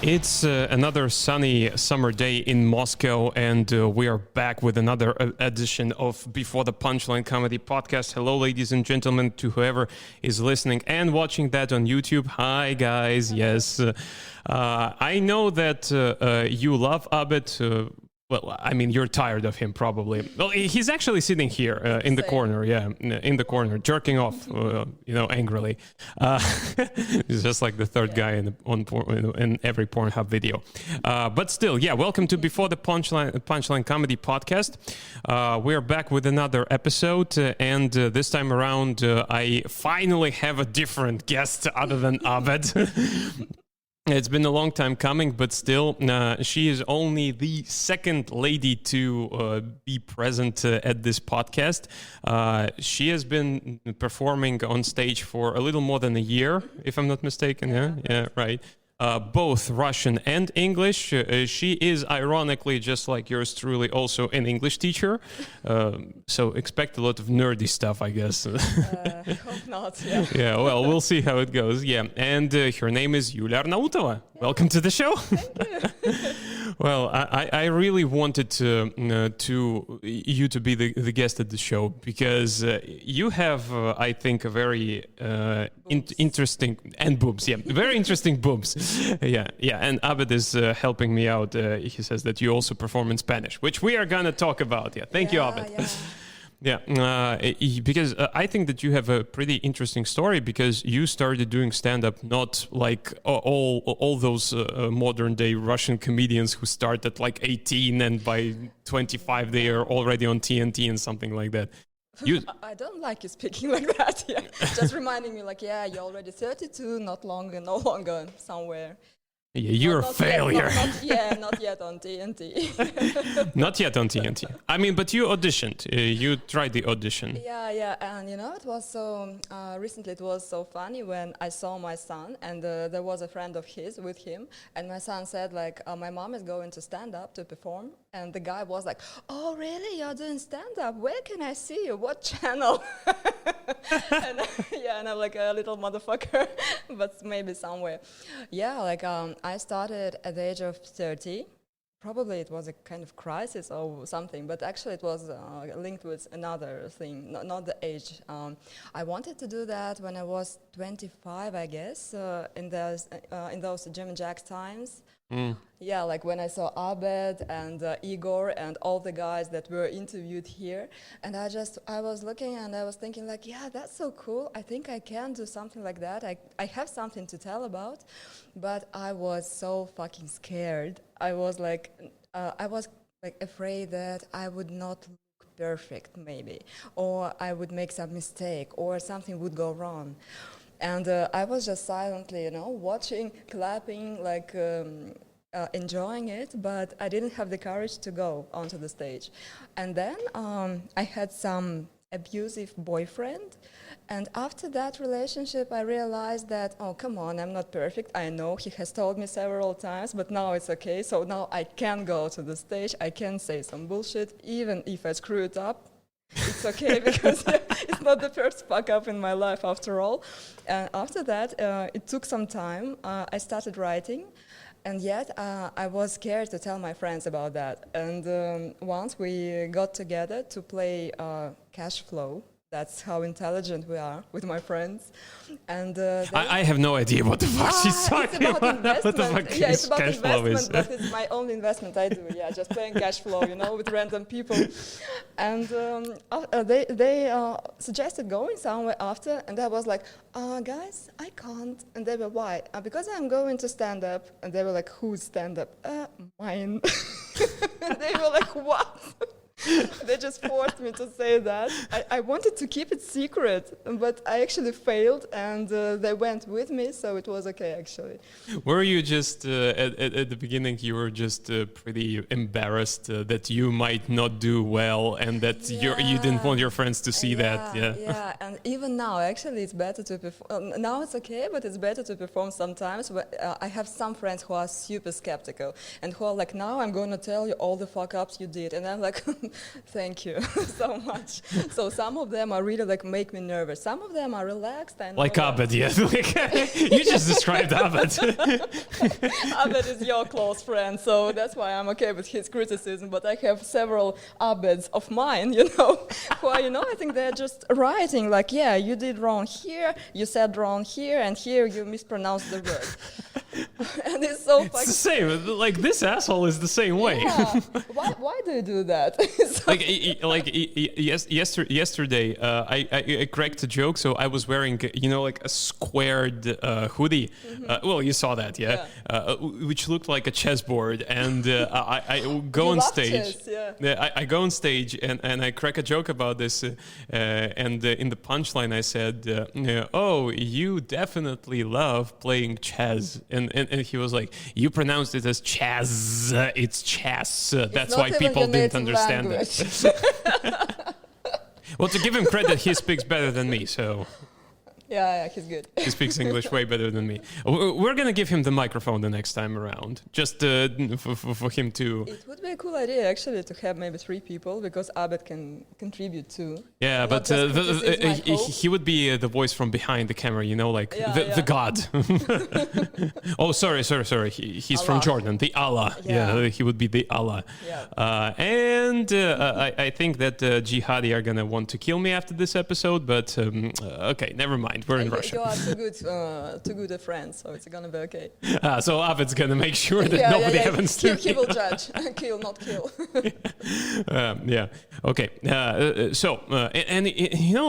It's another sunny summer day in Moscow, and we are back with another edition of Before the Punchline Comedy Podcast. Hello, ladies and gentlemen, to whoever is listening and watching that on YouTube. Hi, guys. Yes. I know that you love Abed. Well, I mean, you're tired of him, probably. Well, he's actually sitting here in the corner, in the corner, jerking off, angrily. He's just like the third guy in every Pornhub video. But still, welcome to Before the Punchline Comedy Podcast. We're back with another episode, and this time around, I finally have a different guest other than Abed. It's been a long time coming, but still, she is only the second lady to be present at this podcast. She has been performing on stage for a little more than a year, if I'm not mistaken. Yeah, right. Both Russian and English. She is, ironically, just like yours truly, also an English teacher. So expect a lot of nerdy stuff, I guess. Hope not, yeah. Yeah, well, we'll see how it goes. Yeah, and her name is Yulia Arnautova. Yeah. Welcome to the show. Thank you. Well, I really wanted you to be the guest at the show because you have, I think, a very interesting and boobs. Yeah, very interesting boobs. Yeah. And Abed is helping me out. He says that you also perform in Spanish, which we are gonna talk about. Yeah, thank you, Abed. Yeah. Because I think that you have a pretty interesting story because you started doing stand-up not like all those modern day Russian comedians who start at like 18 and by 25 they are already on TNT and something like that. I don't like you speaking like that. Yeah, just reminding me like, you're already 32, no longer somewhere. Yeah, you're a failure. Not yet on TNT. Not yet on TNT. I mean, but you auditioned. You tried the audition. Yeah. And it was so, recently it was so funny when I saw my son and there was a friend of his with him. And my son said like, my mom is going to stand up to perform. And the guy was like, oh, really? You're doing stand up? Where can I see you? What channel? and I'm like a little motherfucker, but maybe somewhere. Yeah, like I started at the age of 30. Probably it was a kind of crisis or something, but actually it was linked with another thing, not the age. I wanted to do that when I was 25, I guess, in those Jim and Jack times. Mm. Yeah, like when I saw Abed and Igor and all the guys that were interviewed here, and I was looking and I was thinking like, yeah, that's so cool. I think I can do something like that. I have something to tell about, but I was so fucking scared. I was like afraid that I would not look perfect, maybe, or I would make some mistake, or something would go wrong. And I was just silently, watching, clapping, like enjoying it, but I didn't have the courage to go onto the stage. And then I had some abusive boyfriend. And after that relationship, I realized that, oh, come on, I'm not perfect. I know he has told me several times, but now it's okay. So now I can go to the stage. I can say some bullshit, even if I screw it up. It's okay because it's not the first fuck up in my life after all. And after that, it took some time. I started writing, and yet I was scared to tell my friends about that. And once we got together to play Cash Flow. That's how intelligent we are with my friends. And I have no idea what the fuck she's talking about. What the fuck it's about cash flow is. But it's my only investment I do. Yeah, just playing cash flow, with random people. And they suggested going somewhere after, and I was like, guys, I can't. And they were, why? Because I'm going to stand up. And they were like, who's stand up? Mine. And they were like, what? They just forced me to say that. I wanted to keep it secret, but I actually failed, and they went with me, so it was okay, actually. Were you just, at the beginning, you were just pretty embarrassed that you might not do well, and that you didn't want your friends to see that? Yeah, and even now, actually, it's better to perform. Now it's okay, but it's better to perform sometimes. But, I have some friends who are super skeptical, and who are like, now I'm going to tell you all the fuck-ups you did. And I'm like, Thank you so much. So some of them are really like make me nervous. Some of them are relaxed. I know Like that. Abed, yeah. You just described Abed. Abed is your close friend, so that's why I'm okay with his criticism. But I have several Abeds of mine, who are, I think they're just writing like, yeah, you did wrong here, you said wrong here, and here you mispronounced the word. And it's so It's the same. Like this asshole is the same way. Yeah. Why do you do that? Yesterday, I cracked a joke. So I was wearing, like a squared hoodie. Well, you saw that, yeah? Which looked like a chessboard. And I go You on love stage. chess, yeah. I go on stage and I crack a joke about this. And in the punchline, I said, "Oh, you definitely love playing chess." And he was like, "You pronounced it as chess. It's chess. That's not why even people your didn't native understand language." it." Well, to give him credit, he speaks better than me, so Yeah, he's good. he speaks English way better than me. We're gonna give him the microphone the next time around, just for him to. It would be a cool idea actually to have maybe 3 people because Abed can contribute too. Yeah, Not but just criticism, I hope. he would be the voice from behind the camera, like Yeah, the god. Oh, sorry. He's from Allah. Jordan, the Allah. Yeah. He would be the Allah. Yeah. And I think that jihadi are gonna want to kill me after this episode, but okay, never mind. We're in Russia. You are too good a friend, so it's gonna be okay. So Avid's gonna make sure that nobody happens to He will judge. Kill, not kill. yeah. Okay. And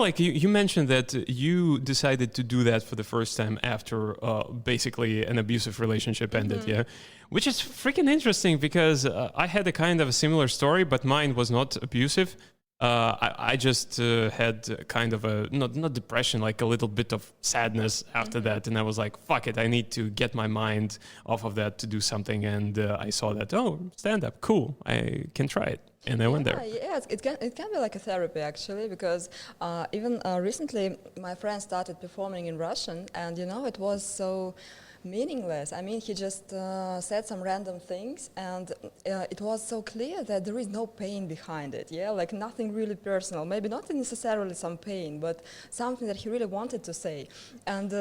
like you mentioned that you decided to do that for the first time after basically an abusive relationship ended. Yeah. Which is freaking interesting because I had a kind of a similar story, but mine was not abusive. I just had kind of a not depression, like a little bit of sadness after that, and I was like, "Fuck it, I need to get my mind off of that to do something." And I saw that, stand up, cool, I can try it, and I went there. Yeah, it can be like a therapy actually, because even recently my friend started performing in Russian, and it was so meaningless. I mean, he just said some random things, and it was so clear that there is no pain behind it. Yeah, like nothing really personal. Maybe not necessarily some pain, but something that he really wanted to say. And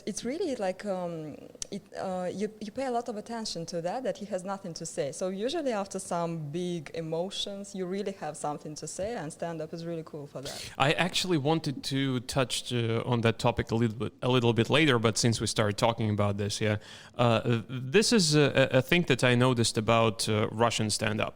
it's really like you pay a lot of attention to that he has nothing to say. So usually after some big emotions, you really have something to say, and stand-up is really cool for that. I actually wanted to touch on that topic a little bit later, but since we started talking about this, this is a thing that I noticed about Russian stand-up,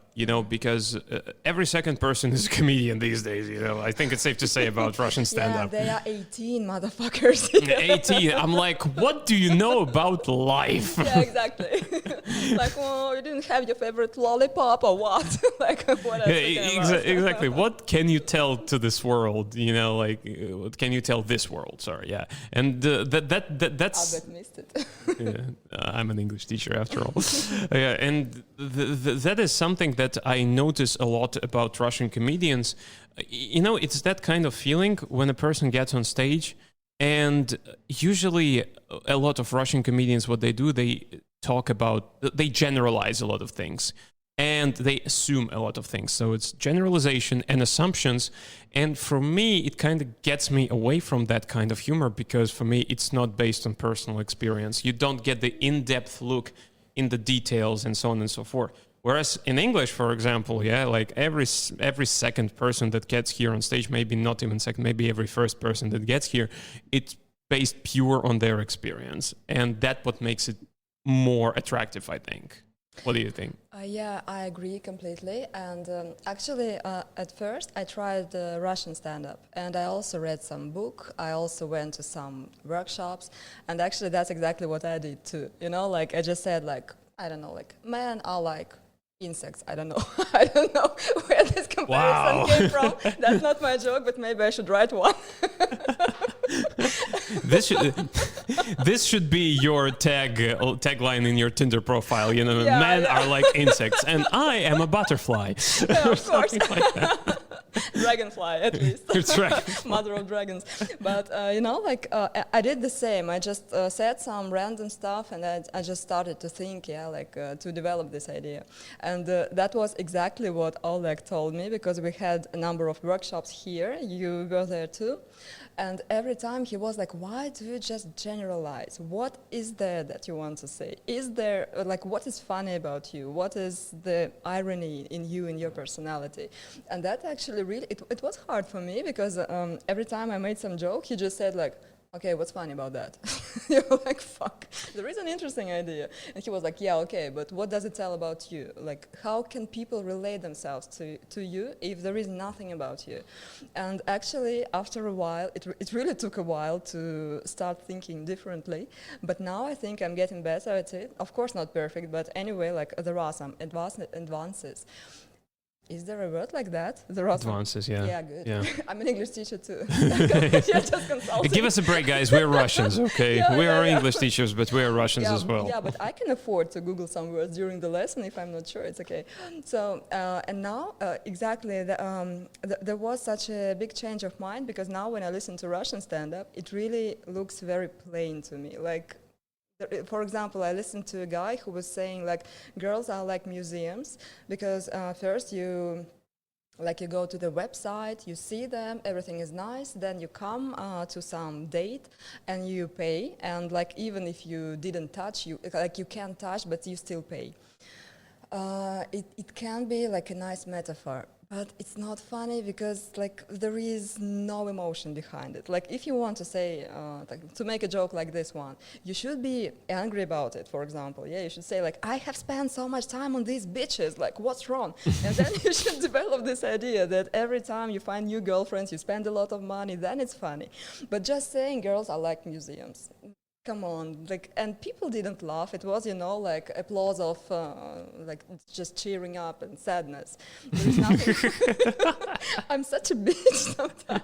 because every second person is a comedian these days, I think it's safe to say about Russian stand-up. Yeah, they are 18 motherfuckers. 18. I'm like, what do you know about life? Yeah, exactly. Like, you didn't have your favorite lollipop or what? Like, what else? Exactly. What can you tell to this world? What can you tell this world? Sorry, yeah. And that's. I bet missed it. Yeah, I'm an English teacher after all. And that is something that I notice a lot about Russian comedians. It's that kind of feeling when a person gets on stage, and usually a lot of Russian comedians, what they do, they generalize a lot of things. And they assume a lot of things. So it's generalization and assumptions. And for me, it kind of gets me away from that kind of humor, because for me, it's not based on personal experience. You don't get the in-depth look in the details and so on and so forth. Whereas in English, for example, like every second person that gets here on stage, maybe not even second, maybe every first person that gets here, it's based pure on their experience. And that's what makes it more attractive, I think. What do you think? Yeah, I agree completely. And actually, at first, I tried Russian stand-up, and I also read some book. I also went to some workshops, and actually, that's exactly what I did too. Like I just said, like, I don't know, like men are like insects. I don't know. I don't know where this comparison came from. That's not my joke, but maybe I should write one. This should be your tagline in your Tinder profile. Men are like insects, and I am a butterfly. Yeah, of course. Like that. Dragonfly, at least. That's right. Mother of dragons. But, I did the same. I just said some random stuff and I just started to think, to develop this idea. And that was exactly what Oleg told me, because we had a number of workshops here. You were there too. And every time he was like, why do you just generalize? What is there that you want to say? Is there, what is funny about you? What is the irony in you, in your personality? And that actually really, it was hard for me, because every time I made some joke, he just said like, okay, what's funny about that? You're like, fuck, there is an interesting idea. And he was like, yeah, okay, but what does it tell about you? Like, how can people relate themselves to you if there is nothing about you? And actually, after a while, it really took a while to start thinking differently. But now I think I'm getting better at it. Of course, not perfect, but anyway, there are some advances. Is there a word like that? There are advances, yeah. Yeah, good. Yeah. I'm an English teacher too. You're just consulting. Give us a break, guys. We're Russians, okay? We are English teachers, but we are Russians as well. Yeah, but I can afford to Google some words during the lesson if I'm not sure. It's okay. So, and now, exactly, there was such a big change of mind, because now when I listen to Russian stand-up, it really looks very plain to me. Like, for example, I listened to a guy who was saying like girls are like museums, because first you go to the website, you see them, everything is nice, then you come to some date and you pay, and like even if you didn't touch, you can't touch, but you still pay. It can be like a nice metaphor. But it's not funny, because like there is no emotion behind it. Like if you want to say, to make a joke like this one, you should be angry about it, for example. Yeah, you should say like, I have spent so much time on these bitches, like what's wrong? And then you should develop this idea that every time you find new girlfriends, you spend a lot of money, then it's funny. But just saying girls are like museums. Come on, and people didn't laugh. It was, like applause of, just cheering up and sadness. There is nothing. I'm such a bitch sometimes.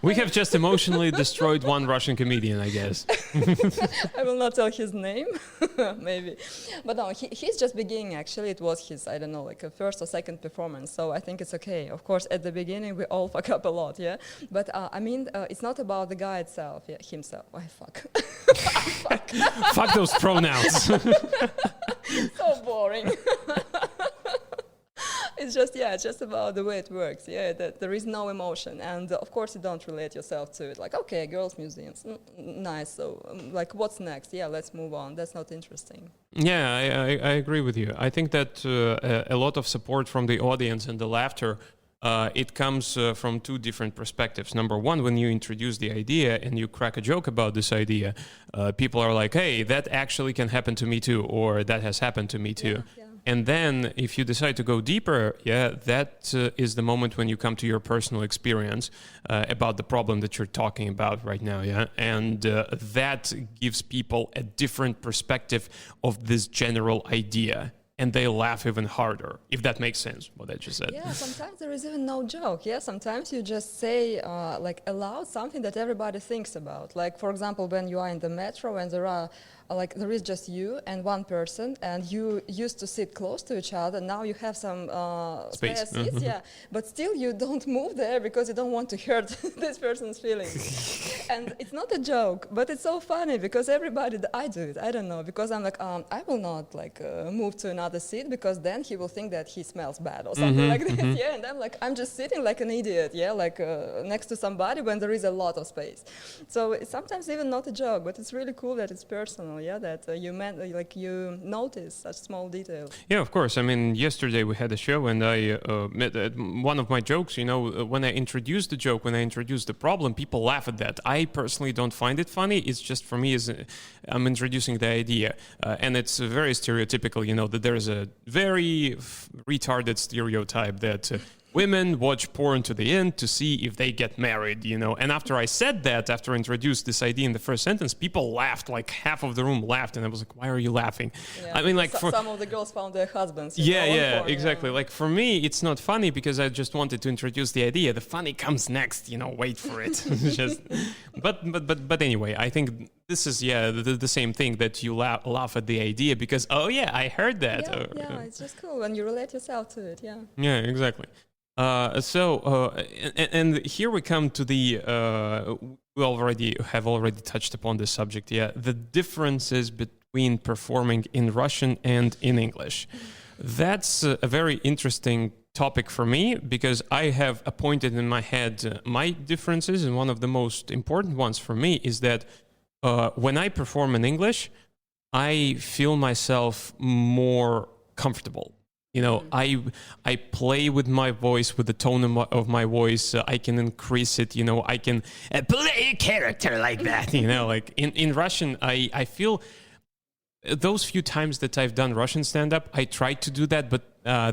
We have just emotionally destroyed one Russian comedian, I guess. I will not tell his name, maybe. But no, he's just beginning, actually. It was his, I don't know, like a first or second performance, so I think it's okay. Of course, at the beginning, we all fuck up a lot, yeah? But, it's not about the guy itself, himself. I fuck. Fuck those pronouns. So boring. It's just about the way it works. Yeah, that there is no emotion, and of course you don't relate yourself to it. Like, okay, girls' museums, nice. So, what's next? Yeah, let's move on. That's not interesting. Yeah, I agree with you. I think that a lot of support from the audience and the laughter. It comes from two different perspectives. Number one, when you introduce the idea and you crack a joke about this idea, people are like, hey, that actually can happen to me too, or that has happened to me too. Yeah. And then if you decide to go deeper, that is the moment when you come to your personal experience about the problem that you're talking about right now. Yeah. And that gives people a different perspective of this general idea. And they laugh even harder, if that makes sense, what I just said. Yeah, sometimes there is even no joke. Yeah, sometimes you just say, aloud something that everybody thinks about. Like, for example, when you are in the metro and there is just you and one person, and you used to sit close to each other. Now you have some spare seats, but still you don't move there because you don't want to hurt this person's feelings. And it's not a joke, but it's so funny because I do it. I don't know, because I'm like, I will not move to another seat, because then he will think that he smells bad or something like this. Yeah, and I'm just sitting like an idiot. Yeah, next to somebody when there is a lot of space. So it's sometimes even not a joke, but it's really cool that it's personal. Yeah, that you notice such small details. Yeah, of course. I mean, yesterday we had a show, and I one of my jokes. When I introduced the joke, when I introduced the problem, people laugh at that. I personally don't find it funny. It's just for me, I'm introducing the idea, and it's very stereotypical. That there's a very retarded stereotype that. Women watch porn to the end to see if they get married, And after I said that, after I introduced this idea in the first sentence, people laughed, like half of the room laughed. And I was like, why are you laughing? Yeah. I mean, some of the girls found their husbands. Yeah, exactly. Yeah. Like for me, it's not funny because I just wanted to introduce the idea. The funny comes next, wait for it. But anyway, I think this is, the same thing that you laugh at the idea because, I heard that. Yeah, it's just cool when you relate yourself to it, yeah. Yeah, exactly. And here we come to the we already touched upon this subject. Yeah, the differences between performing in Russian and in English. That's a very interesting topic for me because I have appointed in my head my differences, and one of the most important ones for me is that when I perform in English, I feel myself more comfortable. You know, I play with my voice, with the tone of my voice. I can increase it. You know, I can play a character like that. You know, like in Russian, I feel those few times that I've done Russian stand-up, I tried to do that, but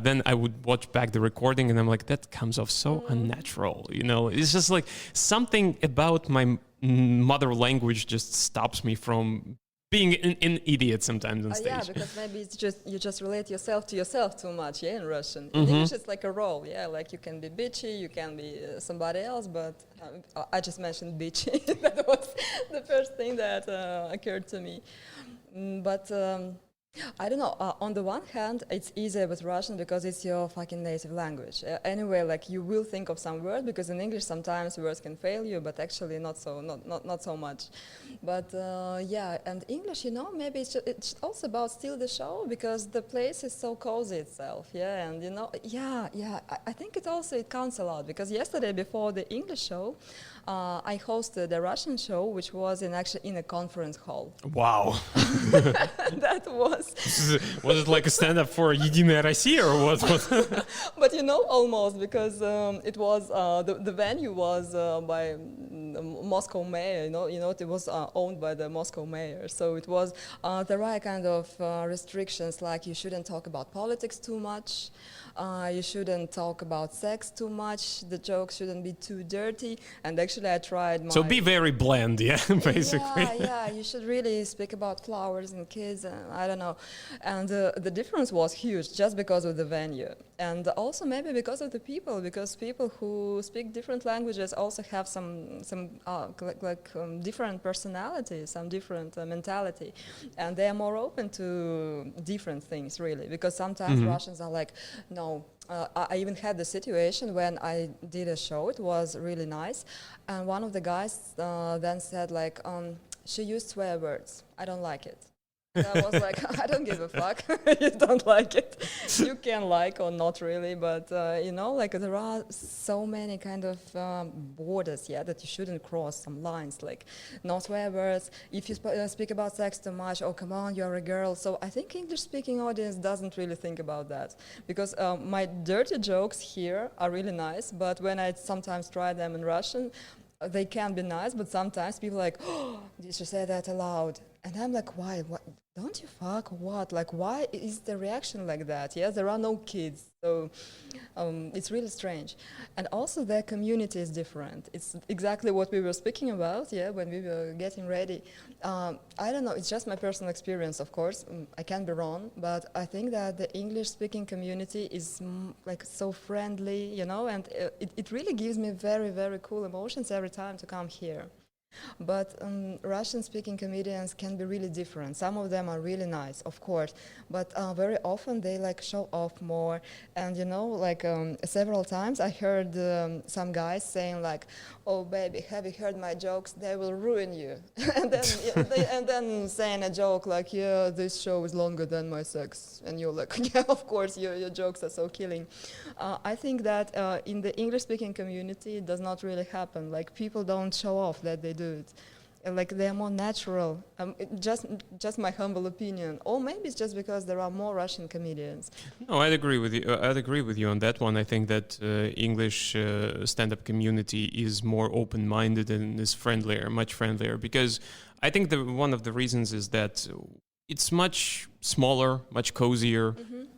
then I would watch back the recording and I'm like, that comes off so unnatural. You know, it's just like something about my mother language just stops me from being an idiot sometimes on stage. Yeah, because maybe it's just you just relate yourself to yourself too much, yeah, in Russian. In English, it's like a role, yeah, like you can be bitchy, you can be somebody else, but I just mentioned bitchy. That was the first thing that occurred to me. But I don't know. On the one hand, it's easier with Russian because it's your fucking native language. Anyway, like you will think of some word because in English sometimes words can fail you, but actually not so much. But yeah, and English, you know, maybe it's also about steal the show because the place is so cozy itself. Yeah, and you know, yeah. I think it counts a lot because yesterday before the English show, I hosted a Russian show which was actually in a conference hall. Wow. That was it like a stand-up for Единая Россия or what? But you know, almost, because it was the venue was by Moscow mayor. You know, it was owned by the Moscow mayor. So it was there are kind of restrictions like you shouldn't talk about politics too much. You shouldn't talk about sex too much. The jokes shouldn't be too dirty. And actually, I tried. So be very bland, yeah, basically. Yeah. You should really speak about flowers and kids, and I don't know. And the difference was huge just because of the venue, and also maybe because of the people, because people who speak different languages also have some different personality, some different mentality, and they are more open to different things, really. Because sometimes Russians are like, no. I even had the situation when I did a show. It was really nice, and one of the guys then said like, she used swear words. I don't like it. And I was like, I don't give a fuck. You don't like it. You can like or not really, but you know, like there are so many kind of borders, yeah, that you shouldn't cross. Some lines, like no swear words. If you speak about sex too much, oh come on, you're a girl. So I think English-speaking audience doesn't really think about that because my dirty jokes here are really nice, but when I sometimes try them in Russian, they can be nice, but sometimes people are like, oh, did you say that aloud? And I'm like, why? What? Don't you fuck? What? Like, why is the reaction like that? Yeah, there are no kids, so it's really strange. And also, their community is different. It's exactly what we were speaking about, yeah, when we were getting ready. I don't know. It's just my personal experience, of course. I can be wrong, but I think that the English-speaking community is like so friendly, you know, and it really gives me very, very cool emotions every time to come here. But Russian-speaking comedians can be really different. Some of them are really nice, of course, but very often they like show off more. And you know, like several times I heard some guys saying like, "Oh baby, have you heard my jokes? They will ruin you." And then and then saying a joke like, "Yeah, this show is longer than my sex," and you're like, "Yeah, of course, your jokes are so killing." I think that in the English-speaking community, it does not really happen. Like people don't show off that they do it. Like they are more natural. Just my humble opinion. Or maybe it's just because there are more Russian comedians. No, I'd agree with you. I'd agree with you on that one. I think that English stand-up community is more open-minded and is friendlier, much friendlier. Because I think one of the reasons is that it's much smaller, much cozier,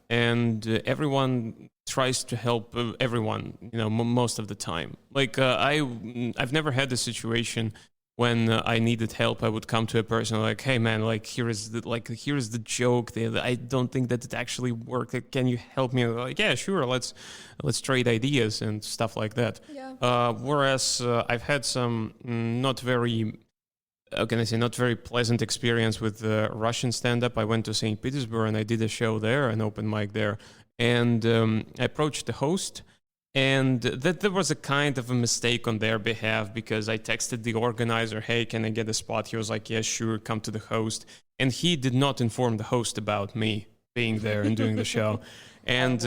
and everyone tries to help everyone. You know, most of the time. Like I've never had a situation when I needed help, I would come to a person like, "Hey man, like here's the joke. I don't think that it actually worked. Like, can you help me?" Like, "Yeah, sure. Let's trade ideas and stuff like that." Yeah. Whereas I've had some not very pleasant experience with Russian stand-up. I went to St. Petersburg and I did a show there, an open mic there, and I approached the host. And that there was a kind of a mistake on their behalf because I texted the organizer, hey, can I get a spot? He was like, yeah, sure, come to the host. And he did not inform the host about me being there and doing the show. And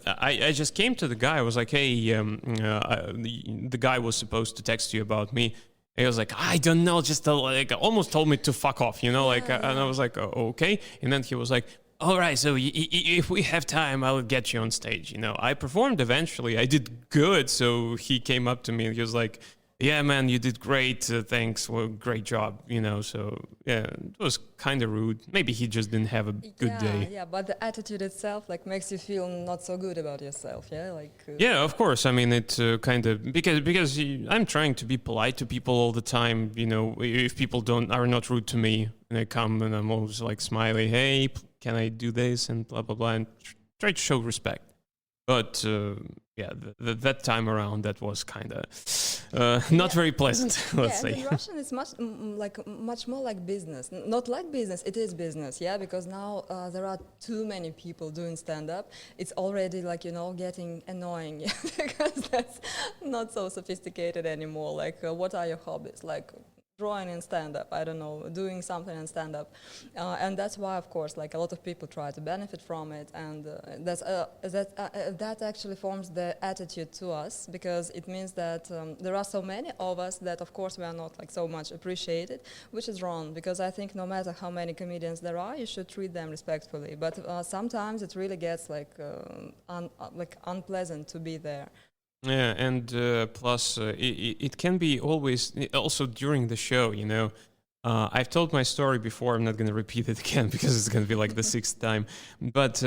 I just came to the guy. I was like, hey, the guy was supposed to text you about me. He was like, I don't know, just like almost told me to fuck off, you know, like, and I was like, oh, okay. And then he was like, all right, so if we have time, I'll get you on stage. You know, I performed eventually. I did good. So he came up to me and he was like, yeah, man, you did great. Thanks. Well, great job. You know, so yeah, it was kind of rude. Maybe he just didn't have a good day. Yeah, but the attitude itself like makes you feel not so good about yourself. Yeah, like. Yeah, of course. I mean, it kind of because I'm trying to be polite to people all the time. You know, if people are not rude to me and they come and I'm always like smiley, hey, can I do this and blah blah blah, and try to show respect. But yeah, that time around, that was kind of not very pleasant. Let's say. In Russian, it's much more like business. Not like business, it is business. Yeah, because now there are too many people doing stand-up. It's already like getting annoying because that's not so sophisticated anymore. Like, what are your hobbies? Like, drawing in stand-up, I don't know, doing something in stand-up. And that's why, of course, like a lot of people try to benefit from it. And that actually forms the attitude to us, because it means that there are so many of us that, of course, we are not like so much appreciated, which is wrong, because I think no matter how many comedians there are, you should treat them respectfully. But sometimes it really gets like unpleasant to be there. Yeah, and plus it can be always also during the show, you know. I've told my story before. I'm not going to repeat it again because it's going to be like the sixth time. But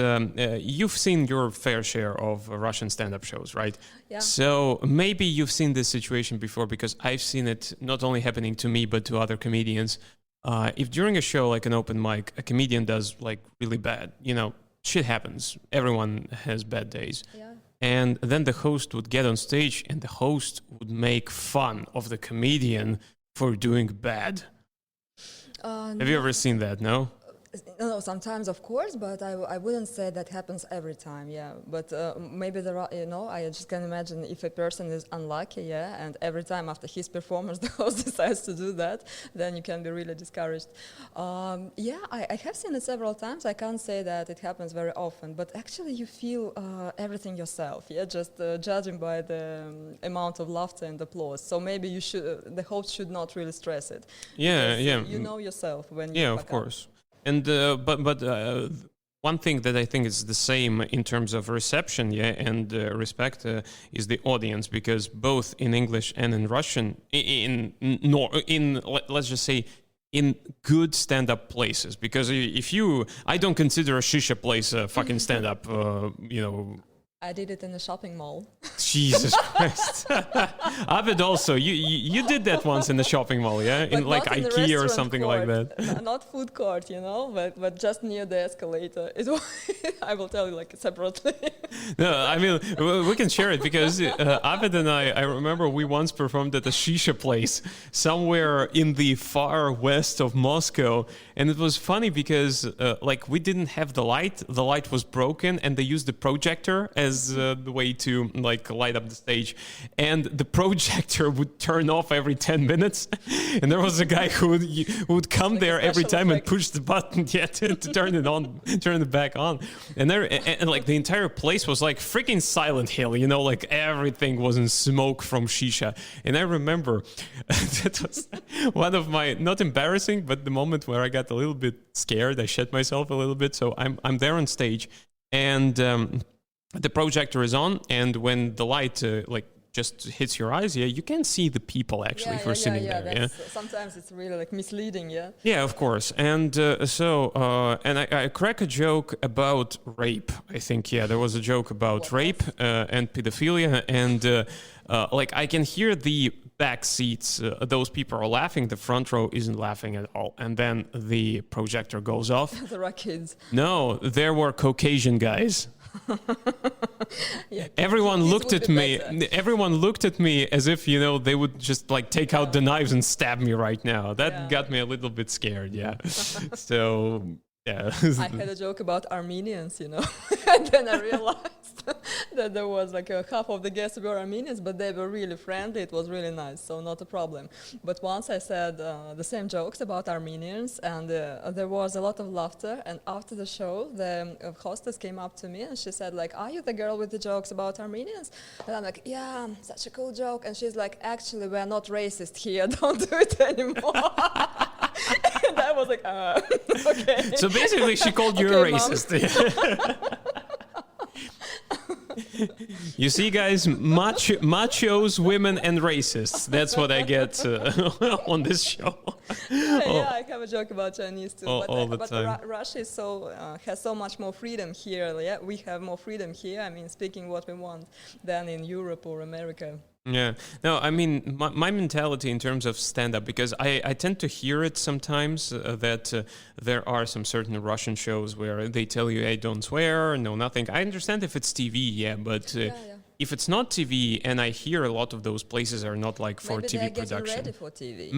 you've seen your fair share of Russian stand-up shows, right? Yeah. So maybe you've seen this situation before, because I've seen it not only happening to me but to other comedians. If during a show like an open mic, a comedian does like really bad, you know, shit happens. Everyone has bad days. Yeah. And then the host would get on stage and the host would make fun of the comedian for doing bad. Have you ever seen that? No? No, sometimes, of course, but I wouldn't say that happens every time, yeah. But maybe there are, I just can imagine if a person is unlucky, yeah, and every time after his performance the host decides to do that, then you can be really discouraged. Yeah, I have seen it several times. I can't say that it happens very often, but actually you feel everything yourself, yeah, just judging by the amount of laughter and applause. So maybe the host should not really stress it. Yeah, yeah. You know yourself when you Yeah, of course. And but one thing that I think is the same in terms of reception, yeah, and respect is the audience, because both in English and in Russian, let's just say in good stand-up places, because I don't consider a shisha place a fucking stand-up, I did it in a shopping mall. Jesus Christ. Abed also, you did that once in the shopping mall, yeah? In like IKEA or something court. like that. Not food court, but just near the escalator. I will tell you like separately. No, I mean, we can share it, because Abed and I remember we once performed at a shisha place somewhere in the far west of Moscow. And it was funny because we didn't have the light was broken, and they used the projector as the way to like light up the stage, and the projector would turn off every 10 minutes, and there was a guy who would come there every time and push the button to turn it back on, and like the entire place was like freaking Silent Hill, like everything was in smoke from shisha. And I remember that was one of my, not embarrassing, but the moment where I got a little bit scared. I shit myself a little bit. So I'm there on stage, and the projector is on, and when the light just hits your eyes, yeah, you can see the people actually who are sitting there. Yeah, sometimes it's really like misleading. Yeah. Yeah, of course. And and I crack a joke about rape. I think there was a joke about rape and pedophilia, and I can hear the back seats. Those people are laughing. The front row isn't laughing at all. And then the projector goes off. There are kids. No, there were Caucasian guys. Everyone looked at me. Everyone looked at me as if they would just take out the knives and stab me right now. That got me a little bit scared. Yeah. So yeah. I had a joke about Armenians, and then I realized that there was like half of the guests were Armenians, but they were really friendly. It was really nice, so not a problem. But once I said the same jokes about Armenians, and there was a lot of laughter. And after the show, the hostess came up to me and she said, like, "Are you the girl with the jokes about Armenians?" And I'm like, "Yeah, such a cool joke." And she's like, "Actually, we're not racist here. Don't do it anymore." And I was like, okay. So basically, she called you a racist. You see, guys, machos, women, and racists. That's what I get on this show. Yeah, I have a joke about Chinese too. All the time. Russia is has so much more freedom here. Yeah, we have more freedom here. I mean, speaking what we want than in Europe or America. Yeah. No, I mean, my mentality in terms of stand-up, because I tend to hear it sometimes that there are some certain Russian shows where they tell you, hey, don't swear, no, nothing. I understand if it's TV, yeah, but if it's not TV, and I hear a lot of those places are not like for maybe TV they're production. Getting ready for TV.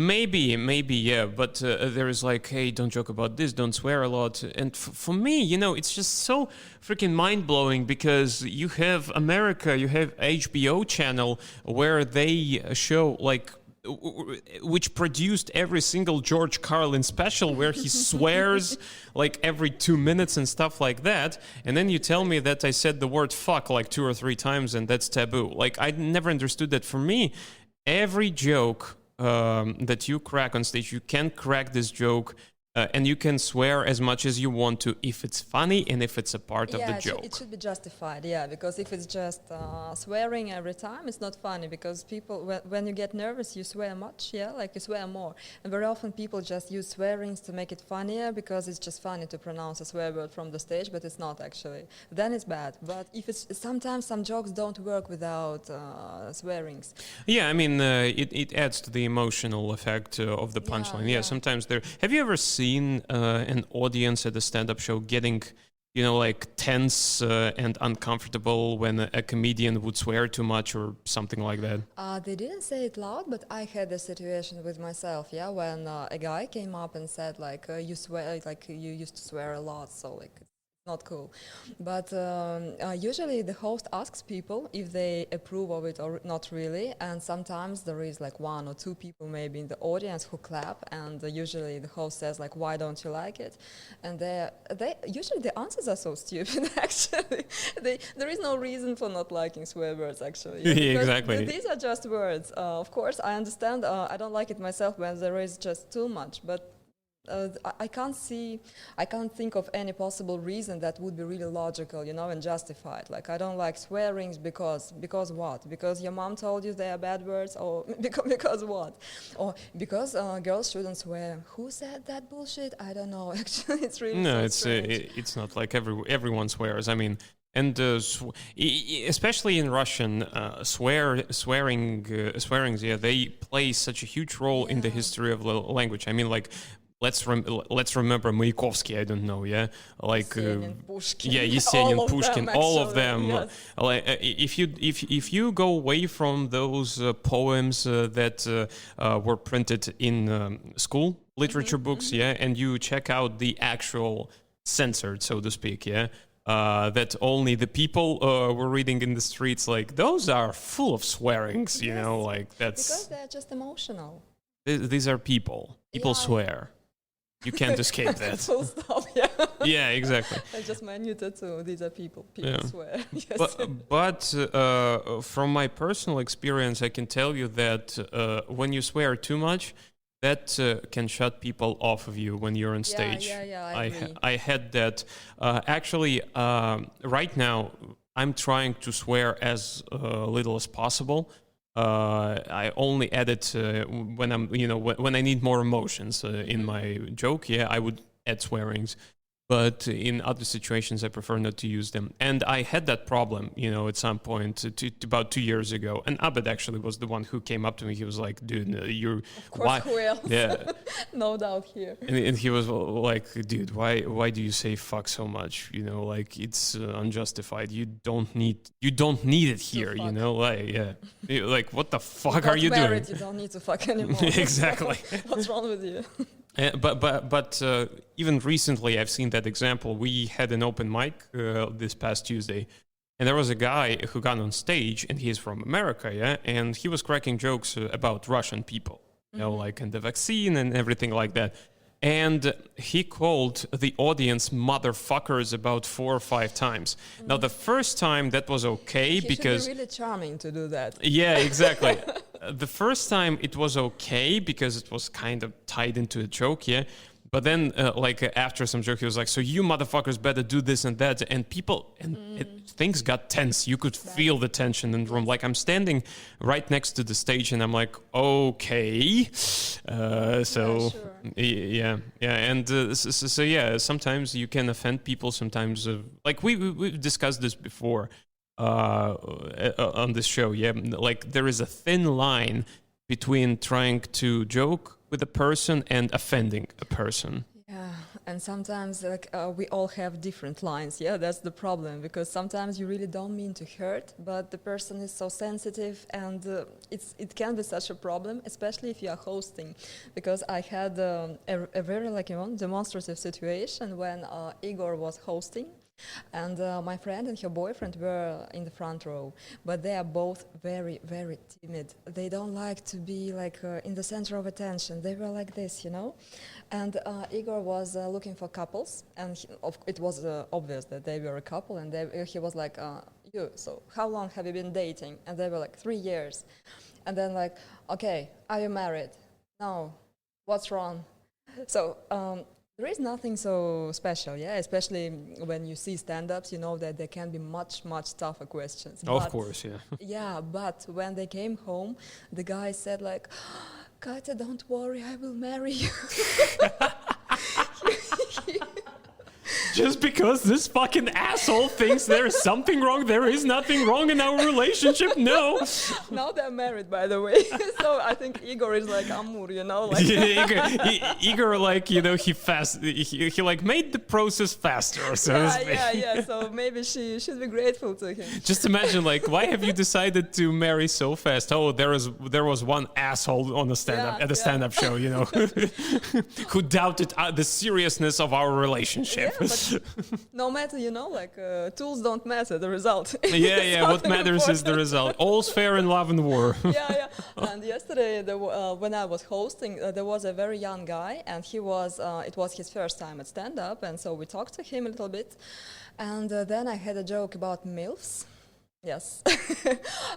Maybe, yeah, but there is like, hey, don't joke about this, don't swear a lot. And for me, you know, it's just so freaking mind-blowing because you have America, you have HBO channel where they show like which produced every single George Carlin special where he swears like every 2 minutes and stuff like that. And then you tell me that I said the word fuck like 2 or 3 times and that's taboo. Like I never understood that. For me, every joke that you crack on stage, you can crack this joke and you can swear as much as you want to if it's funny and if it's a part of the joke. It should be justified, yeah, because if it's just swearing every time, it's not funny because people, when you get nervous, you swear much, yeah, like you swear more. And very often people just use swearings to make it funnier because it's just funny to pronounce a swear word from the stage, but it's not actually. Then it's bad. But if it's, sometimes some jokes don't work without swearings. Yeah, I mean, it adds to the emotional effect of the punchline. Yeah, sometimes there. Have you ever seen an audience at a stand-up show getting, you know, like tense and uncomfortable when a comedian would swear too much or something like that? They didn't say it loud, but I had a situation with myself, yeah, when a guy came up and said, like, you swear, like, you used to swear a lot, so, like, not cool. But usually the host asks people if they approve of it or not really, and sometimes there is like 1 or 2 people maybe in the audience who clap, and usually the host says like, why don't you like it? And they usually the answers are so stupid. Actually, there is no reason for not liking swear words actually. Yeah, exactly. These are just words. Of course, I understand. I don't like it myself when there is just too much, but I can't think of any possible reason that would be really logical, you know, and justified. Like, I don't like swearings because what? Because your mom told you they are bad words, or because what? Or because girls shouldn't swear. Who said that bullshit? I don't know. Actually, it's really it's not like everyone swears. I mean, and especially in Russian, swearings, yeah, they play such a huge role in the history of the language. I mean, like, let's remember Mayakovsky. I don't know, yeah, like Yesenin, Pushkin. Yeah, Yesenin, Pushkin, all of them. Yes. Like, if you go away from those poems that were printed in school literature books, yeah, and you check out the actual censored, so to speak, yeah. That only the people were reading in the streets, like those are full of swearings, you know, like that's because they're just emotional. These are people. People swear. You can't escape that. Full stop. Yeah. Yeah, exactly. That's just my new tattoo. These are people. People swear. Yes. But from my personal experience, I can tell you that when you swear too much, that can shut people off of you when you're on stage. Yeah, I agree. I had that. Actually, right now, I'm trying to swear as little as possible. I only edit when I'm, you know, when I need more emotions in my joke. Yeah, I would add swearings. But in other situations, I prefer not to use them. And I had that problem, you know, at some point about 2 years ago. And Abed actually was the one who came up to me. He was like, dude, you're... Of course, who else? Yeah. No doubt here. And he was like, dude, why do you say fuck so much? You know, like, it's unjustified. You don't need it here, you know? Like, yeah. Like, what the fuck are you doing? You don't need to fuck anymore. Exactly. What's wrong with you? But even recently, I've seen that example. We had an open mic this past Tuesday, And there was a guy who got on stage, and he's from America, yeah, and he was cracking jokes about Russian people, you know, like and the vaccine and everything like that. And he called the audience motherfuckers about 4 or 5 times. Now, the first time that was okay because... He should be really charming to do that. Yeah, exactly. The first time it was okay because it was kind of tied into a joke, yeah. But then, after some joke, he was like, "So you motherfuckers better do this and that," and things got tense. You could feel the tension in the room. Like I'm standing right next to the stage, and I'm like, "Okay," Sometimes you can offend people. Sometimes, we've discussed this before on this show. Yeah, like there is a thin line between trying to joke with a person and offending a person. Yeah, and sometimes we all have different lines. Yeah, that's the problem, because sometimes you really don't mean to hurt, but the person is so sensitive, and it can be such a problem, especially if you are hosting. Because I had a very demonstrative situation when Igor was hosting. And my friend and her boyfriend were in the front row, but they are both very, very timid. They don't like to be in the center of attention. They were like this, you know. And Igor was looking for couples, and it was obvious that they were a couple. And he was like, so how long have you been dating? And they were like 3 years. And then okay, are you married? No. What's wrong? So there is nothing so special, yeah, especially when you see stand-ups, you know that there can be much, much tougher questions. Of course, yeah. Yeah, but when they came home, the guy said Katya, don't worry, I will marry you. Just because this fucking asshole thinks there is something wrong, there is nothing wrong in our relationship, no. Now they're married, by the way. So I think Igor is like Amur, you know. Igor, he made the process faster. So yeah. So maybe she should be grateful to him. Just imagine, why have you decided to marry so fast? Oh, there was one asshole on the stand-up show, you know, who doubted the seriousness of our relationship. Yeah, but no matter, you know, tools don't matter, the result. Yeah, what matters important. Is the result. All's fair in love and war. Yeah. And yesterday, when I was hosting, there was a very young guy, and it was his first time at stand-up, and so we talked to him a little bit. And then I had a joke about MILFs. Yes.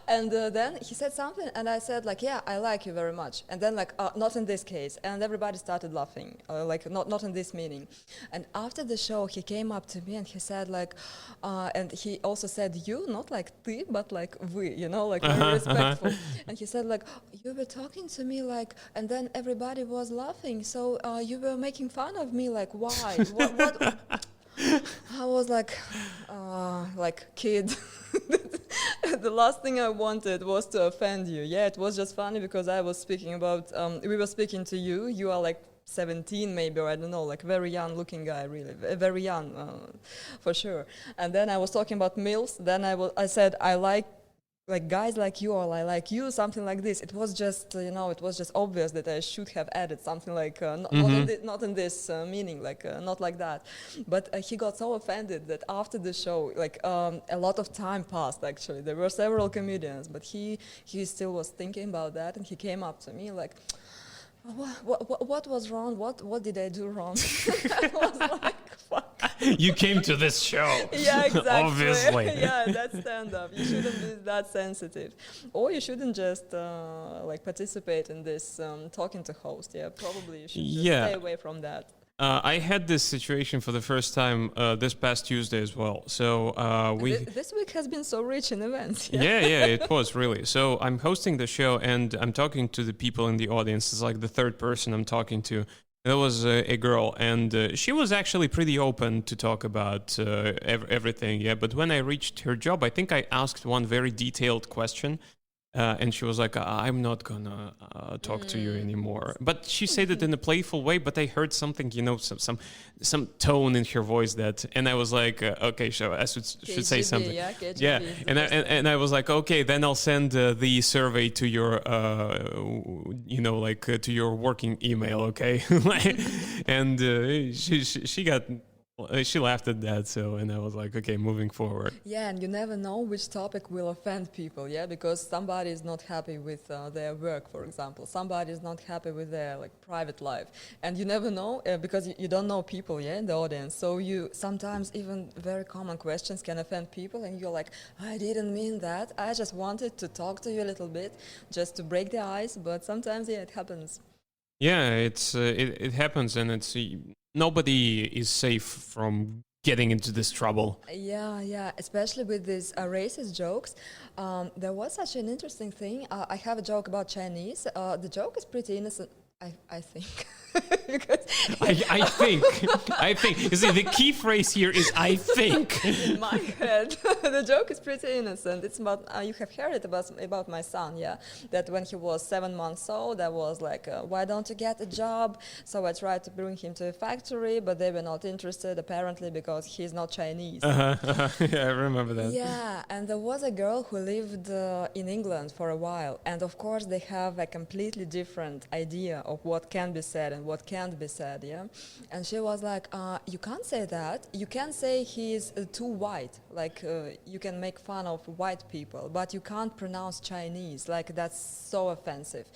And then he said something, and I said, yeah, I like you very much. And then, not in this case. And everybody started laughing, not in this meaning. And after the show, he came up to me and he said, and he also said you, not like ты, but like вы, you know, very respectful. And he said, you were talking to me, and then everybody was laughing. So you were making fun of me, why? What? I was kid. The last thing I wanted was to offend you. Yeah, it was just funny because I was speaking about, we were speaking to you. You are 17 maybe, or I don't know, very young looking guy, really, very young, for sure. And then I was talking about MILFs. Then I said, I like guys like you, or I like you, something like this. It was just, it was just obvious that I should have added something not in this meaning, not like that. But he got so offended that after the show, a lot of time passed, actually. There were several comedians, but he still was thinking about that, and he came up to me what was wrong? What did I do wrong? I was fuck. You came to this show. Yeah, exactly. Obviously. Yeah, that's stand-up. You shouldn't be that sensitive. Or you shouldn't just participate in this talking to host. Yeah, probably you should just stay away from that. I had this situation for the first time this past Tuesday as well. So this week has been so rich in events. Yeah, it was really. So I'm hosting the show and I'm talking to the people in the audience. It's the third person I'm talking to. There was a girl, and she was actually pretty open to talk about everything. Yeah, but when I reached her job, I think I asked one very detailed question. And she was like, I'm not gonna talk to you anymore. But she said it in a playful way, but I heard something, some tone in her voice and I was like, okay, so I should say something. Yeah, and I was like, okay, then I'll send the survey to your, to your working email, okay? And she got Well, she laughed at that, and I was like, okay, moving forward. Yeah, and you never know which topic will offend people, yeah, because somebody is not happy with their work, for example. Somebody is not happy with their like private life, and you never know because you don't know people, yeah, in the audience. So you sometimes even very common questions can offend people, and you're like, I didn't mean that. I just wanted to talk to you a little bit, just to break the ice. But sometimes, yeah, it happens. Yeah, it happens, and nobody is safe from getting into this trouble. Yeah, especially with these racist jokes. There was such an interesting thing. I have a joke about Chinese. The joke is pretty innocent, I think. Because I think. You see, the key phrase here is "I think." in my head, the joke is pretty innocent. It's about you have heard it about my son, yeah. That when he was 7 months old, I was like, "Why don't you get a job?" So I tried to bring him to a factory, but they were not interested apparently because he's not Chinese. Yeah, I remember that. Yeah, and there was a girl who lived in England for a while, and of course they have a completely different idea of what can be said and what can't be said, yeah? And she was like, you can't say that. You can say he's too white, like you can make fun of white people, but you can't pronounce Chinese, like that's so offensive.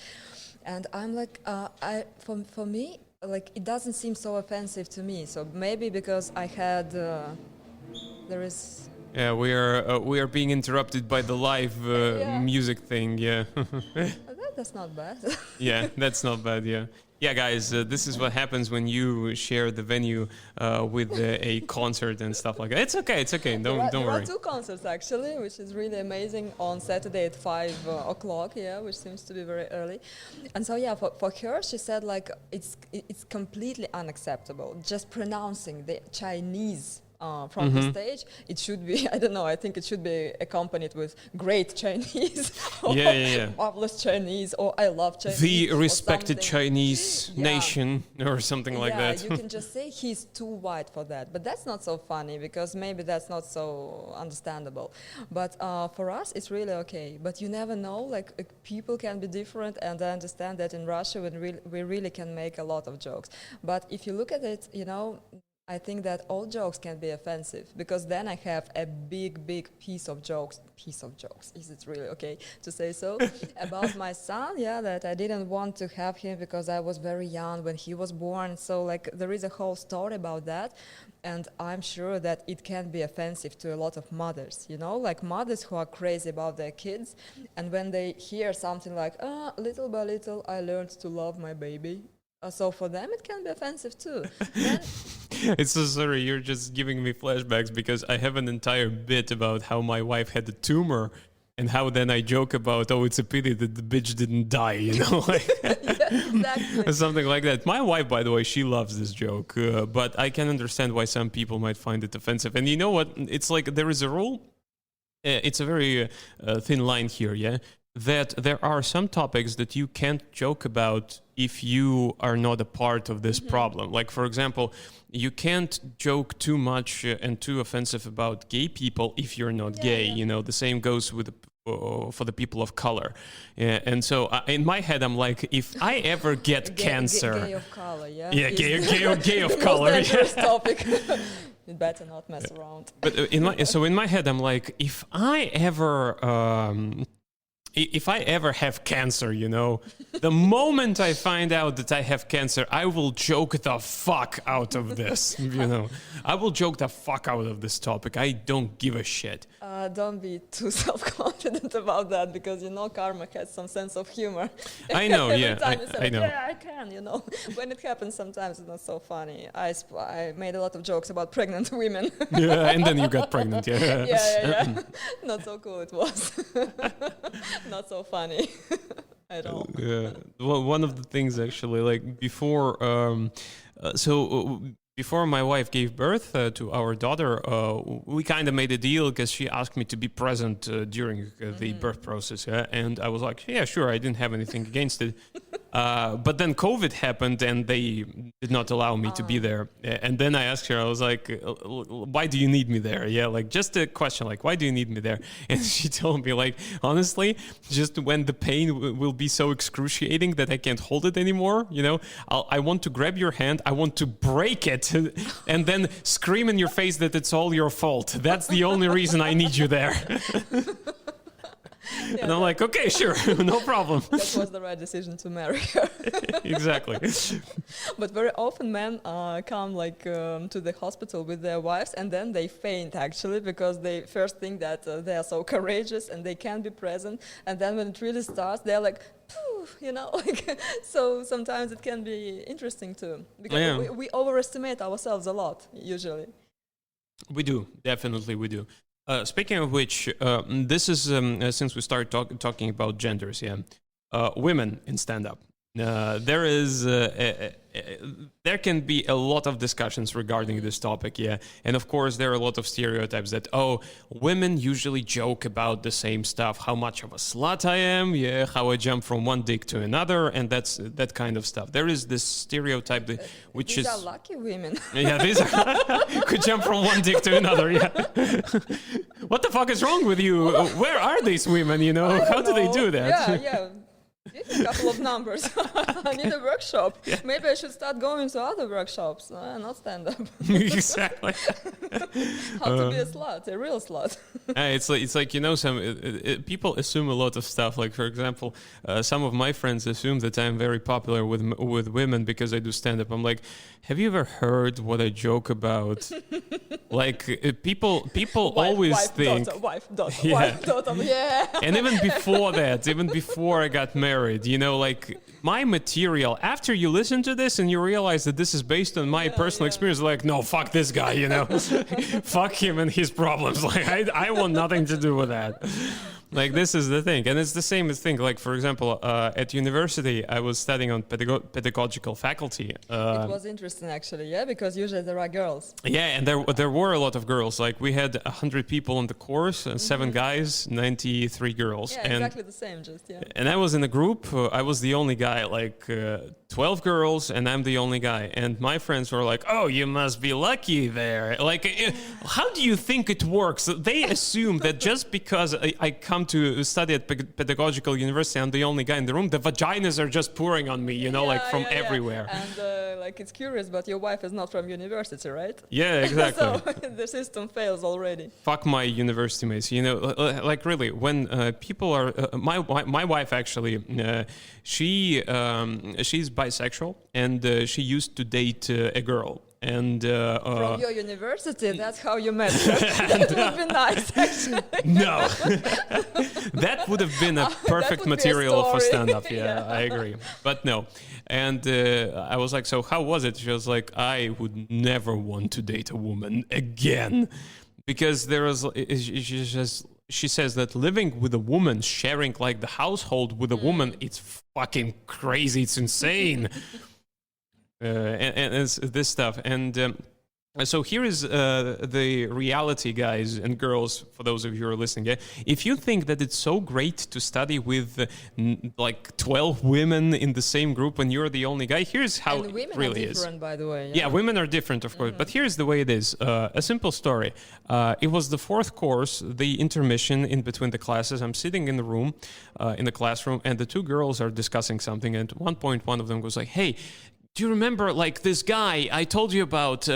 And I'm like, for me, like it doesn't seem so offensive to me. So maybe because I had, there is... Yeah, we are being interrupted by the live music thing. Yeah, that's not bad. Yeah, that's not bad. Yeah, yeah, guys, this is what happens when you share the venue with a concert and stuff like that. It's okay. It's okay. Don't worry. There are two concerts actually, which is really amazing on Saturday at 5 o'clock. Yeah, which seems to be very early. And so yeah, for her, she said like it's completely unacceptable just pronouncing the Chinese. From the stage, it should be, I don't know, I think it should be accompanied with great Chinese, or marvelous Chinese, or I love Chinese. The respected Chinese nation, or something like that. Yeah, you can just say he's too white for that. But that's not so funny, because maybe that's not so understandable. But for us, it's really okay. But you never know, like people can be different, and I understand that in Russia, we really can make a lot of jokes. But if you look at it, you know, I think that all jokes can be offensive, because then I have a big piece of jokes, is it really okay to say so, about my son, yeah, that I didn't want to have him because I was very young when he was born. So like there is a whole story about that, and I'm sure that it can be offensive to a lot of mothers, you know, like mothers who are crazy about their kids, and when they hear something like, little by little I learned to love my baby. So for them it can be offensive too. It's so sorry, you're just giving me flashbacks, because I have an entire bit about how my wife had a tumor and how then I joke about, oh, it's a pity that the bitch didn't die, you know, like exactly. Something like that. My wife, by the way, she loves this joke, but I can understand why some people might find it offensive. And you know what? It's like there is a rule. It's a very thin line here, yeah? That there are some topics that you can't joke about if you are not a part of this problem. Like, for example, you can't joke too much and too offensive about gay people if you're not gay. Yeah. You know, the same goes with for the people of color. And so in my head, I'm like, if I ever get cancer... Gay of color, yeah? Yeah, gay of color. Most dangerous topic. You better not mess around. But in my head, I'm like, if I ever have cancer, you know, the moment I find out that I have cancer, I will joke the fuck out of this, you know. I will joke the fuck out of this topic. I don't give a shit. Don't be too self-confident about that, because, you know, karma has some sense of humor. I know, Every time you say, I know. Yeah, I can, you know. When it happens, sometimes it's not so funny. I made a lot of jokes about pregnant women. Yeah, and then you got pregnant, yeah. Yeah. Not so cool it was. Not so funny at all. Yeah. Well, one of the things actually, like before, before my wife gave birth to our daughter, we kind of made a deal, because she asked me to be present during the birth process. Yeah? And I was like, yeah, sure, I didn't have anything against it. But then COVID happened, and they did not allow me to be there. And then I asked her, I was like, why do you need me there? Yeah, like just a question, like, why do you need me there? And she told me, like, honestly, just when the pain will be so excruciating that I can't hold it anymore, you know, I want to grab your hand, I want to break it and then scream in your face that it's all your fault. That's the only reason I need you there. Yeah, and I'm like, okay, sure, no problem. that was the right decision to marry her. Exactly. But very often men come like to the hospital with their wives and then they faint actually because they first think that they are so courageous and they can be present, and then when it really starts they're like, poof, you know, like so sometimes it can be interesting too because we overestimate ourselves a lot usually. We do, definitely we do. Speaking of which, this is since we started talking about genders, women in stand-up. There is there can be a lot of discussions regarding this topic, and of course there are a lot of stereotypes that women usually joke about the same stuff, how much of a slut I am, how I jump from one dick to another, and that's that kind of stuff. There is this stereotype which these is are lucky women. Yeah, these are who jump from one dick to another. Yeah, what the fuck is wrong with you? Where are these women? You know, how do they do that? Yeah. Give me a couple of numbers. I need a workshop. Yeah. Maybe I should start going to other workshops, not stand-up. Exactly. How to be a slut, a real slut. It's like, you know, people assume a lot of stuff. Like, for example, some of my friends assume that I'm very popular with women because I do stand-up. I'm like, have you ever heard what I joke about? Like, people always think... Wife, daughter, yeah. And even before that, even before I got married, you know, like my material, after you listen to this and you realize that this is based on my personal experience, like, no, fuck this guy, you know, fuck him and his problems. Like, I want nothing to do with that. Like, this is the thing. And it's the same thing. Like, for example, at university, I was studying on pedagogical faculty. It was interesting, actually, because usually there are girls. Yeah, and there were a lot of girls. Like, we had 100 people on the course, 7 guys, 93 girls. Yeah, exactly the same, And I was in a group. I was the only guy, like 12 girls, and I'm the only guy. And my friends were like, oh, you must be lucky there. Like, how do you think it works? They assume that just because I come to study at pedagogical university, I'm the only guy in the room, the vaginas are just pouring on me, you know, like from everywhere. And like, it's curious, but your wife is not from university, right? Yeah, exactly. So the system fails already. Fuck my university mates, you know, like really, when people are, my wife actually, she's bisexual, and she used to date a girl. And from your university, that's how you met her. That would be nice, actually. No, that would have been a perfect material for stand-up. Yeah, I agree. But no, and I was like, so how was it? She was like, I would never want to date a woman again, because there was. She says that living with a woman, sharing like the household with a woman, it's fucking crazy. It's insane. And it's this stuff. And so here is the reality, guys and girls, for those of you who are listening. Yeah? If you think that it's so great to study with like 12 women in the same group when you're the only guy, here's how it really is. And women are different, by the way. Yeah, women are different, of course. But here's the way it is. A simple story. It was the 4th course, the intermission in between the classes. I'm sitting in the room, in the classroom, and the 2 girls are discussing something. And at one point, one of them goes like, hey, do you remember, like, this guy I told you about?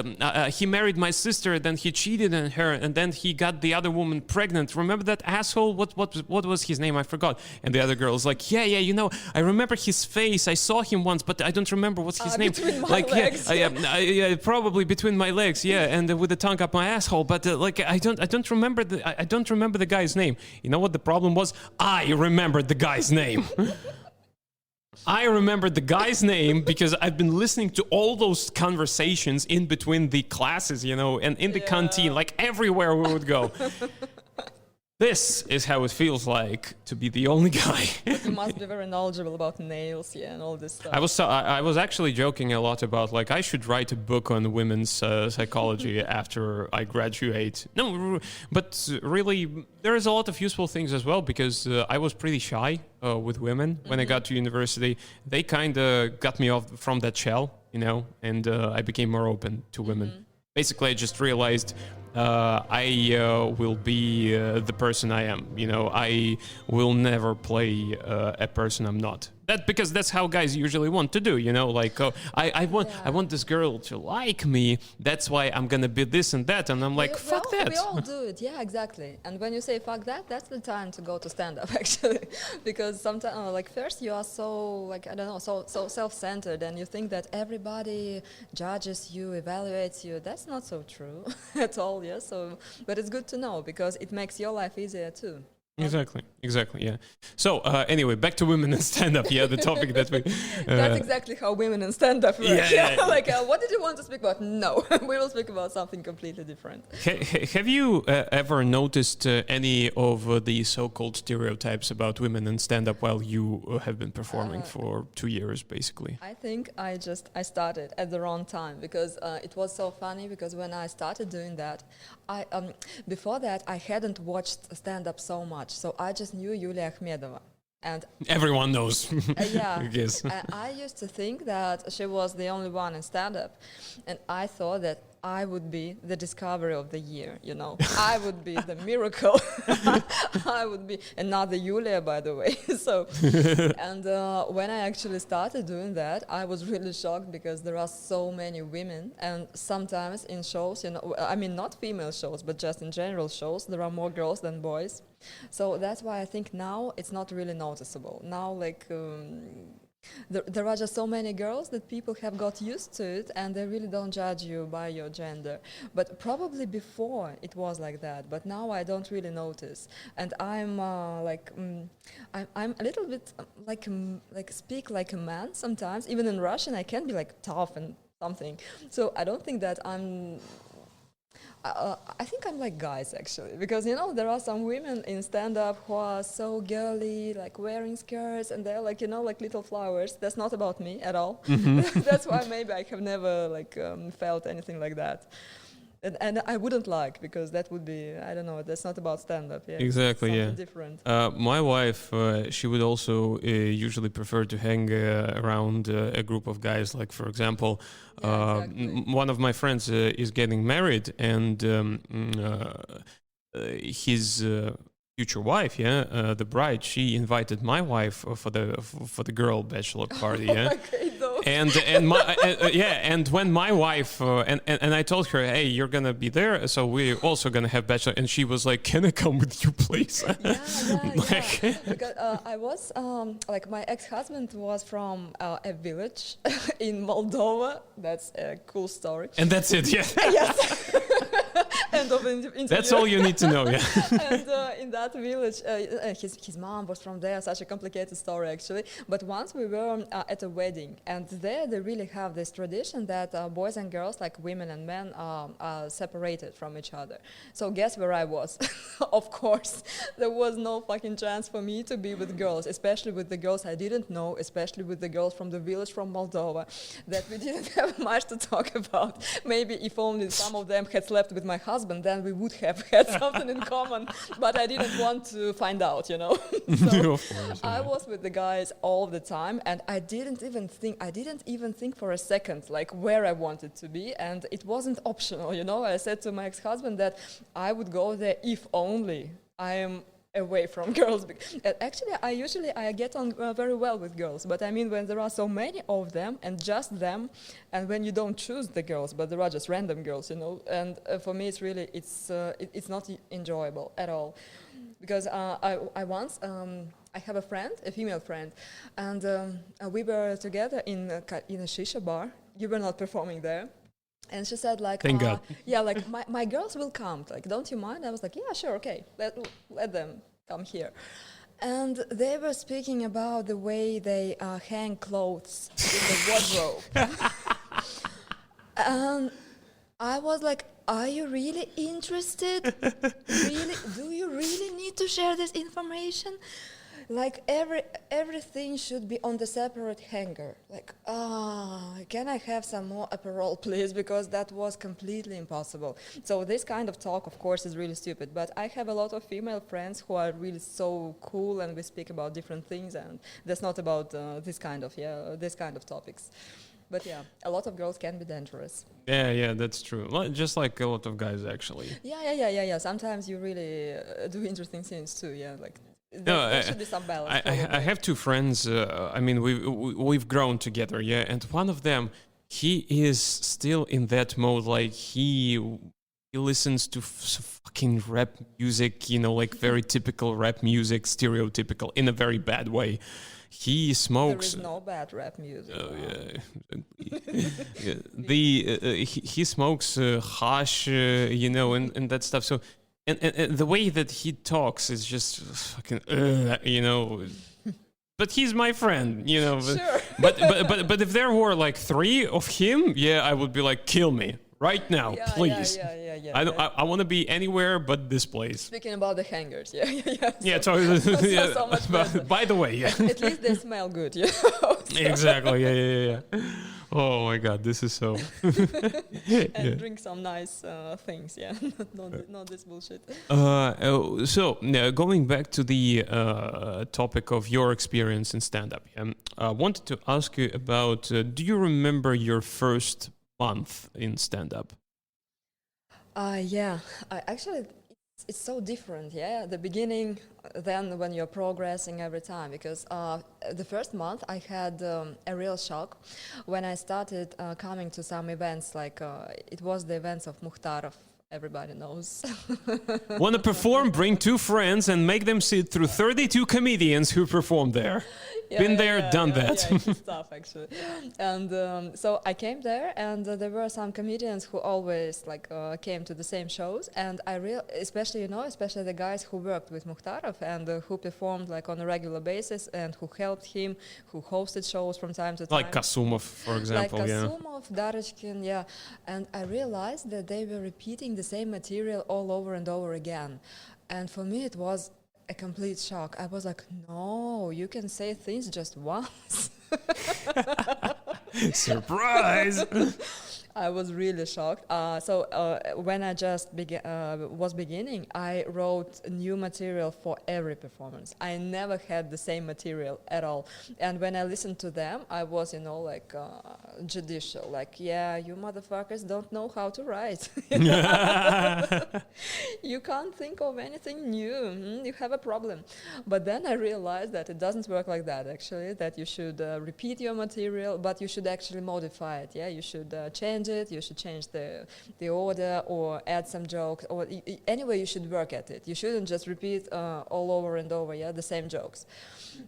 He married my sister, then he cheated on her, and then he got the other woman pregnant. Remember that asshole? What was his name? I forgot. And the other girl was like, yeah, you know, I remember his face. I saw him once, but I don't remember what's his name. Between my legs. Yeah, probably between my legs. Yeah, and with the tongue up my asshole. But like, I don't remember the guy's name. You know what the problem was? I remembered the guy's name. I remembered the guy's name because I've been listening to all those conversations in between the classes, you know, and in the canteen, like everywhere we would go. This is how it feels like to be the only guy. You must be very knowledgeable about nails, and all this stuff. I was actually joking a lot about, like, I should write a book on women's psychology after I graduate. No, but really, there is a lot of useful things as well, because I was pretty shy with women when I got to university. They kind of got me off from that shell. and I became more open to women. Basically, I just realized I will be the person I am. I will never play a person I'm not. Because that's how guys usually want to do. Like, I want this girl to like me. That's why I'm gonna be this and that. And I'm like, fuck that. We all do it. Yeah, exactly. And when you say fuck that, that's the time to go to stand up actually, because sometimes like first you are so like I don't know so self-centered and you think that everybody judges you, evaluates you. That's not so true at all. Yeah. So, but it's good to know because it makes your life easier too. Exactly, yeah. So anyway, back to women and stand-up. Yeah, the topic that we... That's exactly how women and stand-up work. Yeah. Like, what did you want to speak about? No, we will speak about something completely different. Have you ever noticed any of the so-called stereotypes about women and stand-up while you have been performing for 2 years, basically? I think I started at the wrong time because it was so funny because when I started doing that, before that I hadn't watched stand-up so much. So I just knew Yulia Arnautova. And everyone knows. Yeah, I guess. I used to think that she was the only one in stand-up, and I thought that I would be the discovery of the year. I would be the miracle. I would be another Yulia, by the way. So, and when I actually started doing that, I was really shocked because there are so many women, and sometimes in shows, I mean not female shows, but just in general shows, there are more girls than boys. So that's why I think now it's not really noticeable. Now, like, there are just so many girls that people have got used to it and they really don't judge you by your gender. But probably before it was like that, but now I don't really notice. And I'm I'm a little bit like speak like a man sometimes. Even in Russian I can be like tough and something. So I don't think that I think I'm like guys actually, because there are some women in stand-up who are so girly, like wearing skirts, and they're like like little flowers. That's not about me at all. That's why maybe I have never felt anything like that. And I wouldn't like, because that would be, I don't know, that's not about stand-up. Yeah, exactly, yeah. Different. My wife, she would also usually prefer to hang around a group of guys. Like, for example, exactly. One of my friends is getting married, and his future wife, the bride, she invited my wife for the girl bachelor party. Yeah. Okay, though. And when my wife and I told her, hey, you're gonna be there, so we're also gonna have bachelor, and she was like, can I come with you, please? Yeah. Because I was my ex-husband was from a village in Moldova. That's a cool story. And that's it. Yeah. Yes. End of interview. That's all you need to know. Yeah. And in that village, his mom was from there. Such a complicated story, actually. But once we were at a wedding, and there they really have this tradition that boys and girls, like women and men, are separated from each other. So guess where I was? Of course, there was no fucking chance for me to be with girls, especially with the girls I didn't know, especially with the girls from the village from Moldova, that we didn't have much to talk about. Maybe if only some of them had slept with my husband, then we would have had something in common. But I didn't want to find out, So of course, I was with the guys all the time, and I didn't even think for a second like where I wanted to be, and it wasn't optional. I said to my ex-husband that I would go there if only I am away from girls. Actually, I get on very well with girls, but I mean when there are so many of them and just them, and when you don't choose the girls, but there are just random girls, and for me it's really it's not enjoyable at all, because I once I have a friend, a female friend, and we were together in a shisha bar. You were not performing there. And she said, like, thank God. Yeah, like my girls will come. Like, don't you mind? I was like, yeah, sure, okay. Let them come here. And they were speaking about the way they hang clothes in the wardrobe. And I was like, are you really interested? Really? Do you really need to share this information? Like everything should be on the separate hanger. Like, can I have some more Aperol, please? Because that was completely impossible. So this kind of talk, of course, is really stupid. But I have a lot of female friends who are really so cool, and we speak about different things, and that's not about this kind of topics. But yeah, a lot of girls can be dangerous. Yeah, that's true. Just like a lot of guys, actually. Yeah. Sometimes you really do interesting things too. Yeah, like No, there should be some balance. I have two friends. I mean, we've grown together, yeah. And one of them, he is still in that mode. Like he listens to fucking rap music, like very typical rap music, stereotypical in a very bad way. He smokes. There is no bad rap music. Oh yeah. He smokes hash, and that stuff. So. And the way that he talks is just fucking, But he's my friend, Sure. But if there were like 3 of him, yeah, I would be like, kill me right now, please. Yeah. I want to be anywhere but this place. Speaking about the hangers, yeah. So much better. By the way, yeah. At least they smell good, Exactly, yeah. Oh my God, this is so. And drink some nice things, yeah. not this bullshit. So going back to the topic of your experience in stand-up, I wanted to ask you about, do you remember your first month in stand-up? Yeah, actually, it's so different, yeah. The beginning, then when you're progressing every time, because the first month I had a real shock when I started coming to some events, like it was the events of Mukhtarov. Everybody knows. Want to perform? Bring 2 friends and make them sit through 32 comedians who performed there. Been there, done that. Yeah, it's tough actually. And so I came there, and there were some comedians who always came to the same shows, and especially the guys who worked with Mukhtarov and who performed on a regular basis and who helped him, who hosted shows from time to time. Like Kasumov, for example, like Kasumov, Darechkin, yeah. And I realized that they were repeating the same material all over and over again. And for me, it was a complete shock. I was like, no, you can say things just once. Surprise! I was really shocked. So when I just was beginning, I wrote new material for every performance. I never had the same material at all. And when I listened to them, I was, judicial. Like, yeah, you motherfuckers don't know how to write. You can't think of anything new. You have a problem. But then I realized that it doesn't work like that, actually, that you should repeat your material, but you should actually modify it. Yeah, you should change it, you should change the order or add some jokes, or anyway you should work at it. You shouldn't just repeat all over and over the same jokes.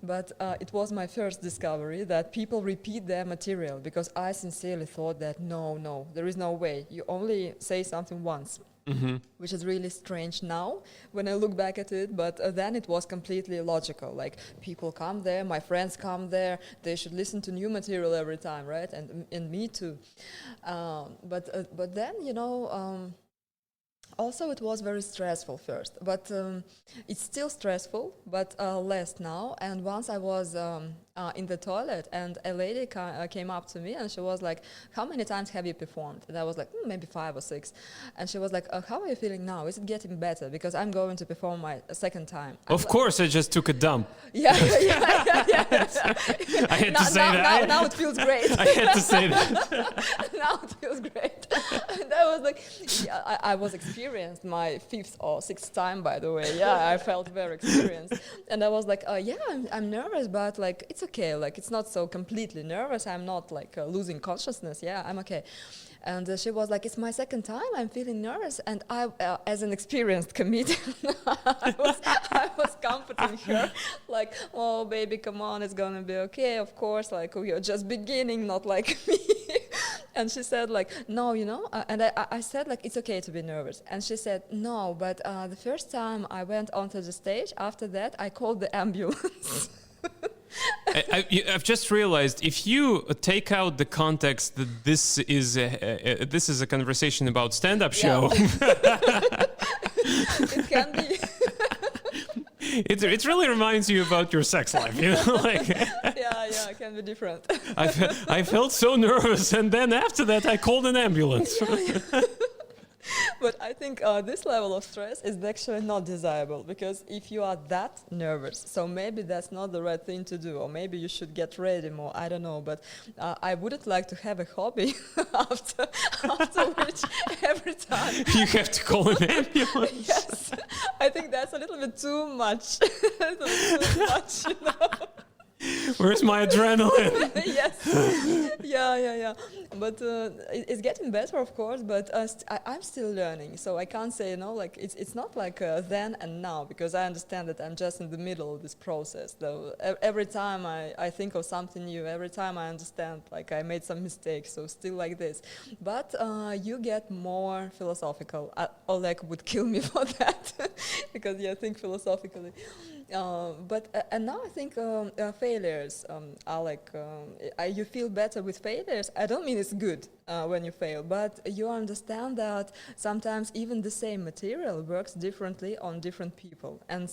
But it was my first discovery that people repeat their material, because I sincerely thought that no, there is no way. You only say something once. Mm-hmm. Which is really strange now when I look back at it, but then it was completely logical. Like, people come there, my friends come there, they should listen to new material every time, right? And me too. But then, also it was very stressful first, but it's still stressful, but less now. And once I was in the toilet, and a lady came up to me, and she was like, how many times have you performed? And I was like, maybe 5 or 6. And she was like, how are you feeling now? Is it getting better? Because I'm going to perform my second time. Of course, I just took a dump. Yeah. I had to say that. Now it feels great. I had to say that. Now it feels great. And I was like, I was experienced my 5th or 6th time, by the way. Yeah, I felt very experienced. And I was like, I'm nervous, but it's okay. It's not so completely nervous. I'm not losing consciousness. Yeah, I'm okay. And she was like, it's my second time, I'm feeling nervous. And I, as an experienced comedian, I was comforting her, like, oh, baby, come on, it's going to be okay, of course, you're just beginning, not like me. And she said, no, and I said, it's okay to be nervous. And she said, no, but the first time I went onto the stage, after that, I called the ambulance. I've just realized, if you take out the context that this is a conversation about stand-up show, it can be. It really reminds you about your sex life, Yeah, it can be different. I felt so nervous, and then after that, I called an ambulance. But I think this level of stress is actually not desirable, because if you are that nervous, so maybe that's not the right thing to do, or maybe you should get ready more. I don't know, but I wouldn't like to have a hobby after which every time You have to call an ambulance. yes, I think that's a little bit too much. A little bit too much, you know. Where's my adrenaline? Yes. Yeah. But it's getting better, of course. But I'm still learning, so I can't say, like it's not like then and now, because I understand that I'm just in the middle of this process. Though every time I think of something new, every time I understand like I made some mistakes, so still like this. But you get more philosophical. Oleg would kill me for that because I think philosophically. And now I think failures are like you feel better with failures. I don't mean it's good when you fail, but you understand that sometimes even the same material works differently on different people. And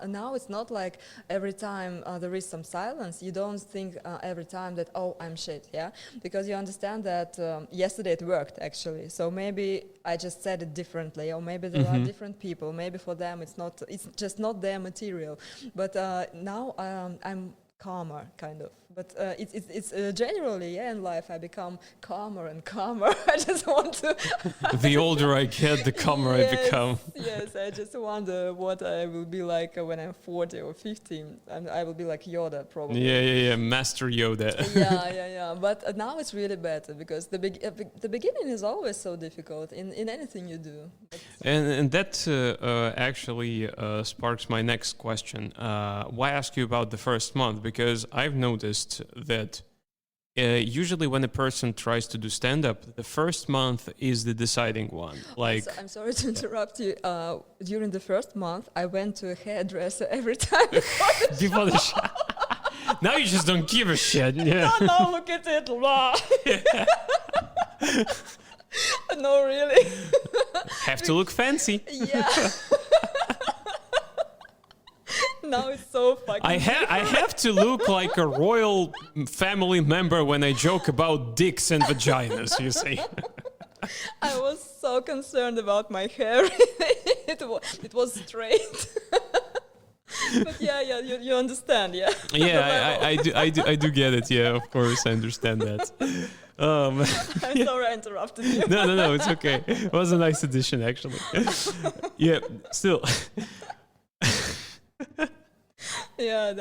now it's not like every time there is some silence, you don't think every time that, oh, I'm shit, yeah? Because you understand that yesterday it worked actually. So maybe I just said it differently, or maybe there are different people. Maybe for them it's just not their material. But now I'm calmer, kind of. But it's generally, in life I become calmer and calmer. I just want to... The older I get, the calmer I become. Yes, I just wonder what I will be like when I'm 40 or 50. And I will be like Yoda, probably. Yeah, Master Yoda. Yeah. But now it's really better, because the beginning is always so difficult in anything you do. And that actually sparks my next question. Why ask you about the first month? Because I've noticed that usually when a person tries to do stand-up, the first month is the deciding one. Like, I'm sorry to interrupt you. During the first month, I went to a hairdresser every time before the show. Now you just don't give a shit. Yeah. No, look at it. No, really. Have to look fancy. Yeah. Now it's so fucking... I have to look like a royal family member when I joke about dicks and vaginas, you see. I was so concerned about my hair. It was straight. But you understand, yeah. Yeah, I do get it. Yeah, of course, I understand that. I'm sorry I interrupted you. No, it's okay. It was a nice addition, actually. Yeah, still. Yeah,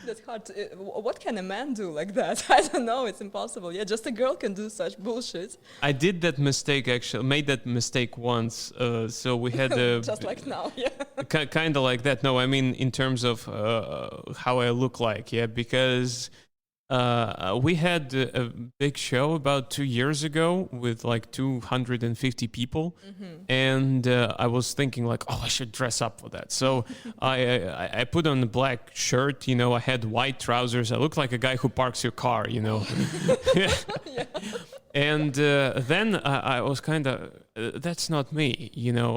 that's hard. What can a man do like that? I don't know. It's impossible. Yeah, just a girl can do such bullshit. I did that mistake, actually. Made that mistake once. So we had just like now, yeah. Kind of like that. No, I mean in terms of how I look like, yeah, because we had a big show about 2 years ago with like 250 people, and I was thinking like, oh, I should dress up for that. So I put on a black shirt, I had white trousers. I looked like a guy who parks your car, Yeah. And then I was kind of, that's not me,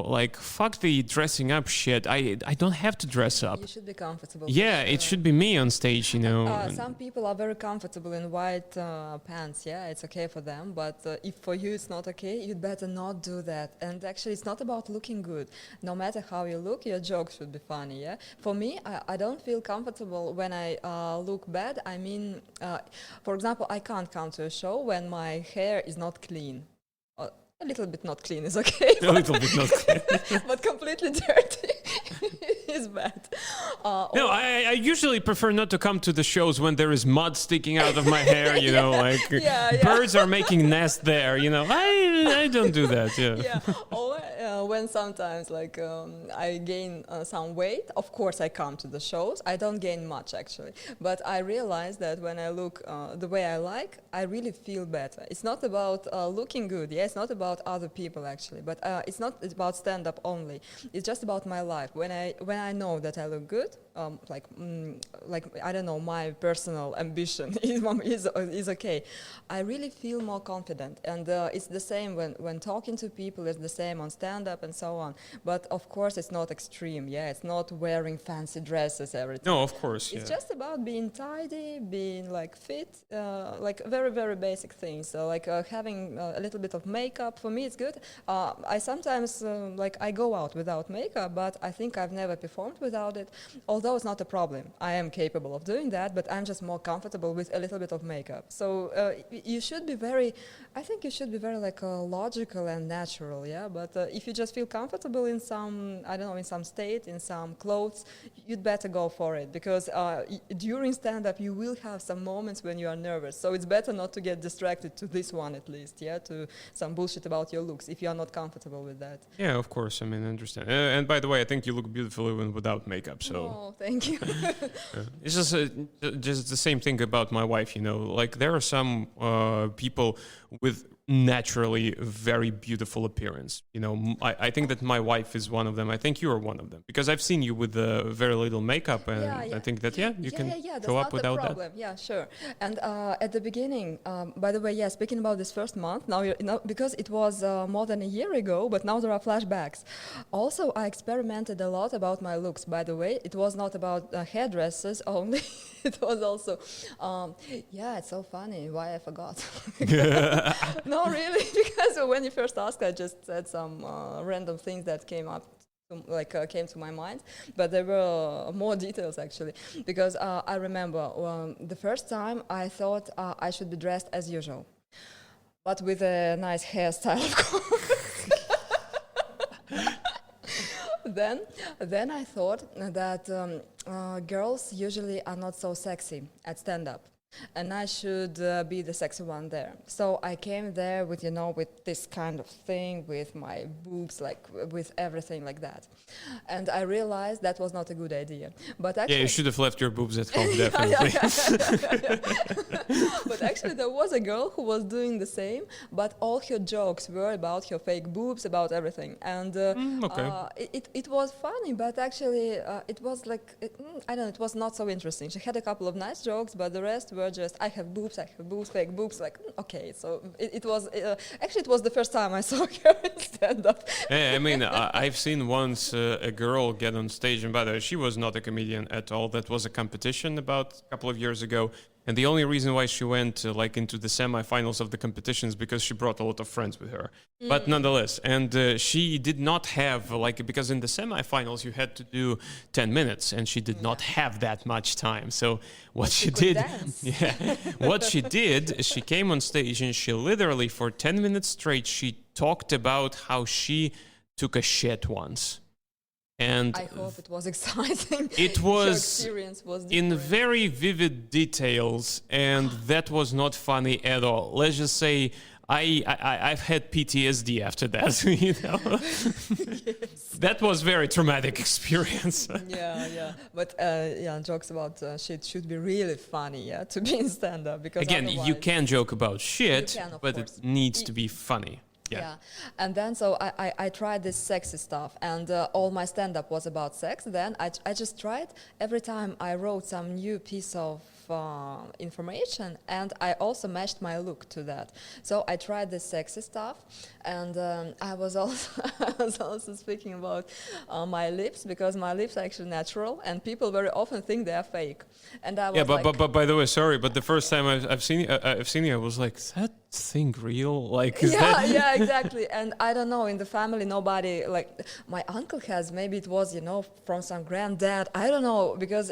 like, fuck the dressing up shit. I don't have to dress up. You should be comfortable. Yeah, it should be me on stage, Some people are very comfortable in white pants, yeah, it's okay for them. But if for you it's not okay, you'd better not do that. And actually, it's not about looking good. No matter how you look, your jokes should be funny, yeah? For me, I don't feel comfortable when I look bad. I mean, for example, I can't come to a show when my hair is not clean. A little bit not clean is okay. A little bit not clean. But completely dirty is bad. No, I usually prefer not to come to the shows when there is mud sticking out of my hair, birds are making nests there, I don't do that, yeah. Or when sometimes I gain some weight, of course I come to the shows. I don't gain much actually, but I realize that when I look the way I like, I really feel better. It's not about looking good, yeah, it's not about other people actually, but it's not about stand-up only. It's just about my life. When I know that I look good, like I don't know, my personal ambition is okay. I really feel more confident, and it's the same when talking to people. It's the same on stand-up and so on. But of course, it's not extreme. Yeah, it's not wearing fancy dresses every time. No, of course. It's just about being tidy, being like fit, like very, very basic things. So like having a little bit of makeup, for me it's good. I sometimes like I go out without makeup, but I think I've never performed without it. Although it's not a problem, I am capable of doing that, but I'm just more comfortable with a little bit of makeup. So you should be very, I think you should be very like logical and natural, yeah. But if you just feel comfortable in some, I don't know, in some state, in some clothes, you'd better go for it, because during stand-up you will have some moments when you are nervous. So it's better not to get distracted to this one at least, yeah, to some bullshit about your looks if you are not comfortable with that. Yeah, of course. I mean, I understand. And by the way, I think you look beautiful even without makeup. So oh, thank you. it's just the same thing about my wife. You know, like there are some people with naturally very beautiful appearance. You know, I think that my wife is one of them. I think you are one of them, because I've seen you with very little makeup, and I think that you can show up without that. Yeah, sure. And at the beginning, by the way, yeah, speaking about this first month, now because it was more than a year ago, but now there are flashbacks. Also, I experimented a lot about my looks. By the way, it was not about hairdresses only. It was also, yeah, it's so funny. Why I forgot? No, really, because when you first asked, I just said some random things that came up, came to my mind, but there were more details actually, because I remember the first time I thought I should be dressed as usual, but with a nice hairstyle, of course. Then I thought that girls usually are not so sexy at stand-up, and I should be the sexy one there. So I came there with, you know, with this kind of thing, with my boobs, like with everything like that. And I realized that was not a good idea. But actually, yeah, you should have left your boobs at home, definitely. But actually, there was a girl who was doing the same, but all her jokes were about her fake boobs, about everything. And it was funny, but actually, it was like, I don't know, it was not so interesting. She had a couple of nice jokes, but the rest were just, I have boobs, fake boobs, like, okay. So it was, actually, it was the first time I saw her stand up. Yeah, I mean, I've seen once a girl get on stage, and by the way, she was not a comedian at all. That was a competition about a couple of years ago. And the only reason why she went into the semifinals of the competition is because she brought a lot of friends with her. But nonetheless, and she did not have, because in the semifinals you had to do 10 minutes, and she did not have that much time. So what she did, what she did, she came on stage and she literally for 10 minutes straight, she talked about how she took a shit once. And I hope it was exciting. It was, experience was in very vivid details, and that was not funny at all. Let's just say I've had PTSD after that. You know, that was very traumatic experience. Yeah. But jokes about shit should be really funny, to be in stand-up, because again, you can joke about shit, but course. It needs to be funny. Yeah, and then so I tried this sexy stuff, and all my stand-up was about sex. Then I just tried every time I wrote some new piece of information, and I also matched my look to that. So I tried this sexy stuff, and I was also speaking about my lips, because my lips are actually natural, and people very often think they are fake. And I was but by the way, sorry, but the first time I've seen you, I was like, is that thing real? Like, is that yeah, exactly. And I don't know, in the family, nobody, like, my uncle has, maybe it was, from some granddad, I don't know, because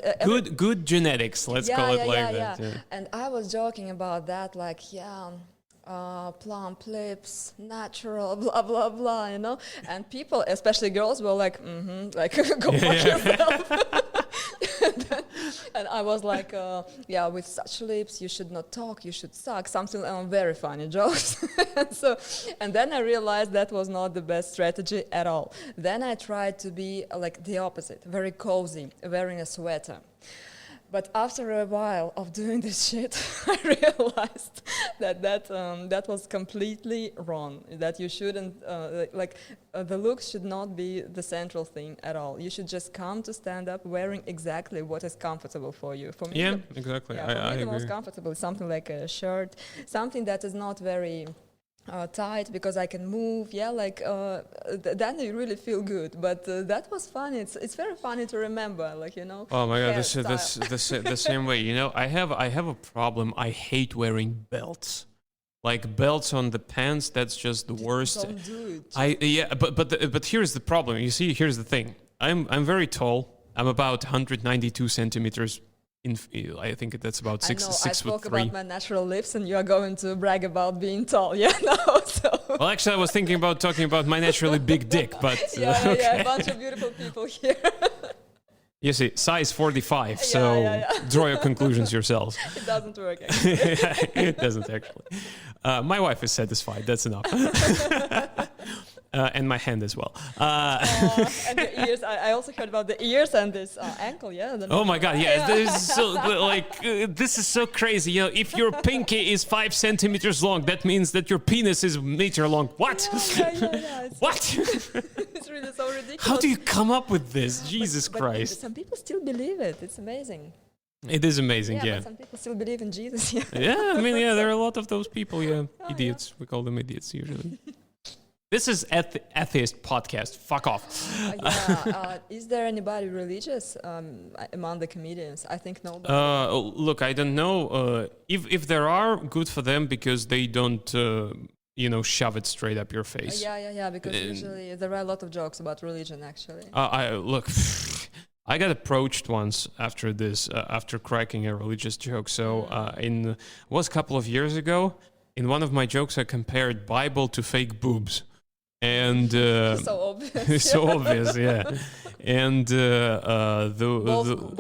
good genetics, let's call it like that. Yeah. And I was joking about that, like, plump lips, natural, blah blah blah, and people, especially girls, were like, go fuck yourself. And I was like, with such lips, you should not talk, you should suck, something, very funny jokes. and then I realized that was not the best strategy at all. Then I tried to be like the opposite, very cozy, wearing a sweater. But after a while of doing this shit, I realized that was completely wrong. That you shouldn't the looks should not be the central thing at all. You should just come to stand up wearing exactly what is comfortable for you. For me, Yeah, exactly. for me I the agree. most comfortable is something like a shirt, something that is not very tight because I can move. Then you really feel good. But that was funny. It's very funny to remember, Oh my god, hairstyle. this the same way. I have a problem. I hate wearing belts. Like belts on the pants, that's just the worst. Don't do it. But here's the problem. You see, here's the thing. I'm very tall. I'm about 192 centimeters. I think that's about I six know, I six foot spoke three. about my natural lips, and you are going to brag about being tall. Yeah, no. So Well, actually, I was thinking about talking about my naturally big dick, but yeah, a bunch of beautiful people here. You see, size 45. So yeah. draw your conclusions yourselves. It doesn't work. Actually. It doesn't actually. My wife is satisfied. That's enough. And my hand as well. And the ears. I also heard about the ears and this ankle. Yeah. Oh my God! Yeah, this is so this is so crazy. If your pinky is 5 centimeters long, that means that your penis is a meter long. What? Yeah. What? It's really so ridiculous. How do you come up with this? Jesus But Christ! some people still believe it. It's amazing. It is amazing. Yeah. But some people still believe in Jesus. Yeah. Yeah. I mean, yeah, there are a lot of those people. Yeah, idiots. We call them idiots usually. This is atheist podcast. Fuck off. Is there anybody religious among the comedians? I think nobody. Look, I don't know. If there are, good for them because they don't, shove it straight up your face. Yeah. Because usually there are a lot of jokes about religion. Actually. Look. I got approached once after this, after cracking a religious joke. So was a couple of years ago. In one of my jokes, I compared Bible to fake boobs. And so obvious. so obvious, yeah. And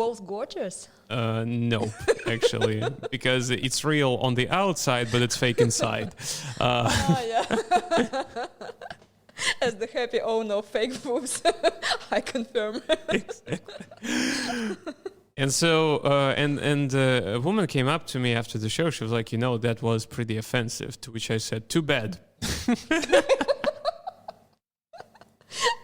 both gorgeous. No, actually, because it's real on the outside, but it's fake inside. Yeah. As the happy owner of fake boobs, I confirm. Exactly. And so, a woman came up to me after the show. She was like, that was pretty offensive. To which I said, too bad.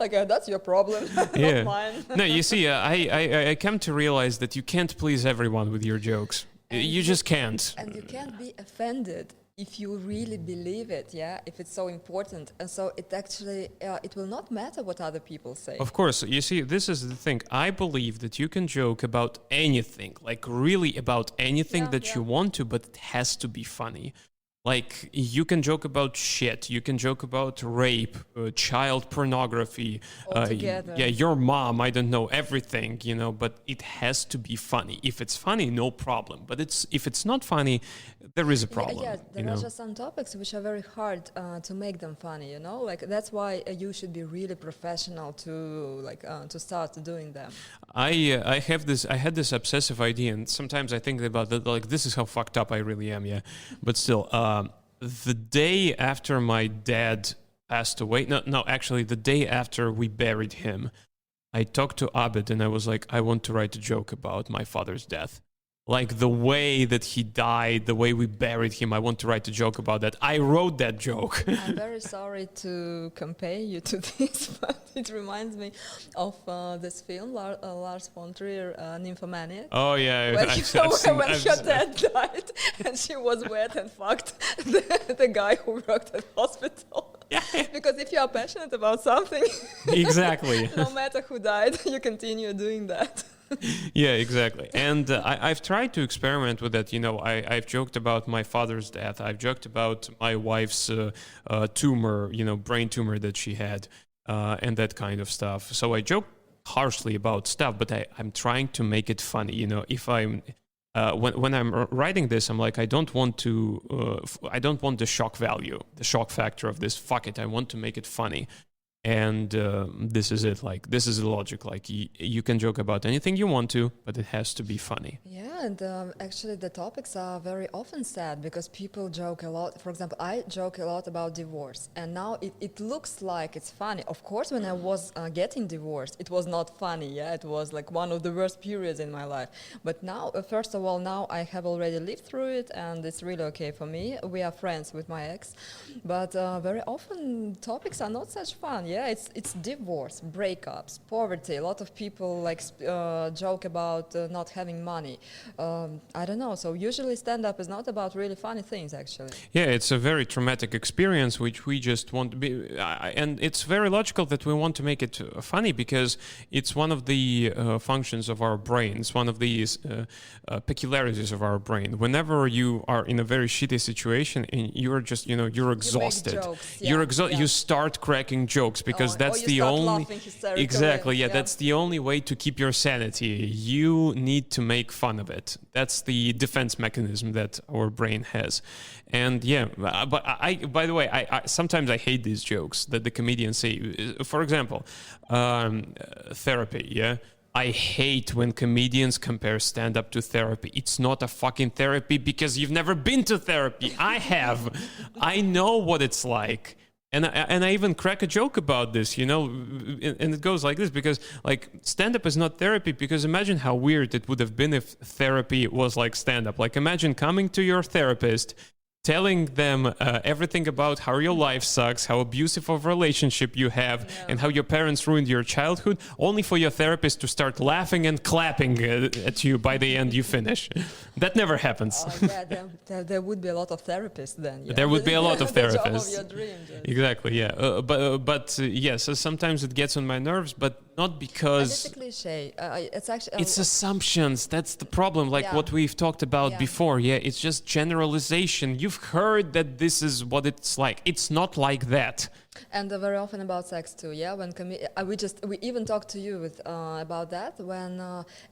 That's your problem, not mine. No, you see, I come to realize that you can't please everyone with your jokes. You just can't. And you can't be offended if you really believe it, if it's so important. And so it actually, it will not matter what other people say. Of course, you see, this is the thing. I believe that you can joke about anything, like really about anything that you want to, but it has to be funny. Like, you can joke about shit, you can joke about rape, child pornography, your mom, I don't know, everything, but it has to be funny. If it's funny, no problem. But if it's not funny, there is a problem. There are just some topics which are very hard to make them funny, that's why you should be really professional to start doing them. I had this obsessive idea, and sometimes I think about that, like, this is how fucked up I really am, but still, the day after my dad passed away, actually the day after we buried him, I talked to Abed and I was like, I want to write a joke about my father's death. Like the way that he died, the way we buried him, I want to write a joke about that. I wrote that joke. I'm very sorry to compare you to this, but it reminds me of this film, Lars von Trier, Nymphomaniac. Oh, yeah. When her dad died and she was wet and fucked the guy who worked at hospital. Yeah. Because if you are passionate about something, exactly. No matter who died, you continue doing that. Yeah, exactly. And I've tried to experiment with that. I've joked about my father's death. I've joked about my wife's tumor, brain tumor that she had, and that kind of stuff. So I joke harshly about stuff, but I'm trying to make it funny. If I'm when I'm writing this, I'm like, I don't want the shock value, the shock factor of this. Fuck it, I want to make it funny. And this is it. Like, this is the logic. Like, you can joke about anything you want to, but it has to be funny. Yeah, and actually the topics are very often sad because people joke a lot. For example, I joke a lot about divorce, and now it looks like it's funny. Of course, when I was getting divorced, it was not funny. Yeah, it was like one of the worst periods in my life. But now, first of all, now I have already lived through it, and it's really okay for me. We are friends with my ex, but very often topics are not such fun. Yeah, it's divorce, breakups, poverty. A lot of people like joke about not having money. I don't know. So usually stand-up is not about really funny things, actually. Yeah, it's a very traumatic experience, which we just want to be, and it's very logical that we want to make it funny because it's one of the functions of our brains, one of these peculiarities of our brain. Whenever you are in a very shitty situation and you're just, you're exhausted, You make jokes, yeah. you start cracking jokes because that's or you the start only laughing hysterically, exactly yeah. that's the only way to keep your sanity. You need to make fun of it. That's the defense mechanism that our brain has. And yeah, but by the way, I sometimes I hate these jokes that the comedians say. For example, therapy. Yeah, I hate when comedians compare stand-up to therapy. It's not a fucking therapy because you've never been to therapy. I have. I know what it's like. And I even crack a joke about this, and it goes like this, because like stand-up is not therapy, because imagine how weird it would have been if therapy was like stand-up. Like imagine coming to your therapist, telling them everything about how your life sucks, how abusive of a relationship you have, and how your parents ruined your childhood, only for your therapist to start laughing and clapping at you by the end you finish. That never happens. There would be a lot of therapists then. Yeah. There would be a lot of The job therapists. of your dreams. Yes. Exactly, yeah. But yes, sometimes it gets on my nerves, but not because... And it's a cliche. It's actually... It's assumptions. That's the problem. Like what we've talked about before. Yeah, it's just generalization. You've heard that this is what it's like. It's not like that. And very often about sex too, yeah. When we even talked to you about that when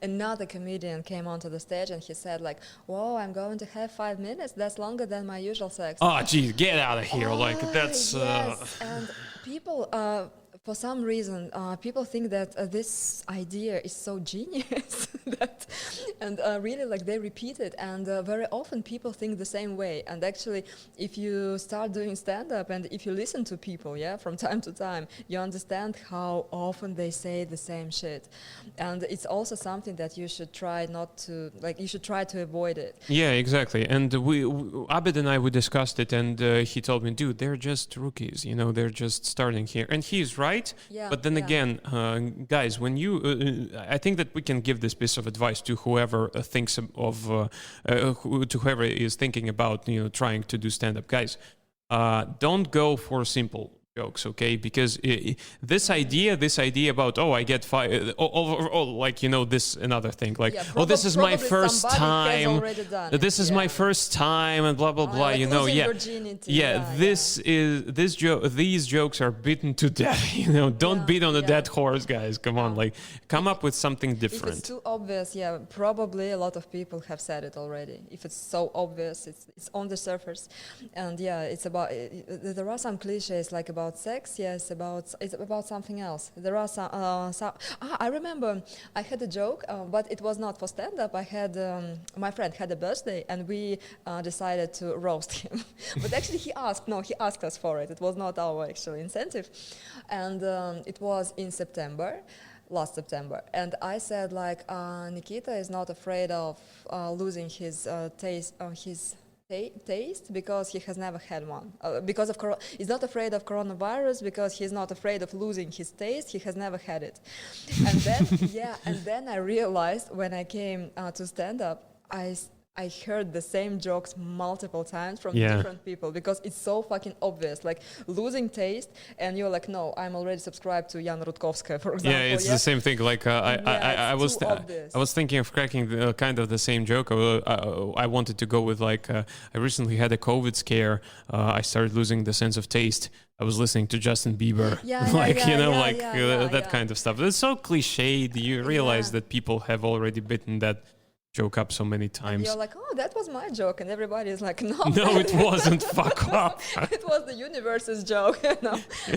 another comedian came onto the stage and he said like, "Whoa, I'm going to have 5 minutes. That's longer than my usual sex." Oh, geez, get out of here! Like that's. Yes. And people. For some reason, people think that this idea is so genius and really like they repeat it, and very often people think the same way. And actually, if you start doing stand-up and if you listen to people, from time to time, you understand how often they say the same shit. And it's also something that you should try you should try to avoid it. Yeah, exactly. And Abed and I, we discussed it, and he told me, dude, they're just rookies, they're just starting here. And he's right. But then again, guys, when you, I think that we can give this piece of advice to whoever thinks of, to whoever is thinking about, trying to do stand-up. Guys, don't go for simple jokes, okay? Because this idea about I get fired, this another thing, like this is my first time, this is my first time, and blah blah blah, these jokes are beaten to death, don't beat on a dead horse, guys. Come on, like come up with something different. If it's too obvious, probably a lot of people have said it already. If it's so obvious, it's on the surface, and it's about there are some cliches like about sex, it's about something else. There are some. I remember I had a joke, but it was not for stand-up. I had my friend had a birthday, and we decided to roast him. But actually, he asked us for it. It was not our actual incentive, and it was in last September, and I said like Nikita is not afraid of losing his taste because he has never had one. Because of he's not afraid of coronavirus because he's not afraid of losing his taste. He has never had it. And then I realized when I came to stand up, I heard the same jokes multiple times from different people because it's so fucking obvious, like losing taste, and you're like, no, I'm already subscribed to Yana Rudkovskaya, for example. Yeah, it's the same thing. Like I was thinking of cracking kind of the same joke. I wanted to go with like I recently had a COVID scare. I started losing the sense of taste. I was listening to Justin Bieber, that kind of stuff. It's so cliched. You realize that people have already bitten that joke up so many And times. you're like, oh, that was my joke, and everybody is like, no, No, it wasn't. Fuck off. it was the universe's joke,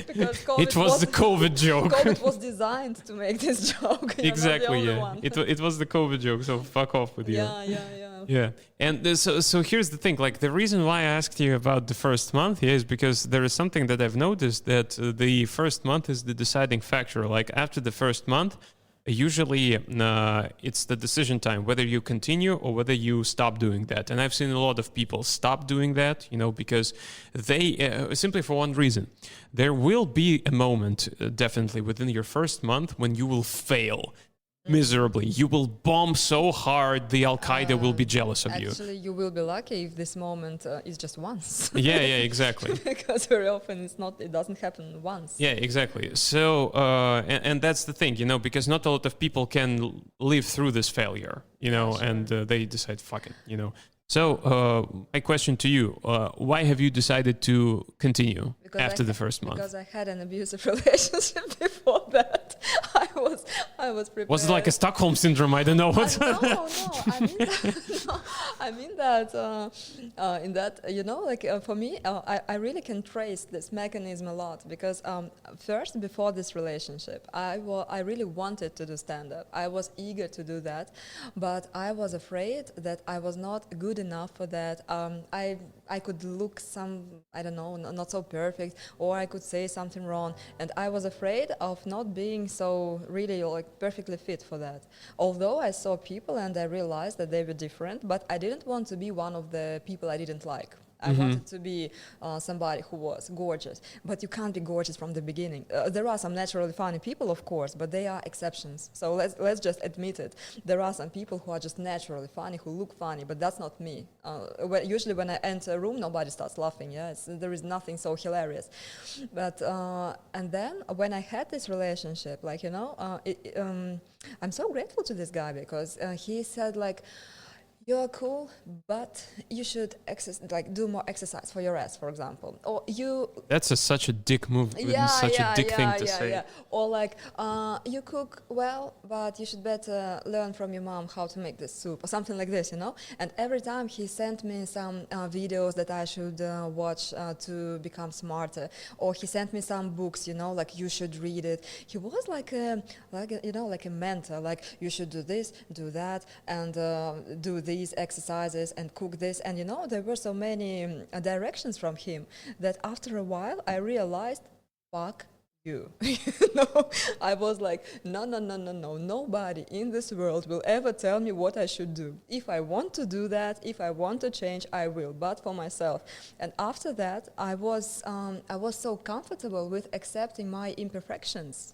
because COVID It was the COVID joke. COVID was designed to make this joke. Exactly, not the only yeah. one. It was the COVID joke, so fuck off with you. Yeah. Yeah, and so here's the thing. Like the reason why I asked you about the first month is because there is something that I've noticed that the first month is the deciding factor. Like after the first month, usually it's the decision time whether you continue or whether you stop doing that. And I've seen a lot of people stop doing that, because they simply for one reason. There will be a moment, definitely within your first month, when you will fail miserably. You will bomb so hard the Al-Qaeda will be jealous of you. Actually, you will be lucky if this moment is just once. Yeah, exactly. Because very often it doesn't happen once. Yeah, exactly. So, and that's the thing, because not a lot of people can live through this failure, Sure. and they decide, fuck it. So, my question to you, why have you decided to continue after the first month? Because I had an abusive relationship before that. I was prepared. Was it like a Stockholm syndrome? I don't know what. No. I mean that in that, for me, I really can trace this mechanism a lot because first, before this relationship, I really wanted to do stand-up. I was eager to do that, but I was afraid that I was not good enough for that. I could look not so perfect, or I could say something wrong, and I was afraid of not being so really perfectly fit for that. Although I saw people and I realized that they were different, but I didn't want to be one of the people I didn't like. I wanted to be somebody who was gorgeous, but you can't be gorgeous from the beginning. There are some naturally funny people, of course, but they are exceptions. So let's just admit it. There are some people who are just naturally funny, who look funny, but that's not me. Usually when I enter a room, nobody starts laughing. Yeah, there is nothing so hilarious. But and then when I had this relationship, I'm so grateful to this guy because he said you're cool, but you should do more exercise for your ass, for example. Or That's such a dick move. Such a dick thing to say. Yeah. Or you cook well, but you should better learn from your mom how to make this soup, or something like this, And every time he sent me some videos that I should watch to become smarter, or he sent me some books, you should read it. He was like a mentor, you should do this, do that, and do these exercises and cook this. And there were so many directions from him that after a while I realized, fuck you. I was like, no, nobody in this world will ever tell me what I should do. If I want to do that, if I want to change, I will, but for myself. And after that, I was so comfortable with accepting my imperfections.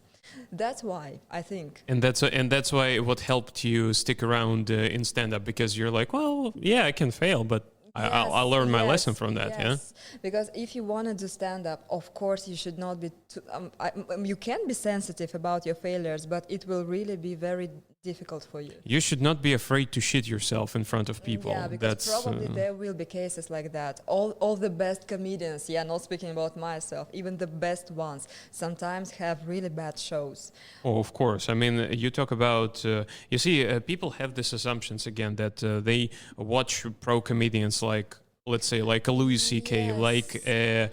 That's why, I think. And that's why what helped you stick around in stand-up, because you're like, well, yeah, I can fail, but I'll learn my lesson from that. Yes. Yeah. Because if you want to do stand-up, of course you should not be too, you can be sensitive about your failures, but it will really be very difficult for you. You should not be afraid to shit yourself in front of people. Yeah, because probably there will be cases like that. All the best comedians, not speaking about myself, even the best ones, sometimes have really bad shows. Oh, of course. I mean, you talk about, people have these assumptions again that they watch pro comedians let's say like a Louis C.K., like a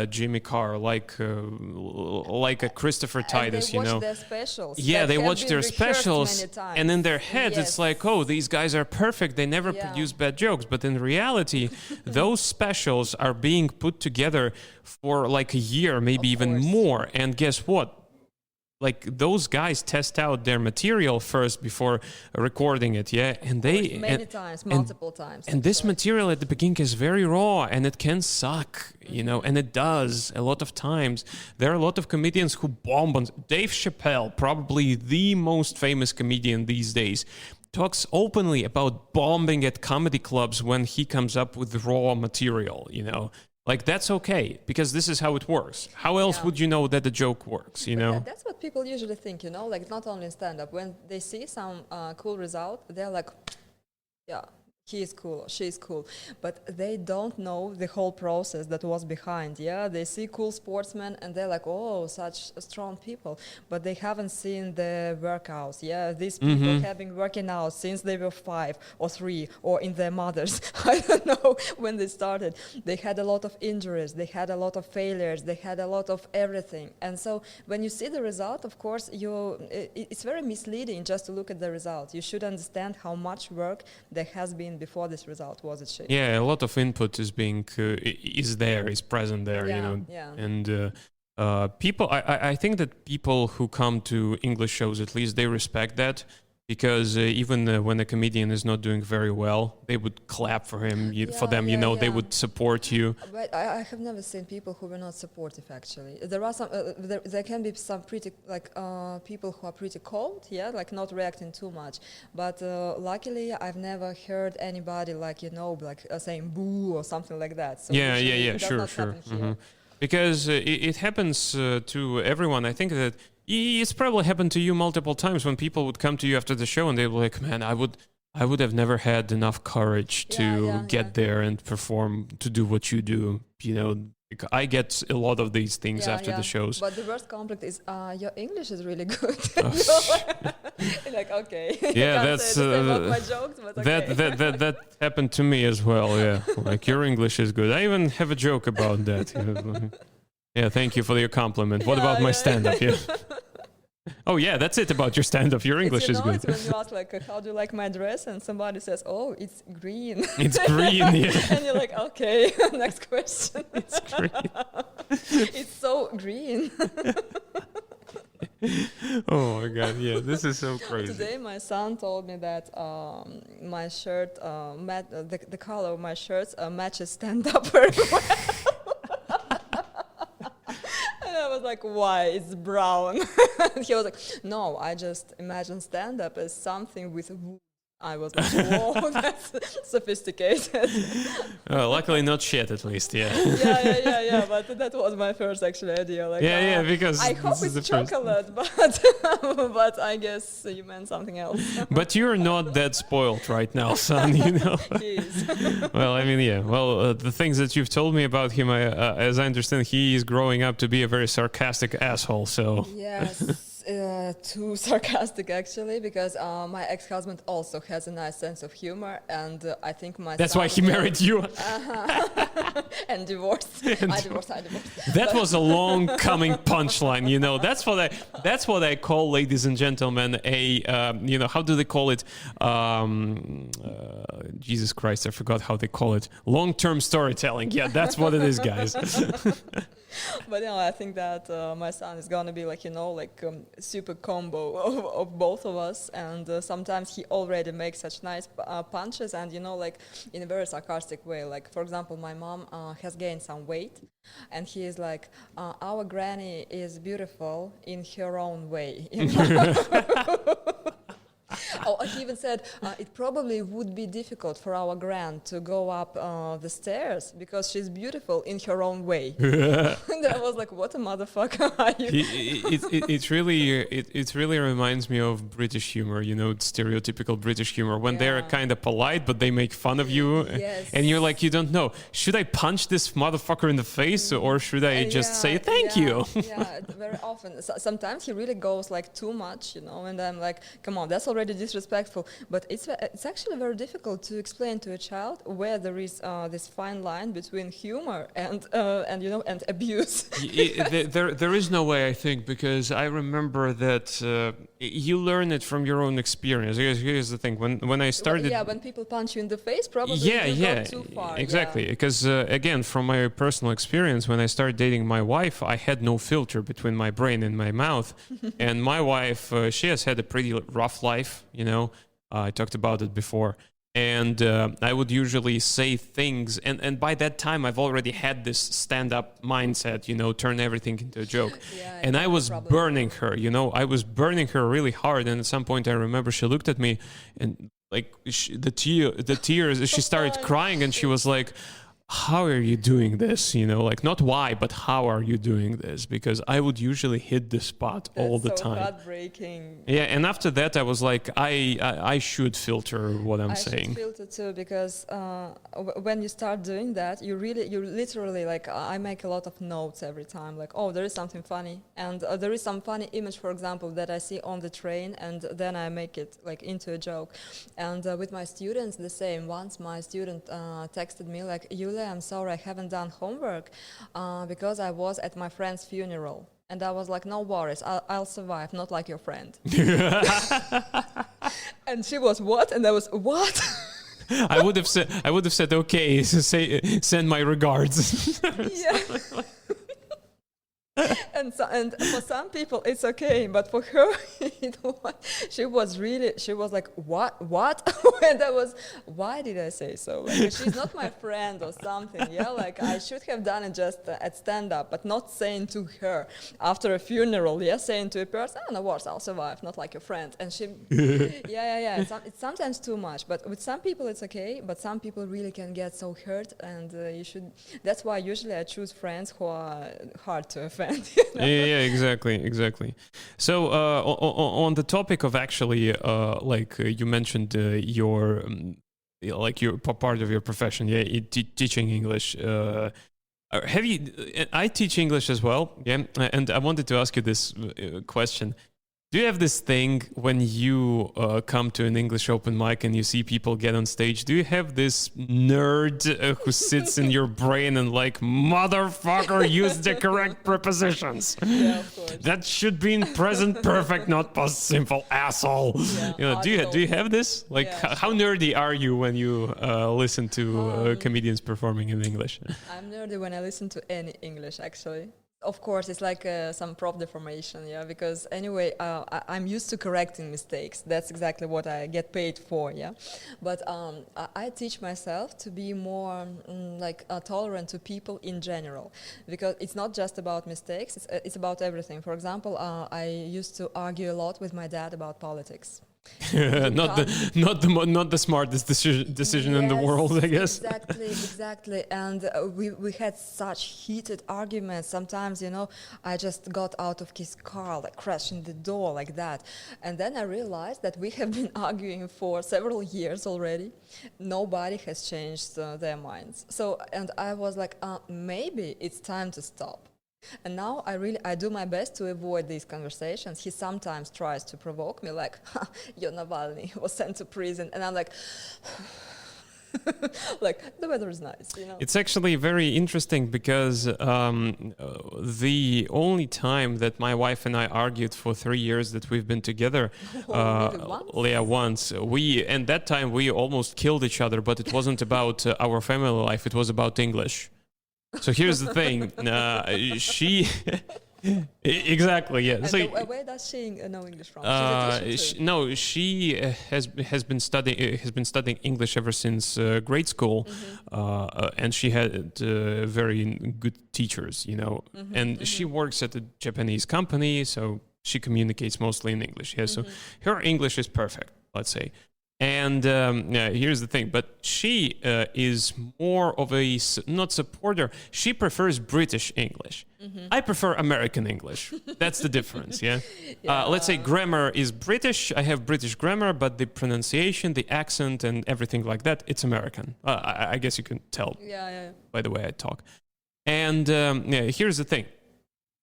Jimmy Carr, like a Christopher Titus, and they watch their specials. Yeah, they watch their specials, and in their heads it's like, oh, these guys are perfect. They never produce bad jokes. But in reality, those specials are being put together for like a year, maybe even more. And guess what? Those guys test out their material first before recording it, and multiple times. And this material at the beginning is very raw, and it can suck, and it does a lot of times. There are a lot of comedians who bomb on. Dave Chappelle, probably the most famous comedian these days, talks openly about bombing at comedy clubs when he comes up with raw material, that's okay, because this is how it works. How else would you know that the joke works, That's what people usually think, not only in stand-up. When they see some cool result, they're like, He is cool, she is cool, but they don't know the whole process that was behind. Yeah, they see cool sportsmen and they're like, oh, such strong people, but they haven't seen the workouts. Yeah, these people have been working out since they were 5 or 3 or in their mothers. I don't know when they started. They had a lot of injuries, they had a lot of failures, they had a lot of everything. And so when you see the result, of course, it's very misleading just to look at the result. You should understand how much work there has been before this result was achieved. Yeah, a lot of input is present there, you know. Yeah. And people, I think that people who come to English shows, at least, they respect that, because even when a comedian is not doing very well, they would clap for him, for them, they would support you. But I have never seen people who were not supportive, actually. There are some, there can be some pretty, people who are pretty cold, like not reacting too much. But luckily, I've never heard anybody saying boo or something like that. So sure. Because it happens to everyone. I think that it's probably happened to you multiple times when people would come to you after the show and they'd be like, man, I would have never had enough courage to get there and perform, to do what you do. I get a lot of these things after the shows. But the worst compliment is, your English is really good. Like, okay. Yeah, that's my jokes, but okay. that happened to me as well. Yeah, like, your English is good. I even have a joke about that. Yeah, thank you for your compliment. What about my stand-up? Yeah. Oh yeah, that's it about your stand-up. Your English is good. It's when you ask how do you like my dress, and somebody says, oh, it's green. It's green, yeah. And you're like, okay, next question. It's green. It's so green. Oh my God, yeah, this is so crazy. Today my son told me that my shirt, the color of my shirts matches stand-up very well. I was like, why? It's brown. He was like, no, I just imagine stand-up as something with wood. I was like, whoa, that's sophisticated. Luckily not shit, at least, yeah. Yeah, but that was my first actual idea. Like, because I hope it's chocolate, but I guess you meant something else. But you're not that spoiled right now, son, He is. Well, I mean, the things that you've told me about him, as I understand, he is growing up to be a very sarcastic asshole, so... Yes. Too sarcastic, actually, because my ex-husband also has a nice sense of humor, and I think that's why he married you. And divorced. I divorced. That was a long coming punchline, That's what I call, ladies and gentlemen, how do they call it? Jesus Christ, I forgot how they call it. Long-term storytelling. Yeah, that's what it is, guys. But I think that my son is gonna be super combo of both of us, and sometimes he already makes such nice punches, and in a very sarcastic way. Like, for example, my mom has gained some weight, and he is like, our granny is beautiful in her own way. Oh, he even said it probably would be difficult for our gran to go up the stairs because she's beautiful in her own way. And I was like, what a motherfucker are you? It really reminds me of British humor, stereotypical British humor, when they're kind of polite, but they make fun of you. Yes. And you're like, you don't know, should I punch this motherfucker in the face, or should I just say thank you? Yeah, very often. Sometimes he really goes too much, and I'm like, come on, that's already disrespectful. But it's actually very difficult to explain to a child where there is this fine line between humor and abuse. There is no way, I think, because I remember that you learn it from your own experience. Here's the thing: when I started, when people punch you in the face, probably you go too far. Exactly. Because again, from my personal experience, when I started dating my wife, I had no filter between my brain and my mouth, and my wife, she has had a pretty rough life. I talked about it before. And I would usually say things, and by that time I've already had this stand-up mindset, turn everything into a joke. And I was burning her, I was burning her really hard. And at some point I remember she looked at me and the tears, she started crying, and she was like, how are you doing this? Like not why, but how are you doing this? Because I would usually hit the spot all the That's so time. heartbreaking. Yeah, and after that, I was like, I should filter what I'm I saying. should filter too, because when you start doing that, you literally, like, I make a lot of notes every time, like, oh, there is something funny, and there is some funny image, for example, that I see on the train, and then I make it like into a joke. And with my students, the same. Once my student texted me like, Yulia, I'm sorry, I haven't done homework because I was at my friend's funeral. And I was like, no worries, I'll survive, not like your friend. And she was, what? And I was, what? I would have said, okay, send my regards. Yeah. And for some people it's okay, but for her, she was like, what? And I was, why did I say so? Like, she's not my friend or something. Yeah, like I should have done it just at stand up, but not saying to her after a funeral. Yeah, saying to a person, oh, no worries, I'll survive, not like your friend. And she, yeah. It's sometimes too much, but with some people it's okay. But some people really can get so hurt, and you should. That's why usually I choose friends who are hard to offend. Yeah, exactly. So on the topic of actually, you mentioned your part of your profession, yeah, teaching English. Have you? I teach English as well, yeah, and I wanted to ask you this question. Do you have this thing when you come to an English open mic and you see people get on stage? Do you have this nerd who sits in your brain and like, motherfucker, use the correct prepositions? Yeah, of course. That should be in present perfect, not past simple, asshole. Yeah, do you have this? Like, yeah, how nerdy are you when you listen to comedians performing in English? I'm nerdy when I listen to any English, actually. Of course, it's like some prop deformation, yeah, because anyway, I'm used to correcting mistakes. That's exactly what I get paid for, yeah. But I teach myself to be more tolerant to people in general, because it's not just about mistakes, it's about everything. For example, I used to argue a lot with my dad about politics. Not the smartest decision in the world, I guess. Exactly. And we had such heated arguments. Sometimes, I just got out of his car, like crashing the door like that. And then I realized that we have been arguing for several years already. Nobody has changed their minds. So, and I was like, maybe it's time to stop. And now I do my best to avoid these conversations. He sometimes tries to provoke me, like, your Navalny was sent to prison. And I'm like, like, the weather is nice, It's actually very interesting because the only time that my wife and I argued for 3 years that we've been together, once, and that time we almost killed each other, but it wasn't about our family life, it was about English. So here's the thing, she... Exactly, yeah. So where does she know English from? She has been studying English ever since grade school, and she had very good teachers, and she works at a Japanese company, so she communicates mostly in English. Yeah, so her English is perfect, let's say. And here's the thing, but she is more of a, not supporter, she prefers British English. I prefer American English. That's the difference, yeah? Let's say grammar is British, I have British grammar, but the pronunciation, the accent, and everything like that, it's American. I guess you can tell by the way I talk. And here's the thing,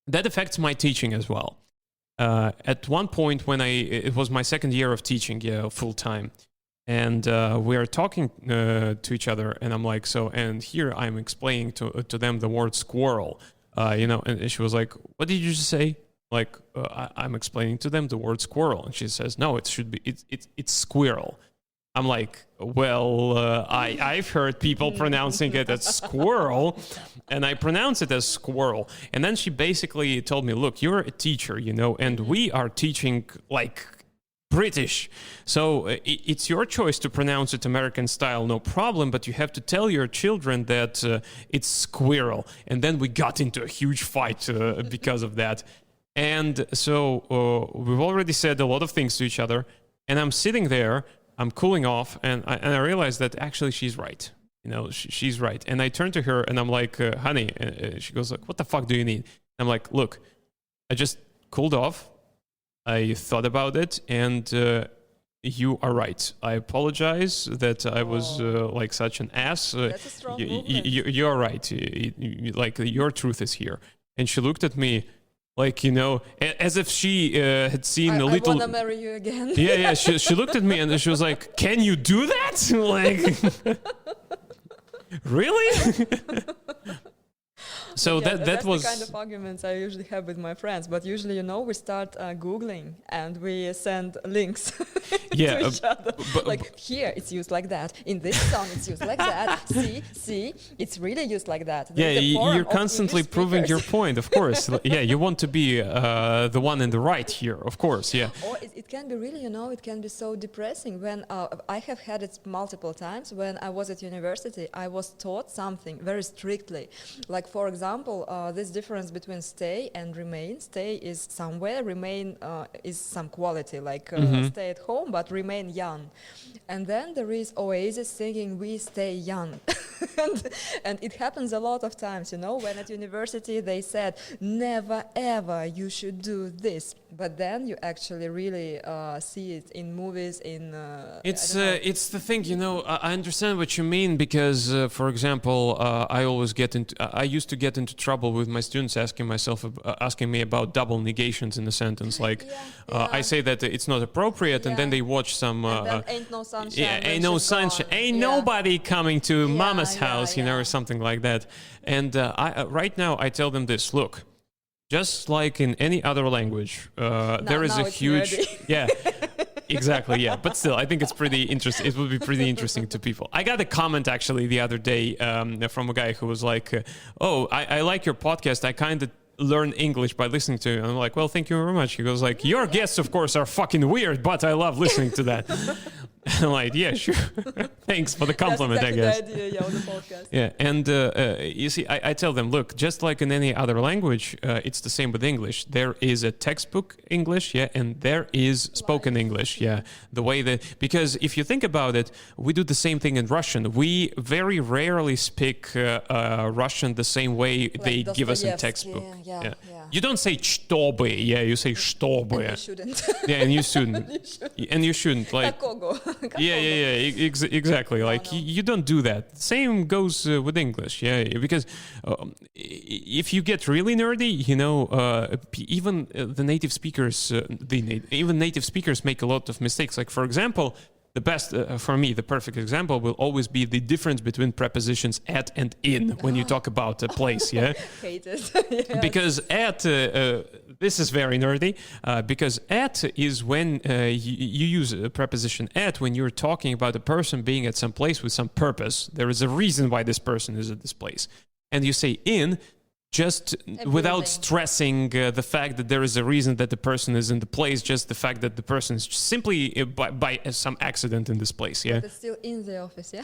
that affects my teaching as well. At one point when it was my second year of teaching, full time, and we are talking to each other, and I'm like, and here I'm explaining to them the word squirrel, and she was like, what did you just say? Like, I'm explaining to them the word squirrel, and she says, no, it's squirrel. I'm like, well, I've heard people pronouncing it as squirrel, and I pronounce it as squirrel. And then she basically told me, look, you're a teacher, and we are teaching like British. So it's your choice to pronounce it American style, no problem, but you have to tell your children that it's squirrel. And then we got into a huge fight because of that. And so we've already said a lot of things to each other, and I'm sitting there, I'm cooling off, and I realized that actually she's right. she's right. And I turned to her and I'm like, honey, she goes like, what the fuck do you need? I'm like, look, I just cooled off. I thought about it, and you are right. I apologize that I was like such an ass. That's a strong movement. You're right. Like your truth is here. And she looked at me like, as if she had seen a little. I want to marry you again. Yeah. She looked at me and she was like, "Can you do that?" Like, really? So that's was the kind of arguments I usually have with my friends. But usually, we start Googling and we send links to each other. Like here, it's used like that. In this song, it's used like that. See, it's really used like that. You're constantly proving your point, of course. Yeah, you want to be the one in the right here, of course. Yeah. Or it can be really, it can be so depressing. When I have had it multiple times. When I was at university, I was taught something very strictly. Like, for example, this difference between stay and remain. Stay is somewhere, remain is some quality, like stay at home, but remain young. And then there is Oasis singing "We Stay Young." and it happens a lot of times, when at university they said, never ever you should do this. But then you actually really see it in movies, it's the thing, I understand what you mean, because, for example, I used to get into trouble with my students asking me about double negations in a sentence. Like, I say that it's not appropriate, and then they watch some... and then ain't no sunshine. Yeah, ain't no sunshine. Ain't nobody coming to mama's house, or something like that. And right now I tell them this, look, just like in any other language, there is a huge... Yeah, exactly, yeah. But still, I think it's pretty interesting. It would be pretty interesting to people. I got a comment actually the other day from a guy who was like, I like your podcast. I kind of learn English by listening to it. And I'm like, well, thank you very much. He goes like, your guests, of course, are fucking weird, but I love listening to that. I'm like, yeah, sure. Thanks for the compliment, That's exactly I guess. the idea, on the podcast. Yeah, and you see, I tell them, look, just like in any other language, it's the same with English. There is a textbook English, and there is spoken English, the way that, because if you think about it, we do the same thing in Russian. We very rarely speak Russian the same way like they give us in textbook. Yeah. You don't say "чтобы," you say "чтобы." And you shouldn't. Yeah, and you shouldn't. And you shouldn't. Like, exactly. Like, you don't do that. Same goes with English, because if you get really nerdy, even the native speakers, even native speakers make a lot of mistakes. Like, for example, the best, for me, the perfect example will always be the difference between prepositions at and in when you talk about a place, Hate it. Yes. Because at, this is very nerdy, because at is when you use a preposition at when you're talking about a person being at some place with some purpose. There is a reason why this person is at this place. And you say in just without stressing the fact that there is a reason that the person is in the place, just the fact that the person is simply by some accident in this place, But it's still in the office,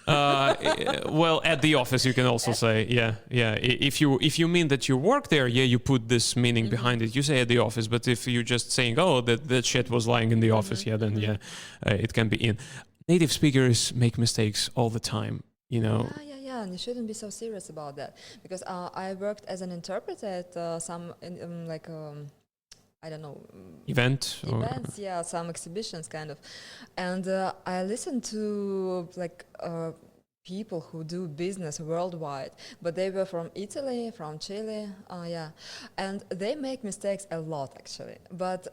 well, at the office you can also say, If you mean that you work there, you put this meaning behind it. You say at the office, but if you're just saying, that shit was lying in the office, then it can be in. Native speakers make mistakes all the time, And you shouldn't be so serious about that, because I worked as an interpreter at some I don't know, events, some exhibitions kind of, and I listened to people who do business worldwide, but they were from Italy, from Chile, and they make mistakes a lot actually, but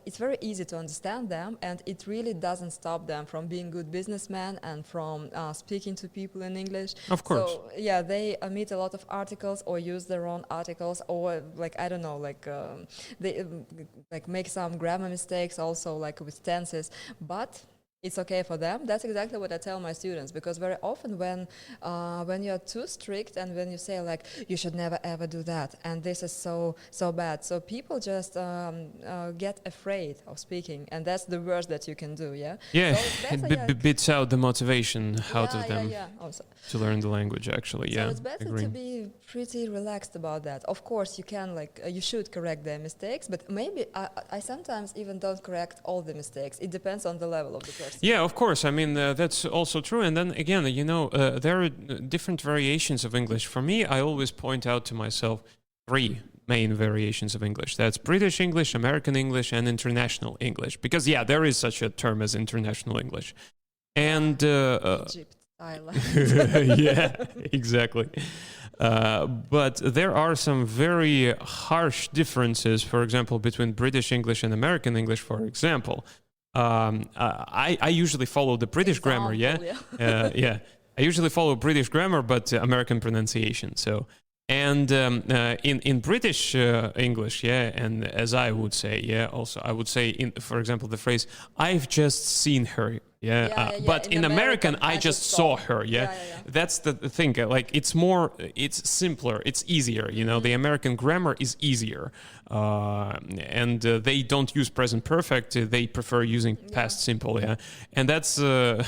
it's very easy to understand them, and it really doesn't stop them from being good businessmen and from speaking to people in English. Of course. So they meet a lot of articles or use their own articles, or they make some grammar mistakes also, like with tenses, but it's okay for them. That's exactly what I tell my students, because very often when you're too strict and when you say like you should never ever do that and this is so bad, so people just get afraid of speaking, and that's the worst that you can do. So it beats out the motivation out of them also to learn the language actually. So it's better to be pretty relaxed about that. Of course you can you should correct their mistakes, but maybe I sometimes even don't correct all the mistakes. It depends on the level of the person. Yeah, of course. I mean, that's also true. And then again, there are different variations of English. For me, I always point out to myself three main variations of English. That's British English, American English, and international English. Because, yeah, there is such a term as international English. And Egypt, Thailand. yeah, exactly. But there are some very harsh differences, for example, between British English and American English, for example. I usually follow the British grammar, yeah? Yeah. I usually follow British grammar, but American pronunciation. So, and in British English, yeah, and as I would say, yeah, also I would say, for example, the phrase, I've just seen her. Yeah, but in American, I just saw her. Yeah, that's the thing. Like, it's simpler, it's easier. The American grammar is easier, and they don't use present perfect. They prefer using past simple. Yeah, and that's that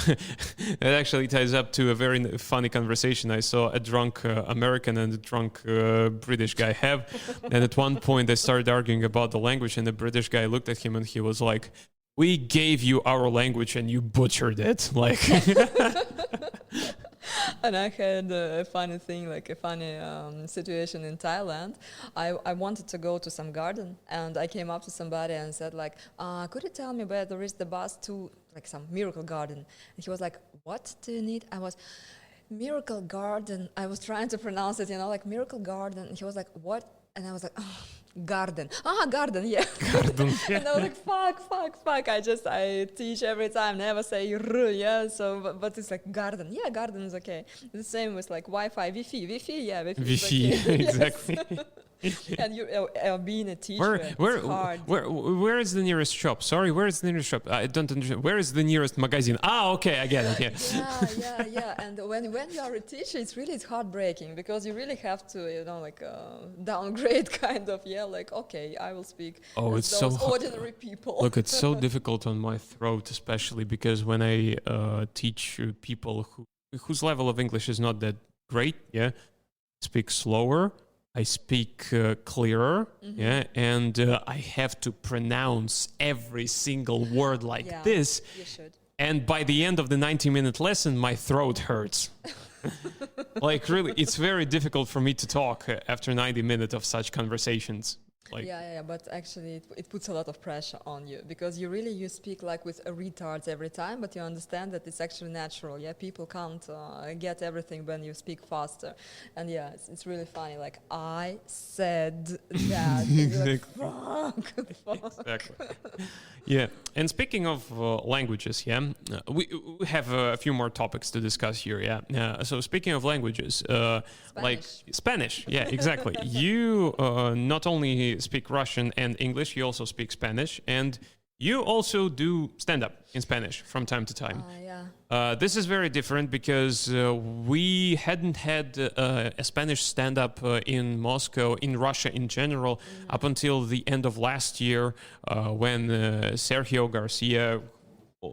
actually ties up to a very funny conversation I saw a drunk American and a drunk British guy have. And at one point, they started arguing about the language, and the British guy looked at him and he was like, we gave you our language and you butchered it. Like, and I had a funny thing, like a funny situation in Thailand. I wanted to go to some garden, and I came up to somebody and said, like, could you tell me where there is the bus to, like, some miracle garden? And he was like, what do you need? I was, miracle garden. I was trying to pronounce it, like miracle garden. And he was like, what? And I was like, oh, garden. Garden, yeah. Garden, yeah. And I was like, fuck. I teach every time, never say r, yeah. So, but it's like garden. Yeah, garden is okay. The same with like Wi-Fi, Wi-Fi, yeah. Wi-Fi, okay. exactly. And being a teacher, it's hard. Where is the nearest shop? Sorry, where is the nearest shop? I don't understand. Where is the nearest magazine? Okay, I get it. Yeah. Yeah. And when you are a teacher, it's heartbreaking because you really have to, downgrade kind of. Yeah, like, okay, I will speak. It's so ordinary people. Look, it's so difficult on my throat, especially because when I teach people whose level of English is not that great, yeah, speak slower. I speak clearer, yeah, and I have to pronounce every single word like this. You should. And by the end of the 90-minute lesson, my throat hurts. Like, really, it's very difficult for me to talk after 90 minutes of such conversations. Like, but actually it puts a lot of pressure on you because you speak like with a retards every time, but you understand that it's actually natural. Yeah, people can't get everything when you speak faster, and it's really funny. Like, I said that. Exactly. Like, fuck. Exactly. Yeah, and speaking of languages, we have a few more topics to discuss here. Yeah, so speaking of languages, like Spanish. Yeah, exactly. You not only speak Russian and English, you also speak Spanish, and you also do stand-up in Spanish from time to time. This is very different because we hadn't had a Spanish stand-up in Moscow, in Russia in general, up until the end of last year when Sergio Garcia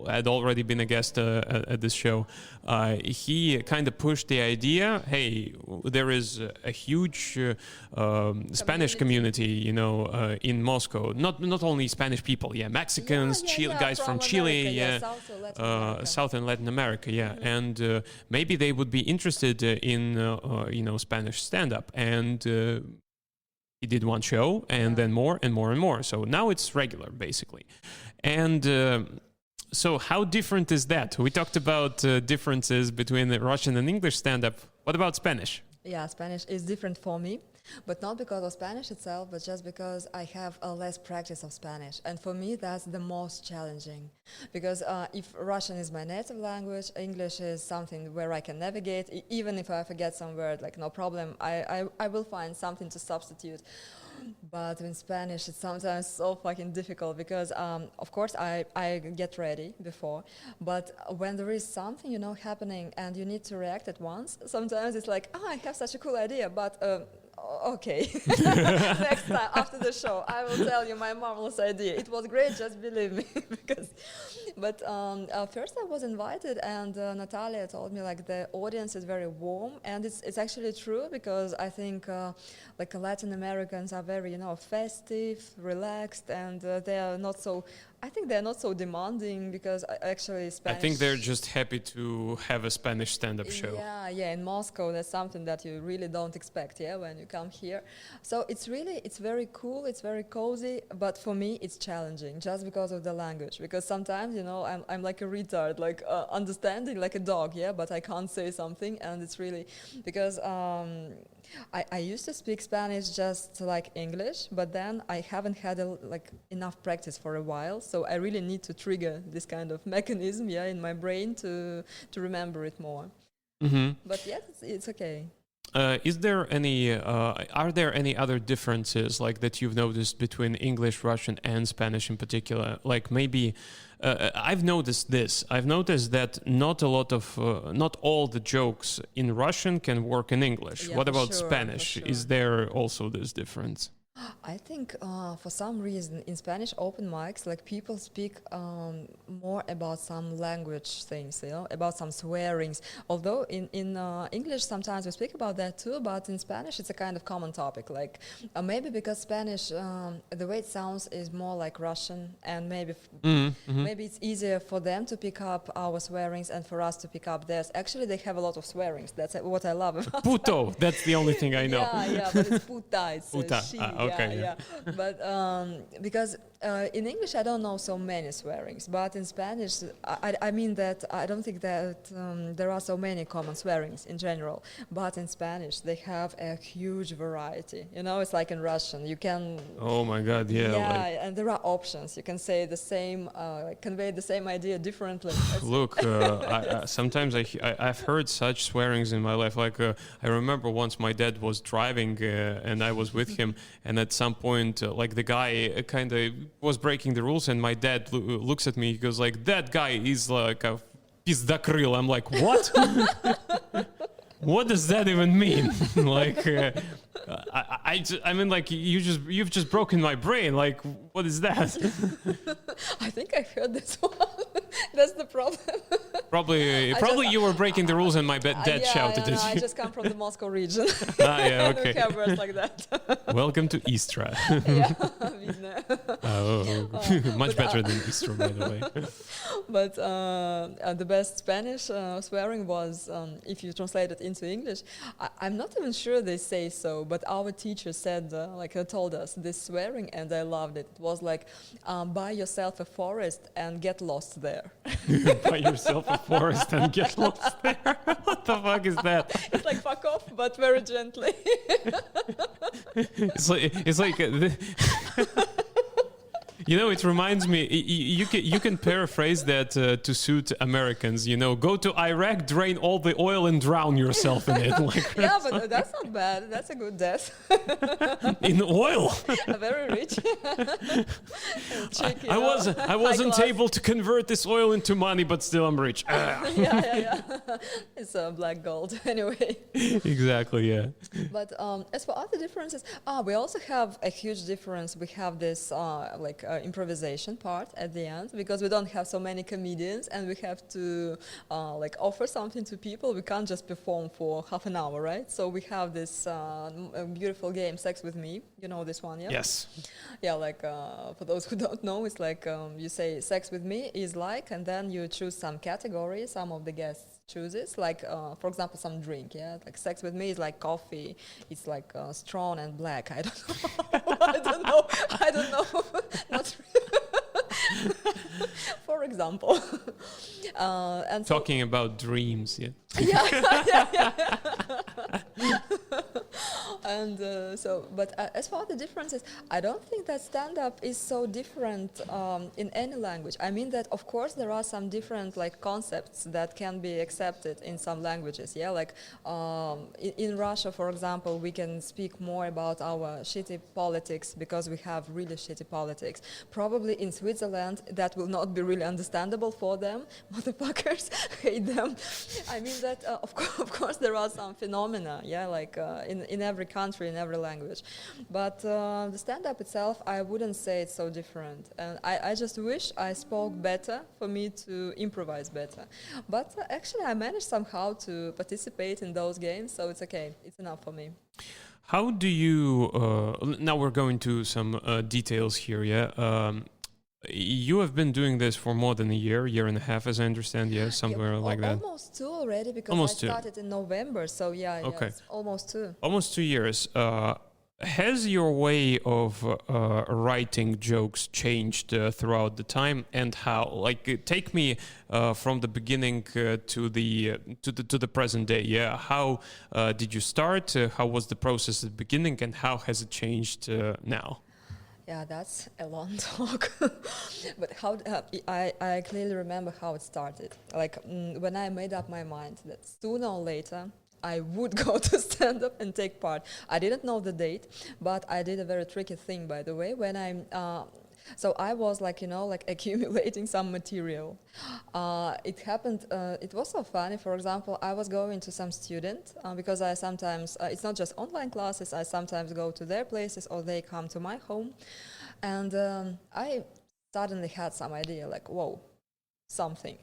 had already been a guest at this show. He kind of pushed the idea, hey, there is a huge Spanish community, in Moscow. Not only Spanish people, Mexicans, guys from Chile, America, South and Latin America, and maybe they would be interested in Spanish stand-up. And he did one show, and then more and more and more. So now it's regular, basically. And so how different is that? We talked about differences between the Russian and English stand-up. What about Spanish? Yeah, Spanish is different for me, but not because of Spanish itself, but just because I have a less practice of Spanish. And for me, that's the most challenging. Because if Russian is my native language, English is something where I can navigate. Even if I forget some word, like, no problem, I will find something to substitute. But in Spanish, it's sometimes so fucking difficult because, of course, I get ready before. But when there is something, happening and you need to react at once, sometimes it's like, I have such a cool idea, but okay. Next time, after the show, I will tell you my marvelous idea. It was great, just believe me. But first I was invited, and Natalia told me, like, the audience is very warm, and it's actually true because I think like Latin Americans are very, festive, relaxed, and they are not so, I think they're not so demanding because actually Spanish. I think they're just happy to have a Spanish stand-up show. Yeah. In Moscow, that's something that you really don't expect. Yeah, when you come here, so it's very cool. It's very cozy. But for me, it's challenging just because of the language. Because sometimes, I'm like a retard, like understanding like a dog. Yeah, but I can't say something, and it's really because. I used to speak Spanish just like English, but then I haven't had enough practice for a while, so I really need to trigger this kind of mechanism, in my brain to remember it more. Mm-hmm. But yes, it's okay. Is there any? Are there any other differences like that you've noticed between English, Russian, and Spanish in particular? Like maybe I've noticed this. I've noticed that not all the jokes in Russian can work in English. Yeah, What for about sure, Spanish? for sure. Is there also this difference? I think for some reason in Spanish open mics, like people speak more about some language things, about some swearings. Although in English sometimes we speak about that too, but in Spanish it's a kind of common topic. Like maybe because Spanish, the way it sounds is more like Russian, and maybe it's easier for them to pick up our swearings and for us to pick up theirs. Actually, they have a lot of swearings. That's what I love about Puto, that's the only thing I know. Yeah, but it's puta. It's Puta. she. Okay, Yeah. But because in English I don't know so many swearings, but in Spanish I mean that I don't think that there are so many common swearings in general. But in Spanish they have a huge variety. It's like in Russian. You can. Oh my God! Yeah. And there are options. You can say the same, convey the same idea differently. Look, sometimes I've heard such swearings in my life. Like I remember once my dad was driving and I was with him, and at some point, like the guy kind of was breaking the rules, and my dad looks at me. He goes like, "That guy is like a pizdakryl." I'm like, "What? What does that even mean?" Like, I mean, like you've just broken my brain. Like, what is that? I think I heard this one. That's the problem. Probably you were breaking the rules and my dad shouted at you. I just come from the Moscow region. Yeah, okay. We have words like that. Welcome to Istra. Much better than Istra, by the way. But the best Spanish swearing was, if you translate it into English, I'm not even sure they say so, but our teacher said, told us this swearing, and I loved it. It was like, buy yourself a forest and get lost there. Buy yourself a forest and get lost there. What the fuck is that? It's like fuck off, but very gently. It's like it reminds me. You can paraphrase that to suit Americans. Go to Iraq, drain all the oil, and drown yourself in it. Like, yeah, but that's not bad. That's a good death. In oil. Very rich. Cheap, I wasn't able to convert this oil into money, but still I'm rich. Yeah. It's black gold anyway. Exactly. Yeah. But as for other differences, we also have a huge difference. We have this improvisation part at the end, because we don't have so many comedians and we have to offer something to people. We can't just perform for half an hour, right? So we have this beautiful game, Sex With Me. You know this one, yeah? Yes. Yeah, for those who don't know, it's like you say sex with me is like, and then you choose some category, some of the guests chooses, like for example some drink, yeah, like sex with me is like coffee, it's like strong and black. I don't know. I don't know. Not for example. And talking about dreams, yeah. Yeah. And but as for the differences, I don't think that stand-up is so different in any language. I mean that, of course, there are some different concepts that can be accepted in some languages. Yeah, in Russia, for example, we can speak more about our shitty politics because we have really shitty politics. Probably in Switzerland, that will not be really understandable for them. Motherfuckers hate them. I mean that, of course, there are some phenomena. Yeah, in every country, in every language. But the stand-up itself, I wouldn't say it's so different. And I just wish I spoke better for me to improvise better. But actually, I managed somehow to participate in those games, so it's okay. It's enough for me. How do you... now we're going to some details here, yeah? you have been doing this for more than a year and a half, as I understand. Yeah, somewhere like that. Almost 2 already, because Almost I 2. started in November. So yeah, Okay. it's almost 2. Almost 2 years. Has your way of writing jokes changed throughout the time, and how? Like, take me from the beginning to the present day. Yeah, how did you start? How was the process at the beginning, and how has it changed now? Yeah, that's a long talk. But how I clearly remember how it started. Like when I made up my mind that sooner or later I would go to stand up and take part. I didn't know the date, but I did a very tricky thing, by the way. When so I was like, accumulating some material. It happened, it was so funny. For example, I was going to some student because I sometimes, it's not just online classes, I sometimes go to their places or they come to my home. And I suddenly had some idea like, whoa, something.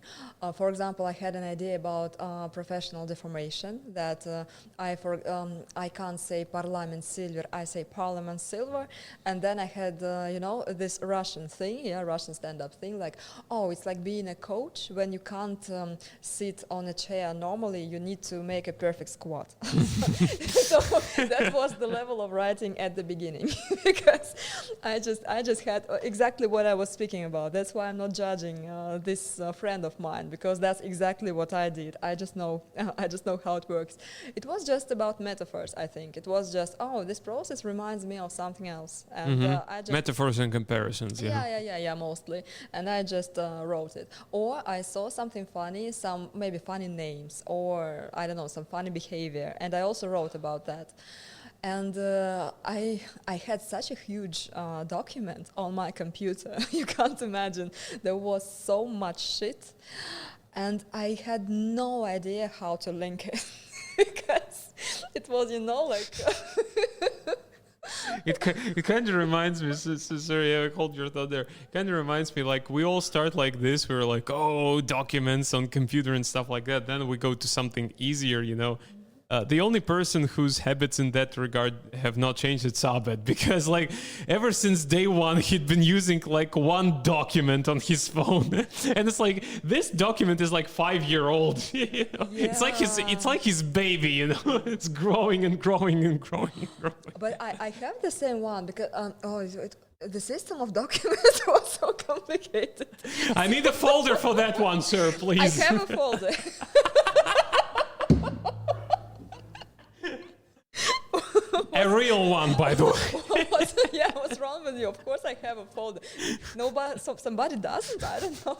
For example, I had an idea about professional deformation, that I can't say Parliament silver, I say Parliament silver. And then I had, this Russian thing, Russian stand-up thing, like, oh, it's like being a coach. When you can't sit on a chair normally, you need to make a perfect squat. So that was the level of writing at the beginning, because I just had exactly what I was speaking about. That's why I'm not judging this friend of mine, because that's exactly what I did. I just know how it works. It was just about metaphors, I think. It was just, oh, this process reminds me of something else, and I just Metaphors and comparisons. yeah, mostly. And I just wrote it. Or I saw something funny, some maybe funny names, or I don't know, some funny behavior, and I also wrote about that. And I had such a huge document on my computer. You can't imagine. There was so much shit, and I had no idea how to link it because it was, like. It kind of reminds me. Sorry, I hold your thought there. Kind of reminds me, like, we all start like this. We're like, oh, documents on computer and stuff like that. Then we go to something easier, The only person whose habits in that regard have not changed is Abed, because like ever since day one he'd been using like one document on his phone, and it's like this document is like 5-year-old. It's like his baby, It's growing and growing and growing and growing. But I have the same one because the system of documents was so complicated. I need a folder for that one, sir, please. I have a folder. A real one, by the way. What's wrong with you? Of course I have a folder. Somebody doesn't, I don't know.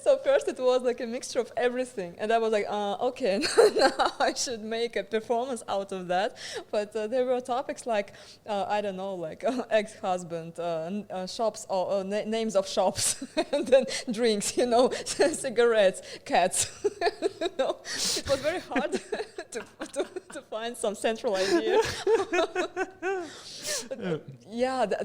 So first it was like a mixture of everything, and I was like, okay, now I should make a performance out of that. But there were topics like, I don't know, like ex-husband, shops, or names of shops, and then drinks, cigarettes, cats. It was very hard to find some central idea.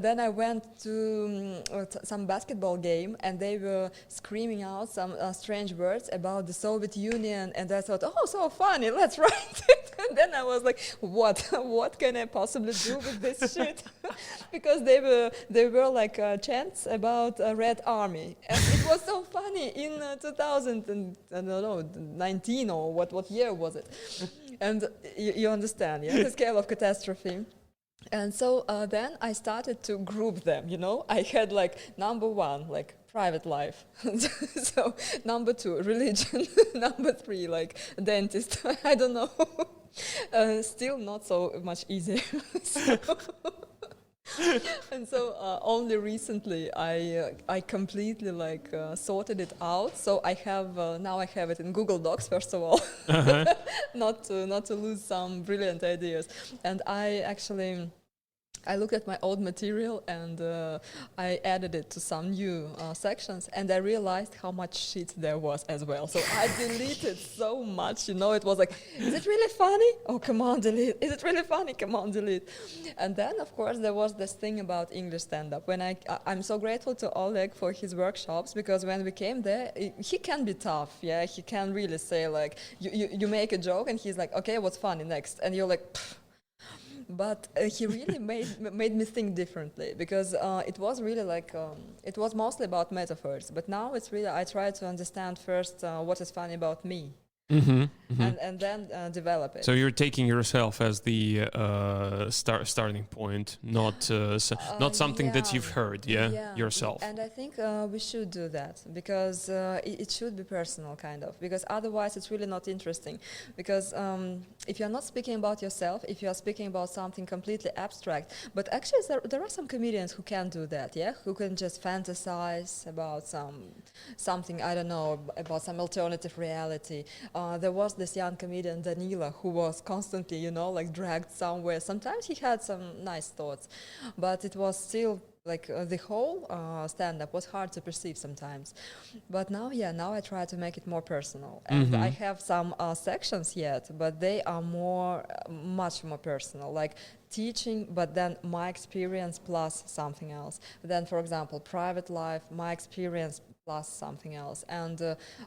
Then I went to some basketball game, and they were screaming out some strange words about the Soviet Union, and I thought, oh, so funny, let's write it. And then I was like, what can I possibly do with this shit? Because they were like chants about Red Army, and it was so funny in 2019 or what year was it? And you understand, the scale of catastrophe. And so then I started to group them, I had like number 1, like private life. So number 2, religion. Number 3, like dentist. I don't know. Still not so much easier. And so only recently I completely like sorted it out. So I have now I have it in Google Docs, first of all, not to lose some brilliant ideas. And I looked at my old material, and I added it to some new sections, and I realized how much shit there was as well. So I deleted so much, it was like, is it really funny? Oh, come on, delete. Is it really funny? Come on, delete. And then, of course, there was this thing about English stand-up. When I'm so grateful to Oleg for his workshops, because when we came there, he can be tough, He can really say, like, you make a joke, and he's like, okay, what's funny next? And you're like, pfft. But he really made me think differently, because it was really like it was mostly about metaphors. But now it's really, I try to understand first what is funny about me, and then develop it. So you're taking yourself as the starting point, not not something that you've heard, yourself. And I think we should do that, because it should be personal, kind of, because otherwise it's really not interesting. Because if you're not speaking about yourself, if you are speaking about something completely abstract, but actually there are some comedians who can do that, who can just fantasize about something, I don't know, about some alternative reality. There was this young comedian, Danila, who was constantly, like dragged somewhere. Sometimes he had some nice thoughts, but it was still like the whole stand-up was hard to perceive sometimes. But now I try to make it more personal. And I have some sections yet, but they are much more personal, like teaching, but then my experience plus something else. Then, for example, private life, my experience plus something else, and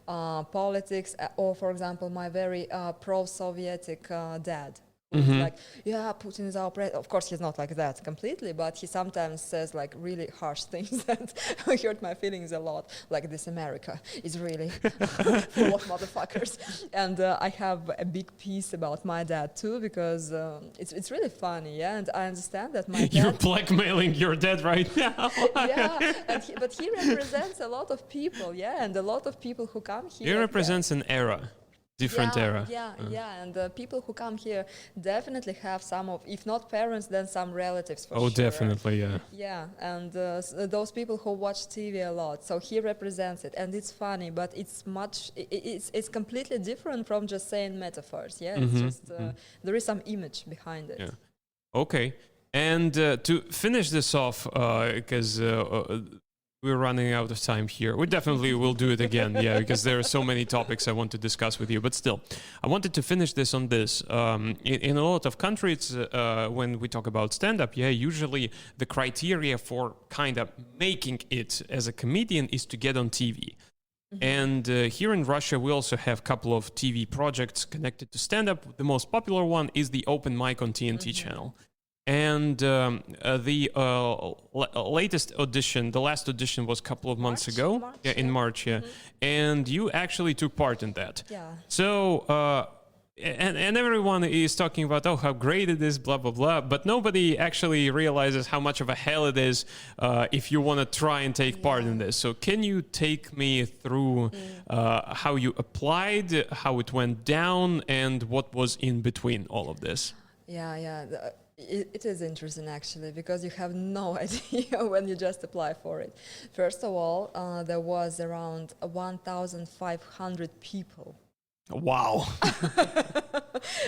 politics, or for example, my very pro-Sovietic dad. Who's like, Putin is our president. Of course, he's not like that completely, but he sometimes says like really harsh things that hurt my feelings a lot. Like, this America is really full of motherfuckers. And I have a big piece about my dad too, because it's really funny, and I understand that my dad... You're blackmailing your dad right now. But he represents a lot of people, and a lot of people who come here... He represents an era. Different era. And the people who come here definitely have some of, if not parents, then some relatives for sure. Oh, definitely, yeah. Yeah, and those people who watch TV a lot. So he represents it, and it's funny, but it's completely different from just saying metaphors. It's just there is some image behind it. Yeah. Okay, and to finish this off, because we're running out of time here. We definitely will do it again, because there are so many topics I want to discuss with you. But still, I wanted to finish this on this. In a lot of countries, when we talk about stand-up, usually the criteria for kind of making it as a comedian is to get on TV. And here in Russia, we also have a couple of TV projects connected to stand-up. The most popular one is the Open Mic on TNT channel. And the latest audition, the last audition was a couple of months ago. In March, And you actually took part in that. Yeah. So, and everyone is talking about, how great it is, blah, blah, blah. But nobody actually realizes how much of a hell it is if you want to try and take part in this. So can you take me through how you applied, how it went down, and what was in between all of this? It is interesting, actually, because you have no idea when you just apply for it. First of all, there was around 1,500 people. Wow.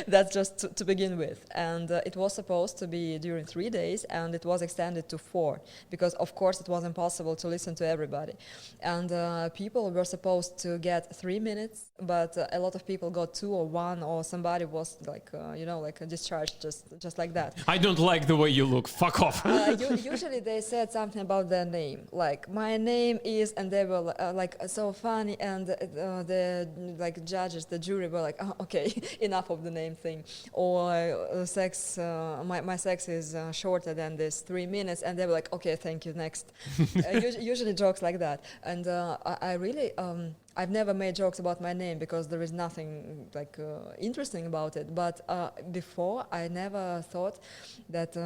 That's just to begin with. And it was supposed to be during 3 days, and it was extended to 4, because, of course, it was impossible to listen to everybody. And people were supposed to get 3 minutes, but a lot of people got 2 or 1, or somebody was like, discharged just like that. I don't like the way you look. Fuck off. Usually they said something about their name, like, my name is, and they were so funny, and the judges, the jury were like, okay, enough of the name thing. Or sex, my sex is shorter than this 3 minutes, and they were like, okay, thank you, next. Usually jokes like that. And I really, I've never made jokes about my name because there is nothing interesting about it. But before, I never thought that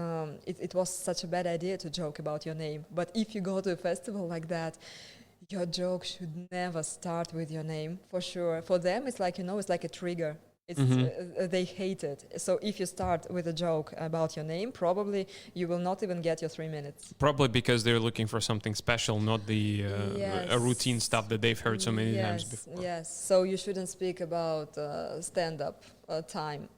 it was such a bad idea to joke about your name. But if you go to a festival like that, your joke should never start with your name, for sure. For them, it's like, it's like a trigger. It's, they hate it. So if you start with a joke about your name, probably you will not even get your 3 minutes. Probably because they're looking for something special, not the a routine stuff that they've heard so many times before. Yes, so you shouldn't speak about stand-up time.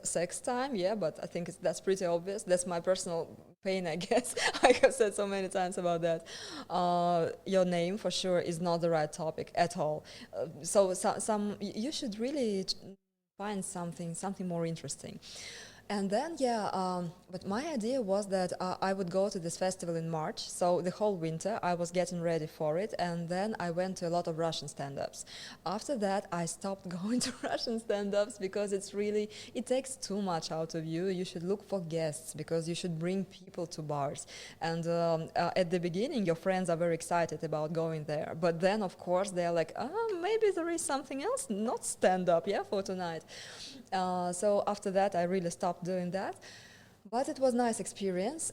Sex time, but I think that's pretty obvious. That's my personal pain, I guess. I have said so many times about that. Your name, for sure, is not the right topic at all. So you should really find something more interesting. And then, but my idea was that I would go to this festival in March. So the whole winter I was getting ready for it. And then I went to a lot of Russian stand-ups. After that, I stopped going to Russian stand-ups because it takes too much out of you. You should look for guests because you should bring people to bars. And at the beginning, your friends are very excited about going there. But then, of course, they're like, maybe there is something else, not stand-up, for tonight. So after that, I really stopped doing that. But it was a nice experience.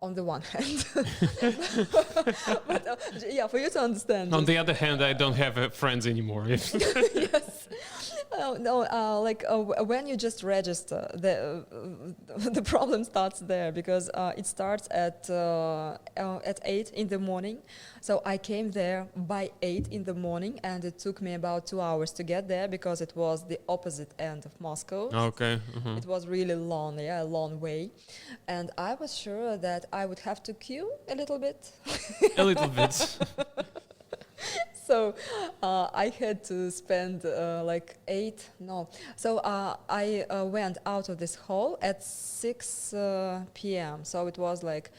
On the one hand, but for you to understand. On the other hand, I don't have friends anymore. Yes. When you just register, the problem starts there because it starts at 8 in the morning. So I came there by 8 in the morning, and it took me about 2 hours to get there because it was the opposite end of Moscow. Okay. It was really long, a long way, and I was sure that I would have to queue a little bit. A little bit. So I had to spend So I went out of this hall at 6 p.m. So it was like.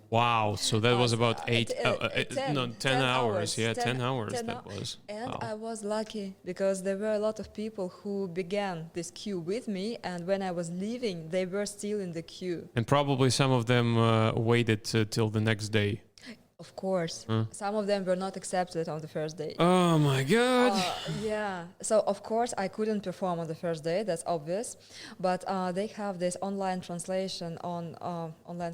Wow! So that was about 10 hours. Yeah, 10 hours. That was. And wow. I was lucky because there were a lot of people who began this queue with me, and when I was leaving, they were still in the queue. And probably some of them waited till the next day. Of course. Some of them were not accepted on the first day. Oh my God. So of course I couldn't perform on the first day, that's obvious. But they have this online translation on online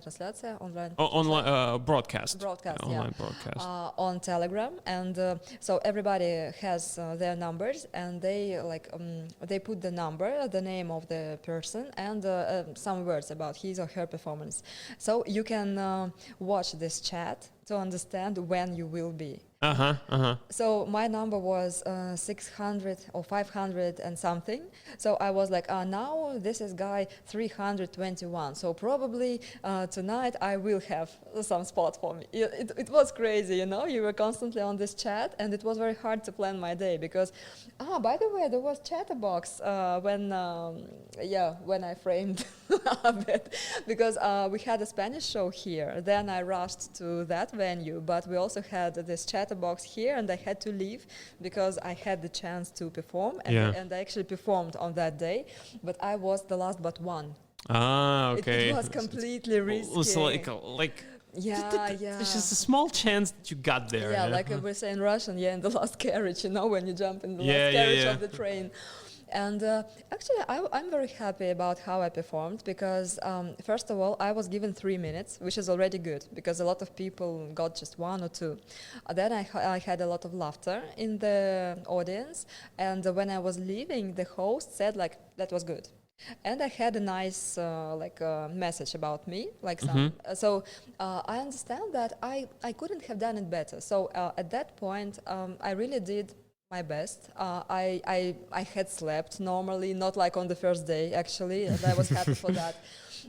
broadcast. Online broadcast. On Telegram, and so everybody has their numbers, and they put the number, the name of the person, and some words about his or her performance. So you can watch this chat to understand when you will be. So my number was 600 or 500 and something. So I was like, now this is guy 321. So probably tonight I will have some spot for me. It was crazy, You were constantly on this chat, and it was very hard to plan my day because, by the way, there was Chatterbox when I framed a bit, because we had a Spanish show here. Then I rushed to that venue, but we also had this Chatterbox here, and I had to leave because I had the chance to perform, and I actually performed on that day, but I was the last but one. Okay. It was completely risky. It's like It's just a small chance that you got there. Yeah, like we say in Russian, in the last carriage, when you jump in the last carriage of the train. And actually, I'm very happy about how I performed because, first of all, I was given 3 minutes, which is already good because a lot of people got just 1 or 2. Then I had a lot of laughter in the audience, and when I was leaving, the host said, that was good. And I had a nice message about me, so I understand that I couldn't have done it better. So at that point, I really did my best. I had slept normally, not like on the first day actually, and I was happy for that.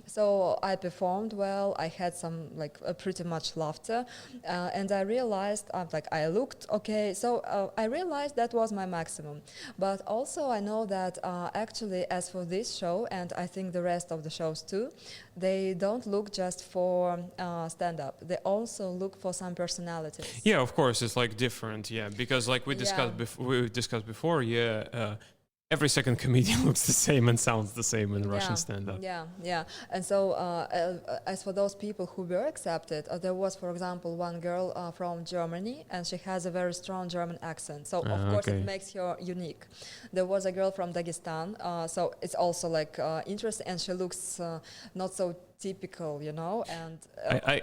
So I performed well. I had some pretty much laughter, and I realized I looked okay. So I realized that was my maximum. But also I know that actually, as for this show, and I think the rest of the shows too, they don't look just for stand-up. They also look for some personalities. Yeah, of course, it's different. Yeah, because we discussed before. Every second comedian looks the same and sounds the same in Russian stand-up. Yeah. And so as for those people who were accepted, there was, for example, one girl from Germany, and she has a very strong German accent. So, of course, it makes her unique. There was a girl from Dagestan, so it's also interesting, and she looks not so typical, and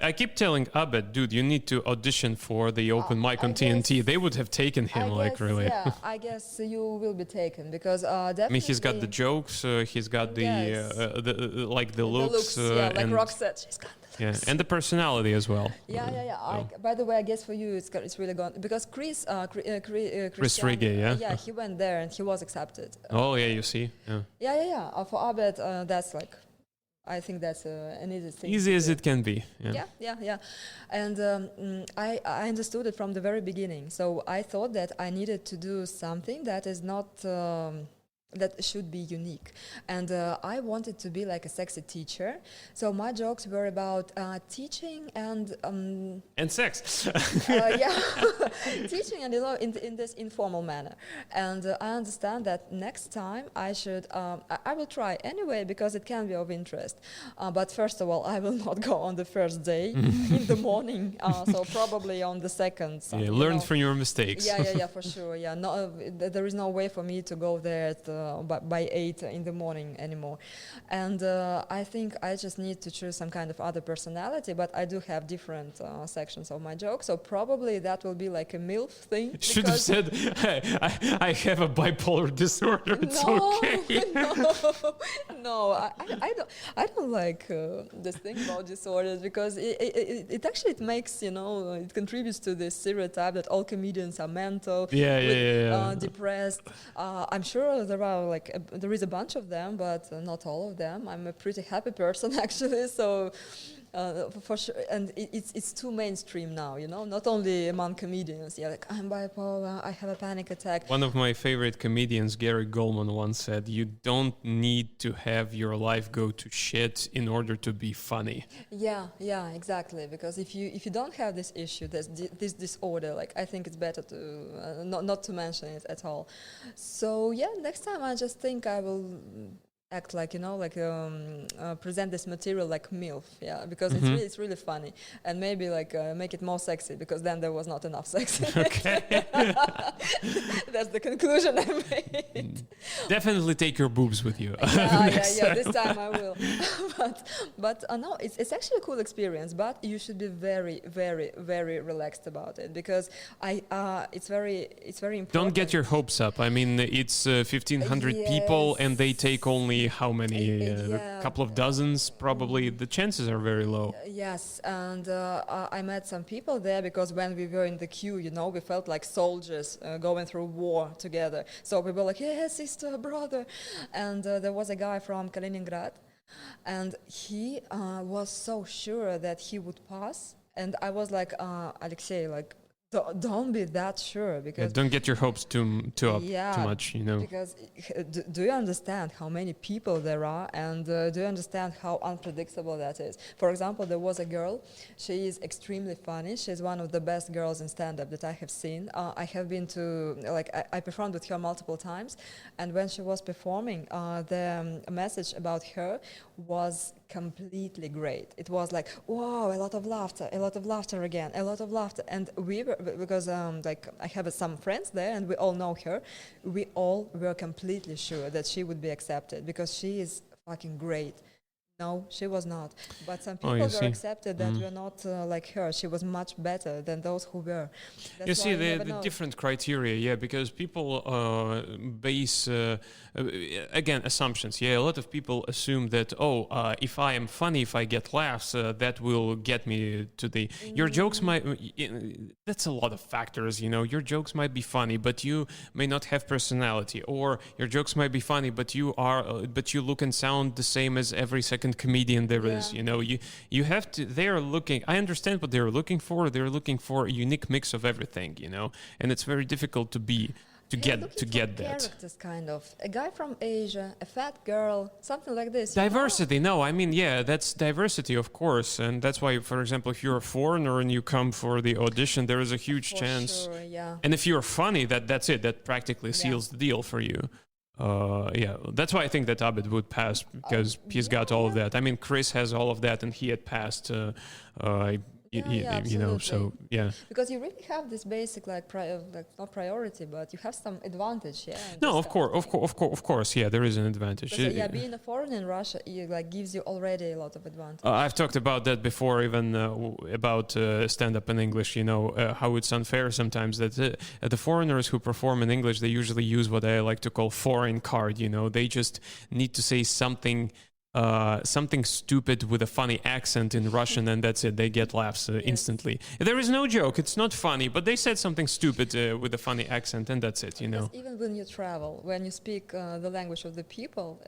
I keep telling Abed, dude, you need to audition for the open mic on TNT. They would have taken him, really. Yeah, I guess you will be taken because definitely. I mean, he's got the jokes, he's got the looks, and Rock said, she's got the looks. And the personality as well. Yeah. By the way, I guess for you it's really gone because Chris Rigge, he went there and he was accepted. Oh yeah, you see. Yeah. For Abed, that's I think that's an easy thing. Easy as it can be. Yeah. And I understood it from the very beginning. So I thought that I needed to do something that is not that should be unique. And I wanted to be like a sexy teacher. So my jokes were about teaching and sex. yeah, teaching and in this informal manner. And I understand that next time I should, I will try anyway because it can be of interest. But first of all, I will not go on the first day in the morning. So probably on the second. Yeah, learn from your mistakes. Yeah, for sure. Yeah, no, there is no way for me to go there at, by 8 in the morning anymore. And I think I just need to choose some kind of other personality, but I do have different sections of my joke, so probably that will be like a MILF thing. Should have said, I have a bipolar disorder, it's okay. No, I don't like this thing about disorders, because it actually it makes, it contributes to this stereotype that all comedians are mental, depressed. I'm sure there is a bunch of them, but not all of them. I'm a pretty happy person actually, so for sure. And it's too mainstream now, not only among comedians. Yeah, like I'm bipolar, I have a panic attack. One of my favorite comedians, Gary Goldman, once said, "You don't need to have your life go to shit in order to be funny." Yeah, exactly. Because if you don't have this issue, this disorder, like I think it's better to not to mention it at all. So yeah, next time I just think I will act like present this material like MILF, because it's really funny, and maybe make it more sexy, because then there was not enough sex. Okay. That's the conclusion I made. Definitely take your boobs with you. Yeah. This time I will. but no, it's actually a cool experience. But you should be very, very, very relaxed about it, because it's very important. Don't get your hopes up. I mean, it's 1,500 people, and they take only how many? A couple of dozens, probably. The chances are very low. Yes, and I met some people there, because when we were in the queue, we felt like soldiers going through war together. So we were like, yeah, sister, brother. And there was a guy from Kaliningrad, and he was so sure that he would pass. And I was like, Alexei, don't be that sure, because don't get your hopes too much, Because do you understand how many people there are, and do you understand how unpredictable that is? For example, there was a girl. She is extremely funny. She's one of the best girls in stand-up that I have seen. I have been to I performed with her multiple times, and when she was performing, the message about her was completely great. It was like, wow, a lot of laughter again, a lot of laughter. And we were, because I have some friends there, and we all know her, we all were completely sure that she would be accepted, because she is fucking great. No, she was not. But some people were accepted that were not like her. She was much better than those who were. That's you see, the different criteria, because people base, again, assumptions. Yeah, a lot of people assume that, if I am funny, if I get laughs, that will get me to the... Your jokes might... That's a lot of factors, Your jokes might be funny, but you may not have personality. Or your jokes might be funny, but you look and sound the same as every second comedian there is. You have to, they are looking, I understand what they're looking for a unique mix of everything, and it's very difficult to get that characters, kind of a guy from Asia, a fat girl, something like this. Diversity. No, I mean, that's diversity, of course, and that's why, for example, if you're a foreigner and you come for the audition, there is a huge chance. Sure, yeah. And if you're funny, that's it, that practically seals the deal for you. That's why I think that Abid would pass, because he's got all of that. I mean, Chris has all of that, and he had passed. So because you really have this basic not priority, but you have some advantage. No, of course, there is an advantage. Being a foreigner in Russia gives you already a lot of advantage. I've talked about that before, even about stand-up in English. How it's unfair sometimes that the foreigners who perform in English, they usually use what I like to call foreign card. They just need to say something something stupid with a funny accent in Russian, and that's it. They get laughs instantly. There is no joke. It's not funny, but they said something stupid with a funny accent, and that's it. You know. Because even when you travel, when you speak the language of the people,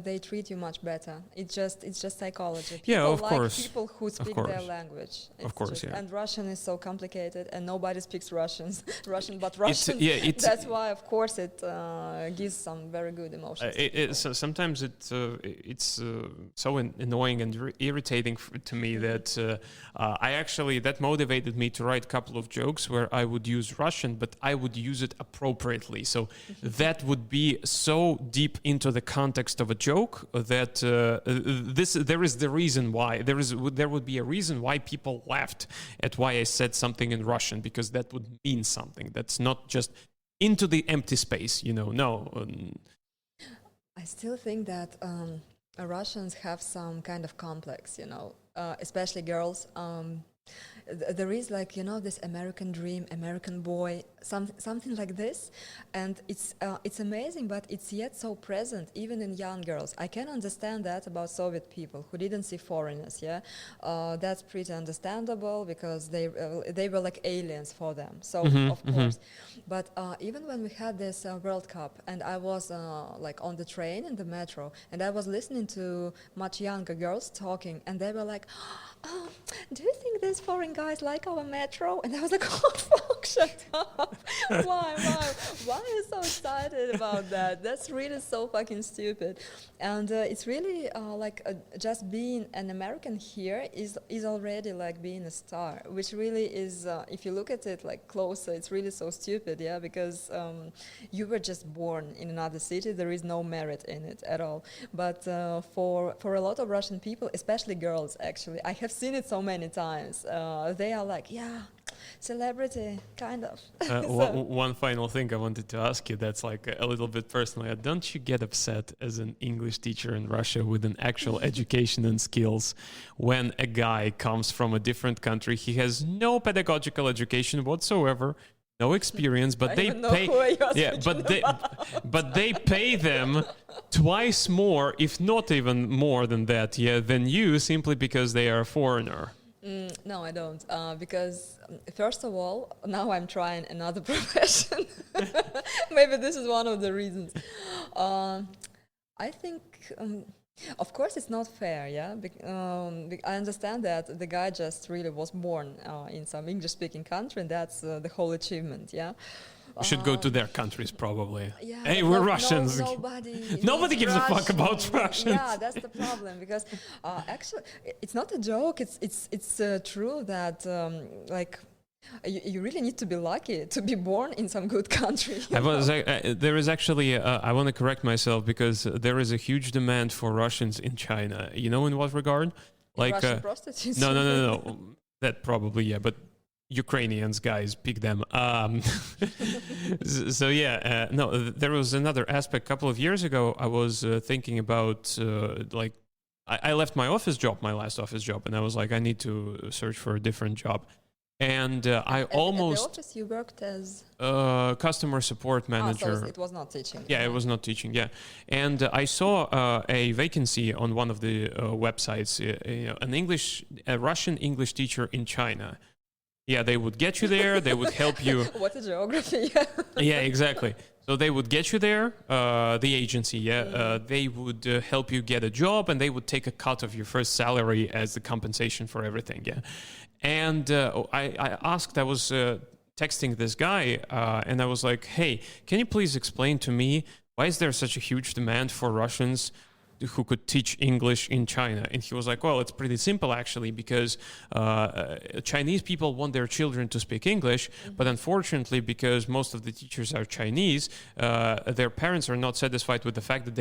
they treat you much better. It's just psychology. People of course. People who speak their language. Of course, yeah. And Russian is so complicated, and nobody speaks Russian but Russian. That's why, of course, it gives some very good emotions. Sometimes it's so annoying and irritating to me that that motivated me to write a couple of jokes where I would use Russian, but I would use it appropriately. So that would be so deep into the context of a joke that there is the reason why there would be a reason why people laughed at why I said something in Russian, because that would mean something. That's not just into the empty space, No. I still think that Russians have some kind of complex, especially girls. There is this American dream, American boy, something like this, and it's amazing, but it's yet so present even in young girls. I can understand that about Soviet people who didn't see foreigners. That's pretty understandable because they were like aliens for them. So of course, but even when we had this World Cup, and I was on the train in the metro, and I was listening to much younger girls talking, and they were like, "Oh, do you think these foreign guys like our metro?" And I was like, "Oh fuck, shut up! Why are you so excited about that? That's really so fucking stupid." And it's really just being an American here is already like being a star, which really is, if you look at it like closer, it's really so stupid, because you were just born in another city. There is no merit in it at all. But for a lot of Russian people, especially girls, actually, I have seen it so many times. They are like, yeah, celebrity, kind of. One final thing I wanted to ask you that's like a little bit personal. Don't you get upset as an English teacher in Russia with an actual education and skills when a guy comes from a different country? He has no pedagogical education whatsoever, no experience, but they pay. But they pay them twice more, if not even more than that, than you, simply because they are a foreigner. No, I don't. Because first of all, now I'm trying another profession. Maybe this is one of the reasons. I think, of course, it's not fair. I understand that the guy just really was born in some English-speaking country, and that's the whole achievement. We should go to their countries, probably. Yeah, hey, we're Russians. Nobody gives a fuck about Russians. Yeah, that's the problem, because actually, it's not a joke. It's true that you really need to be lucky to be born in some good country. There is actually, I want to correct myself, because there is a huge demand for Russians in China. You know in what regard? Russian prostitutes? No. That probably, but Ukrainians, guys, pick them. There was another aspect. A couple of years ago, I was thinking about I left my last office job, and I was like, I need to search for a different job. And I almost... At the office you worked as? Customer support manager. So it was not teaching. Yeah, it was not teaching, And I saw a vacancy on one of the websites, a Russian English teacher in China. Yeah, they would get you there, they would help you. What a geography. Yeah, exactly. So they would get you there, the agency, they would help you get a job, and they would take a cut of your first salary as the compensation for everything, And I was texting this guy, and I was like, hey, can you please explain to me, why is there such a huge demand for Russians who could teach English in China? And he was like, well, it's pretty simple, actually, because Chinese people want their children to speak English, but unfortunately, because most of the teachers are Chinese, their parents are not satisfied with the fact that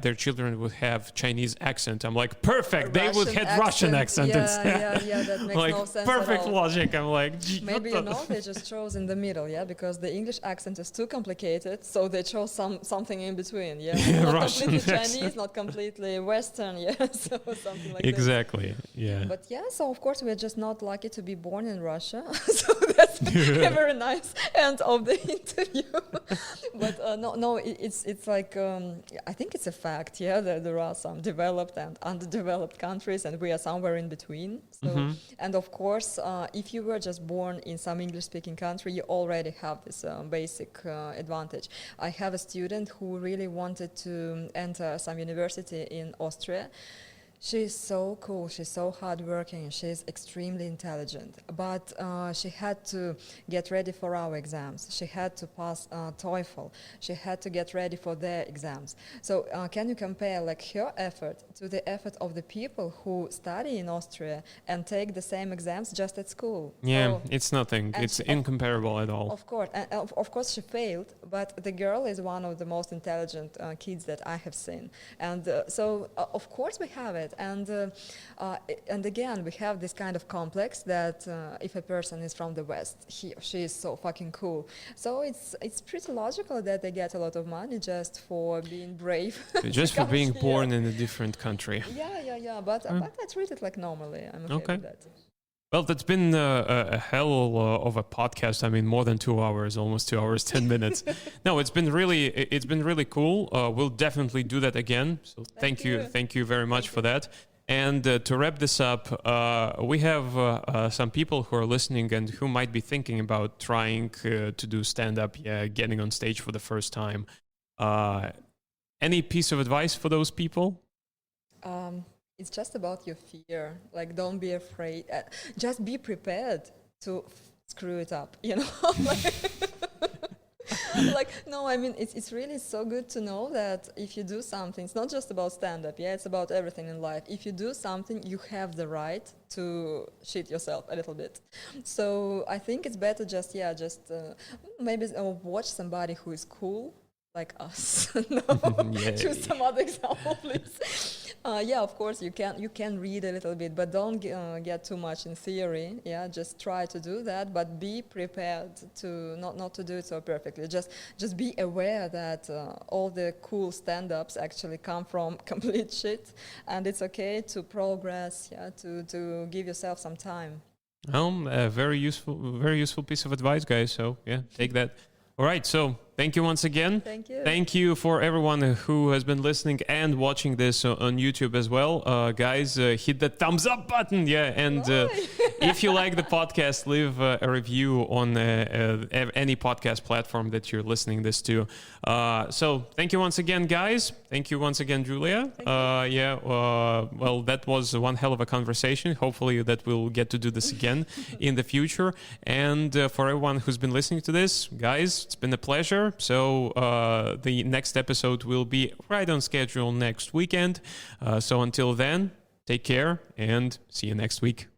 their children would have Chinese accent. I'm like, perfect, they would have Russian accent instead. Yeah, that makes like, no sense perfect at all. logic. I'm like, maybe they just chose in the middle, because the English accent is too complicated, so they chose something in between, not Russian completely accent. Chinese, not completely completely Western, yeah, so something like that. Exactly, yeah. But yeah, so of course we're just not lucky to be born in Russia, so that's a very nice end of the interview. But it's like I think it's a fact, yeah, that there are some developed and underdeveloped countries, and we are somewhere in between. So, and of course, if you were just born in some English-speaking country, you already have this basic advantage. I have a student who really wanted to enter some university in Austria. She's so cool, she's so hardworking, she's extremely intelligent, but she had to get ready for our exams. She had to pass TOEFL. She had to get ready for their exams. So can you compare like her effort to the effort of the people who study in Austria and take the same exams just at school? Yeah, So, it's nothing. It's incomparable at all. of course, and of course she failed, but the girl is one of the most intelligent kids that I have seen. And so of course we have it. And again, we have this kind of complex that if a person is from the West, he or she is so fucking cool. So it's pretty logical that they get a lot of money just for being brave. Just for being here. born in a different country. Yeah. But I treat it like normally. I'm okay with that. Well, that's been a hell of a podcast. I mean, more than 2 hours, almost 2 hours, 10 minutes. No, it's been really cool. We'll definitely do that again. So thank you very much for that. And to wrap this up, we have some people who are listening and who might be thinking about trying to do stand-up, getting on stage for the first time. Any piece of advice for those people? It's just about your fear. Like, don't be afraid. Just be prepared to screw it up, you know? No, I mean, it's really so good to know that if you do something, it's not just about stand-up, it's about everything in life. If you do something, you have the right to shit yourself a little bit. So I think it's better just maybe watch somebody who is cool, like us. Choose some other example, please. Of course you can read a little bit, but don't get too much in theory. Just try to do that, but be prepared to not to do it so perfectly. Just be aware that all the cool stand-ups actually come from complete shit, and it's okay to progress. To give yourself some time. Very useful piece of advice, guys. So take that. All right, so thank you once again. Thank you. Thank you for everyone who has been listening and watching this on YouTube as well. Guys, hit the thumbs up button. And if you like the podcast, leave a review on any podcast platform that you're listening this to. So thank you once again, guys. Thank you once again, Julia. Well, that was one hell of a conversation. Hopefully that we'll get to do this again in the future. And for everyone who's been listening to this, guys, it's been a pleasure. So the next episode will be right on schedule next weekend. So until then, take care and see you next week.